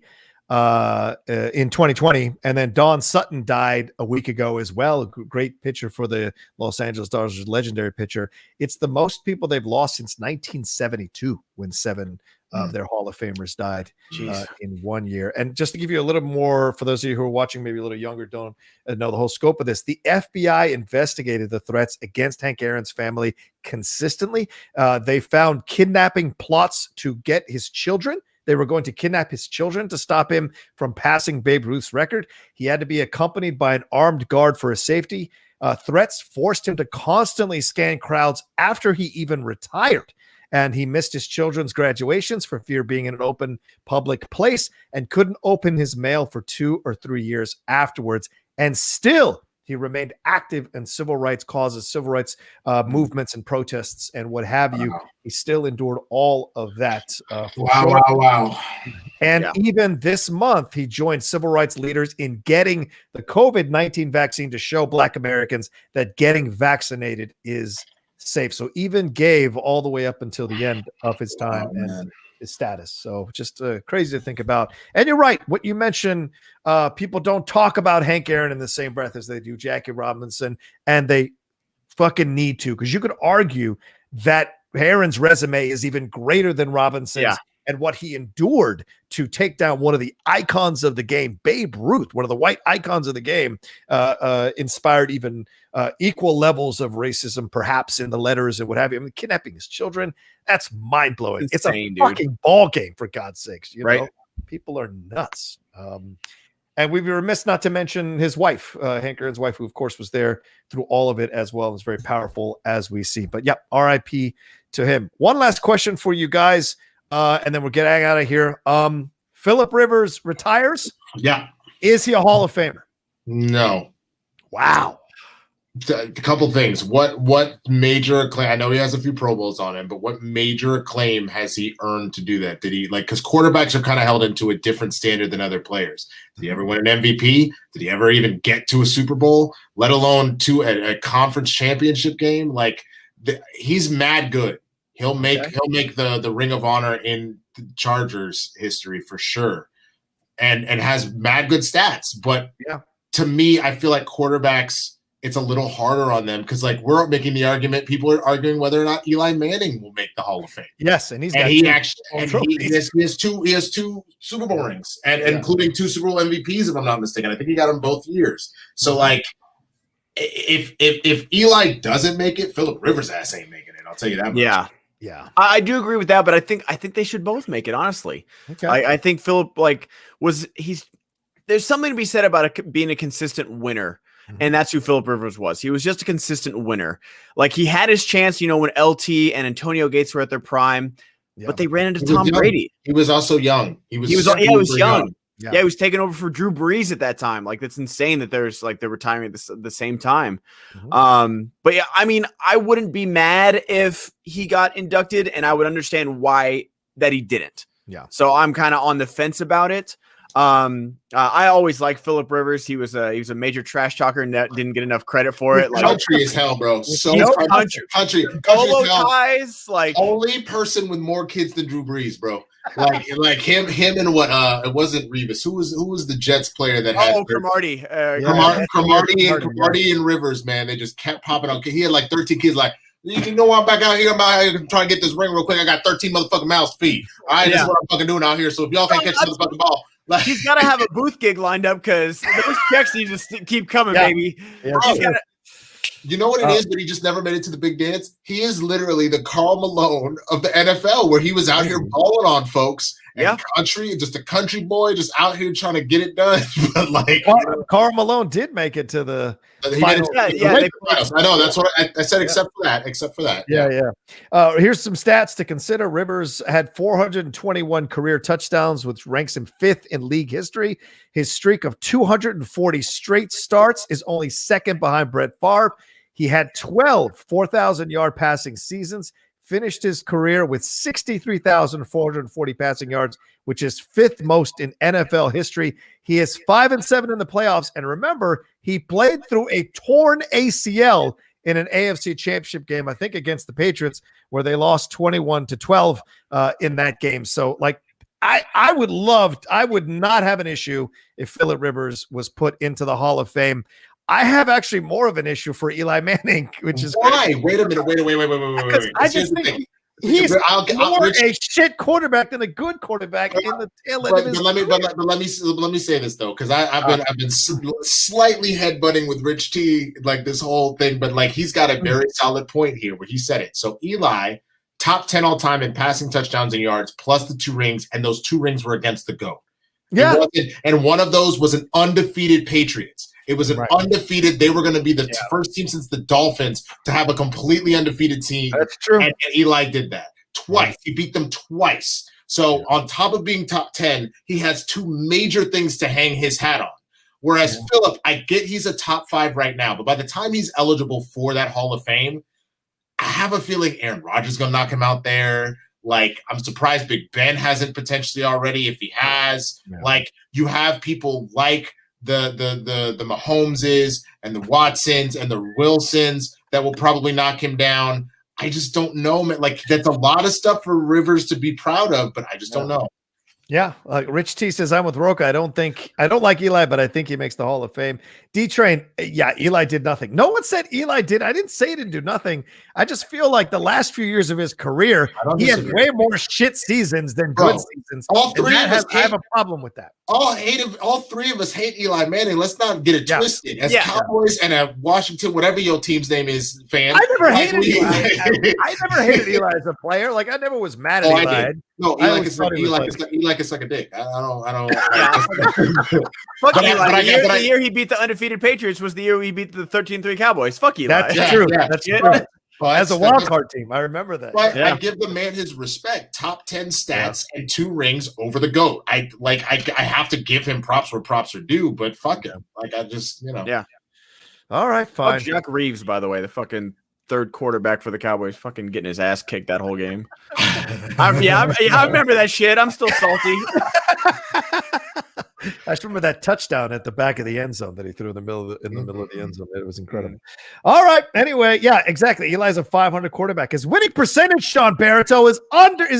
in 2020, and then Don Sutton died a week ago as well. A great pitcher for the Los Angeles Dodgers, legendary pitcher. It's the most people they've lost since 1972, when 7 of their Hall of Famers died in 1 year. And just to give you a little more, for those of you who are watching, maybe a little younger, don't know the whole scope of this, the FBI investigated the threats against Hank Aaron's family consistently. They found kidnapping plots to get his children. They were going to kidnap his children to stop him from passing Babe Ruth's record. He had to be accompanied by an armed guard for his safety. Threats forced him to constantly scan crowds after he even retired. And he missed his children's graduations for fear of being in an open public place, and couldn't open his mail for 2 or 3 years afterwards. And still, he remained active in civil rights causes, civil rights movements and protests and what have you. He still endured all of that. Wow. And even this month, he joined civil rights leaders in getting the COVID-19 vaccine to show Black Americans that getting vaccinated is safe. So even gave all the way up until the end of his time and his status. So just crazy to think about. And you're right. What you mentioned, people don't talk about Hank Aaron in the same breath as they do Jackie Robinson, and they fucking need to, because you could argue that Aaron's resume is even greater than Robinson's and what he endured to take down one of the icons of the game, Babe Ruth, one of the white icons of the game, inspired even equal levels of racism, perhaps, in the letters and what have you. I mean, kidnapping his children, that's mind-blowing. It's a fucking ball game, for God's sakes. You know? People are nuts. And we'd be remiss not to mention his wife, Hank Aaron's wife, who, of course, was there through all of it as well. It was very powerful, as we see. But, RIP to him. One last question for you guys, and then we're getting out of here. Phillip Rivers retires? Yeah. Is he a Hall of Famer? No. Wow. A couple things. What major acclaim? I know he has a few Pro Bowls on him, but what major acclaim has he earned to do that? Did he, because quarterbacks are kind of held into a different standard than other players. Did he ever win an MVP? Did he ever even get to a Super Bowl, let alone to a conference championship game? He's mad good. He'll make the Ring of Honor in the Chargers history for sure, and has mad good stats. But to me, I feel like quarterbacks, it's a little harder on them, because we're making the argument. People are arguing whether or not Eli Manning will make the Hall of Fame. Yes, and he has two Super Bowl rings, and including 2 Super Bowl MVPs, if I'm not mistaken. I think he got them both years. So if Eli doesn't make it, Phillip Rivers' ass ain't making it. I'll tell you that much. Yeah, I do agree with that, but I think they should both make it. Honestly, I think Phillip there's something to be said about being a consistent winner. And that's who Phillip Rivers was. He was just a consistent winner. He had his chance, when LT and Antonio Gates were at their prime, but they ran into Tom Brady. He was also young. He was young. Yeah, he was taking over for Drew Brees at that time. Like, that's insane that there's like they're retiring at the same time. But yeah, I mean, I wouldn't be mad if he got inducted, and I would understand why that he didn't. Yeah. So I'm kind of on the fence about it. I always liked Phillip Rivers. He was a major trash talker and that didn't get enough credit for it. Like, country is hell, bro. So country Polo is hell. ties, like Only person with more kids than Drew Brees, bro. Like him and what? It wasn't Revis. Who was the Jets player that had Cromartie? Cromartie and Rivers, man. They just kept popping up. He had like 13 kids. Like, you know what? I'm back out here. I'm out here trying to get this ring real quick. I got 13 motherfucking mouths to feed. All right, this is what I'm fucking doing out here. So if y'all can't catch the motherfucking ball. Like, he's got to have a booth gig lined up because those checks need to keep coming, baby. Yeah, you know what it is, but he just never made it to the big dance? He is literally the Karl Malone of the NFL, where he was out here balling on folks. And country, just a country boy, just out here trying to get it done. But like, Karl Malone did make it to the finals. I know, that's what I said. Except for that. Yeah. Here's some stats to consider. Rivers had 421 career touchdowns, which ranks him 5th in league history. His streak of 240 straight starts is only 2nd behind Brett Favre. He had 12 4,000-yard passing seasons. Finished his career with 63,440 passing yards, which is 5th most in NFL history. He is 5-7 in the playoffs. And remember, he played through a torn ACL in an AFC Championship game, I think against the Patriots, where they lost 21-12 in that game. So, like, I would not have an issue if Phillip Rivers was put into the Hall of Fame. I have actually more of an issue for Eli Manning, which is why. Wait a minute. Wait. I just think he's more a shit quarterback than a good quarterback in the tail end of his career. Let me say this though, because I've been slightly headbutting with Rich T like this whole thing, but like he's got a very solid point here where he said it. So Eli, top 10 all time in passing touchdowns and yards, plus the 2 rings, and those 2 rings were against the GOAT. Yeah, and one of those was an undefeated Patriots. It was an undefeated. They were going to be the first team since the Dolphins to have a completely undefeated team. That's true. And Eli did that twice. He beat them twice. So on top of being top 10, he has 2 major things to hang his hat on. Whereas Phillip, I get he's a top 5 right now, but by the time he's eligible for that Hall of Fame, I have a feeling Aaron Rodgers is going to knock him out there. Like, I'm surprised Big Ben hasn't potentially already. If he has, like, you have people like the Mahomeses and the Watsons and the Wilsons that will probably knock him down. I just don't know, man. Like, that's a lot of stuff for Rivers to be proud of, but I just don't know. Yeah, Rich T says, I'm with Rocha. I don't like Eli, but I think he makes the Hall of Fame. D-Train, Eli did nothing. No one said Eli did. I didn't say he didn't do nothing. I just feel like the last few years of his career, he had way more shit seasons than good seasons. All 3 of us I have a problem with that. All 3 of us hate Eli Manning. Let's not get it twisted. As Cowboys and a Washington, whatever your team's name is, fan. I never hated Eli. I never hated Eli as a player. Like, I never was mad at Eli. I did. No, Eli can suck a dick. I don't. Fuck Eli. The year he beat the undefeated Patriots was the year he beat the 13-3 Cowboys. Fuck Eli. That's true. That's true. As a wild card team, I remember that. But I give the man his respect. Top 10 stats and 2 rings over the GOAT. I have to give him props where props are due, but fuck him. Like, I just, Yeah. All right, fine. Jack Reeves, by the way, the fucking 3rd quarterback for the Cowboys, fucking getting his ass kicked that whole game. I remember that shit. I'm still salty. I just remember that touchdown at the back of the end zone that he threw in the middle of the end zone. It was incredible. All right. Anyway, yeah, exactly. Eli's a 500 quarterback. His winning percentage, Sean Barreto, is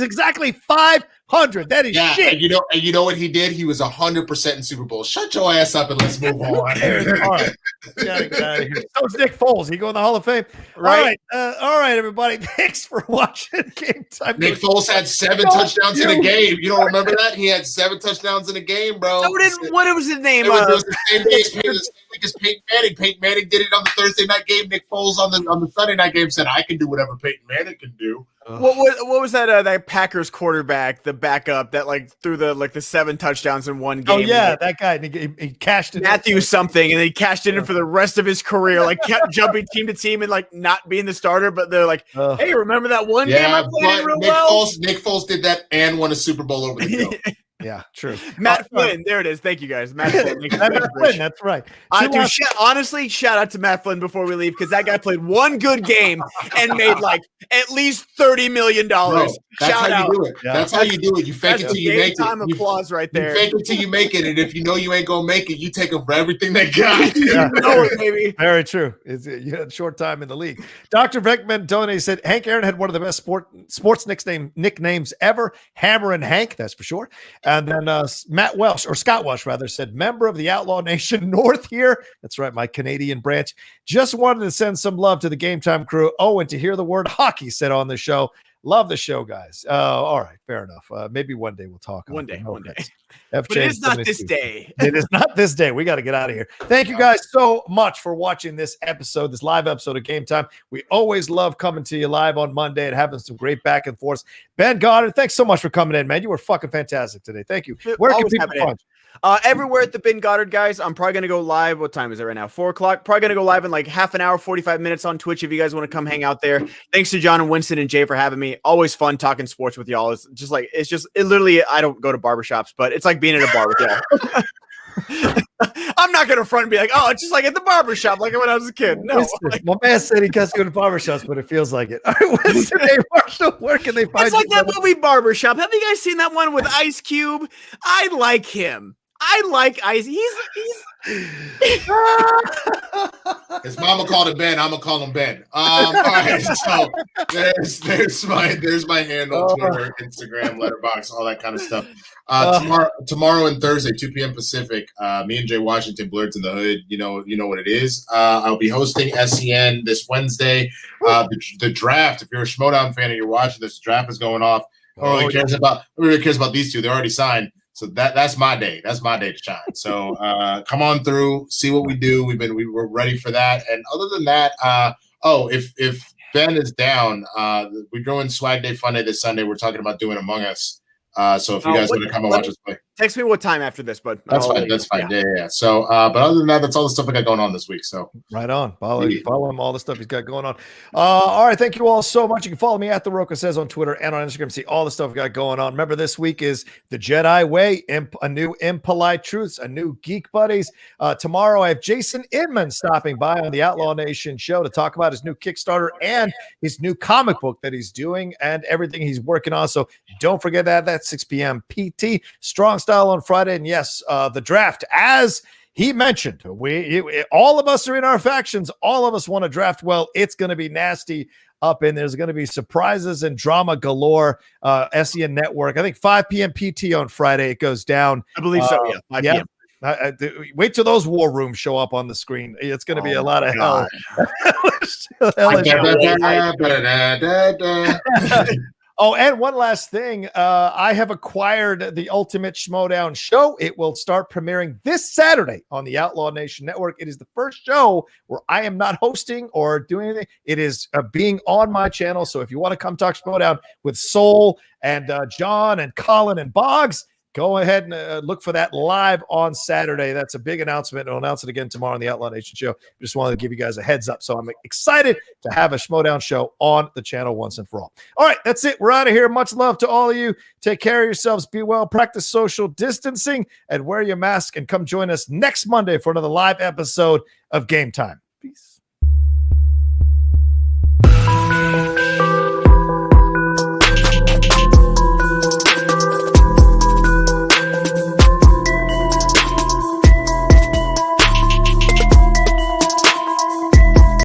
exactly 500. That is shit. And you know what he did? He was 100% in Super Bowl. Shut your ass up and let's move on. All right. Get out of here. So is Nick Foles. He go in the Hall of Fame. Right. All right, everybody. Thanks for watching Game Time. Nick Foles had 7 touchdowns in a game. You don't remember that? He had 7 touchdowns in a game, bro. What was his name? It was the same week as Peyton Manning. Peyton Manning did it on the Thursday night game. Nick Foles on the Sunday night game said, I can do whatever Peyton Manning can do. What was that Packers quarterback, the backup that threw the 7 touchdowns in one game? Oh yeah, that guy. He cashed it. Matthew something, and then he cashed it in for the rest of his career. Like, kept jumping team to team and not being the starter. But they're like, hey, remember that one game I played real well? Nick Foles did that and won a Super Bowl over the GOAT. Yeah, true. Matt Flynn. There it is. Thank you, guys. Matt Flynn. Matt Flynn, that's right. Dude, honestly, shout out to Matt Flynn before we leave, because that guy played one good game and made like at least $30 million. That's Shout how out. you do it. Yeah. That's how you do it. You fake it till you make Time it. applause right there. You fake it till you make it, and if you know you ain't gonna make it, you take them for everything they got. Yeah. know it, baby. Very true. You had a short time in the league. Dr. Beckman Tony said Hank Aaron had one of the best sports nicknames ever. Hammer and Hank, that's for sure. And then Scott Welsh rather, said member of the Outlaw Nation North here. That's right, my Canadian branch. Just wanted to send some love to the Game Time crew. Oh, and to hear the word hockey said on the show. Love the show, guys. All right, fair enough. Maybe one day we'll talk. One day. But it is not this day. It is not this day. We got to get out of here. Thank you guys so much for watching this episode, this live episode of Game Time. We always love coming to you live on Monday and having some great back and forth. Ben Goddard, thanks so much for coming in, man. You were fucking fantastic today. Thank you. Where can people find you? Everywhere at the Ben Goddard, guys. I'm probably going to go live. What time is it right now? 4 o'clock. Probably going to go live in like half an hour, 45 minutes on Twitch if you guys want to come hang out there. Thanks to John and Winston and Jay for having me. Always fun talking sports with y'all. It's literally, I don't go to barbershops, but it's like being at a bar with y'all. I'm not going to front and be like, oh, it's just like at the barbershop, like when I was a kid. No. My man said he gets to go to barbershops, but it feels like it. All right, Winston A. Marshall, where can they find It's like that movie Barbershop. Have you guys seen that one with Ice Cube? I like him. I like Ice. He's His mama called him Ben. I'm gonna call him Ben. All right, so there's my handle, Twitter, Instagram, Letterboxd, all that kind of stuff. Tomorrow and Thursday, 2 p.m. Pacific. Me and Jay Washington, Blurred in the Hood. You know what it is. I'll be hosting SEN this Wednesday. The draft. If you're a Schmodown fan and you're watching this, draft is going off. Nobody cares about these two. They're already signed. So that's my day. That's my day to shine. So come on through, see what we do. We're ready for that. And other than that, if Ben is down, we're doing Swag Day Fun Day this Sunday. We're talking about doing Among Us. So if you guys want to come and watch us play, text me what time after this, bud. That's fine. That's fine. Yeah. So, but other than that, that's all the stuff I got going on this week. So right on. Follow him, all the stuff he's got going on. All right. Thank you all so much. You can follow me at The Rocha Says on Twitter and on Instagram. See all the stuff we got going on. Remember, this week is the Jedi Way, a new Impolite Truths, a new Geek Buddies. Tomorrow, I have Jason Inman stopping by on the Outlaw Nation show to talk about his new Kickstarter and his new comic book that he's doing and everything he's working on. So don't forget that. That's 6 p.m. PT. Strong Style on Friday. And yes, the draft, as he mentioned, all of us are in our factions. All of us want to draft well. It's going to be nasty up in. There's going to be surprises and drama galore. SEN Network. I think 5 p.m. PT on Friday. It goes down. I believe so. Yeah. 5 p.m. Wait till those war rooms show up on the screen. It's going to be a lot of hell. Oh, and one last thing. I have acquired the Ultimate Schmodown show. It will start premiering this Saturday on the Outlaw Nation Network. It is the first show where I am not hosting or doing anything. It is being on my channel. So if you want to come talk Schmodown with Soul and John and Colin and Boggs, go ahead and look for that live on Saturday. That's a big announcement. I'll announce it again tomorrow on the Outlaw Nation show. Just wanted to give you guys a heads up. So I'm excited to have a Schmodown show on the channel once and for all. All right, that's it. We're out of here. Much love to all of you. Take care of yourselves. Be well. Practice social distancing and wear your mask. And come join us next Monday for another live episode of Game Time. Peace.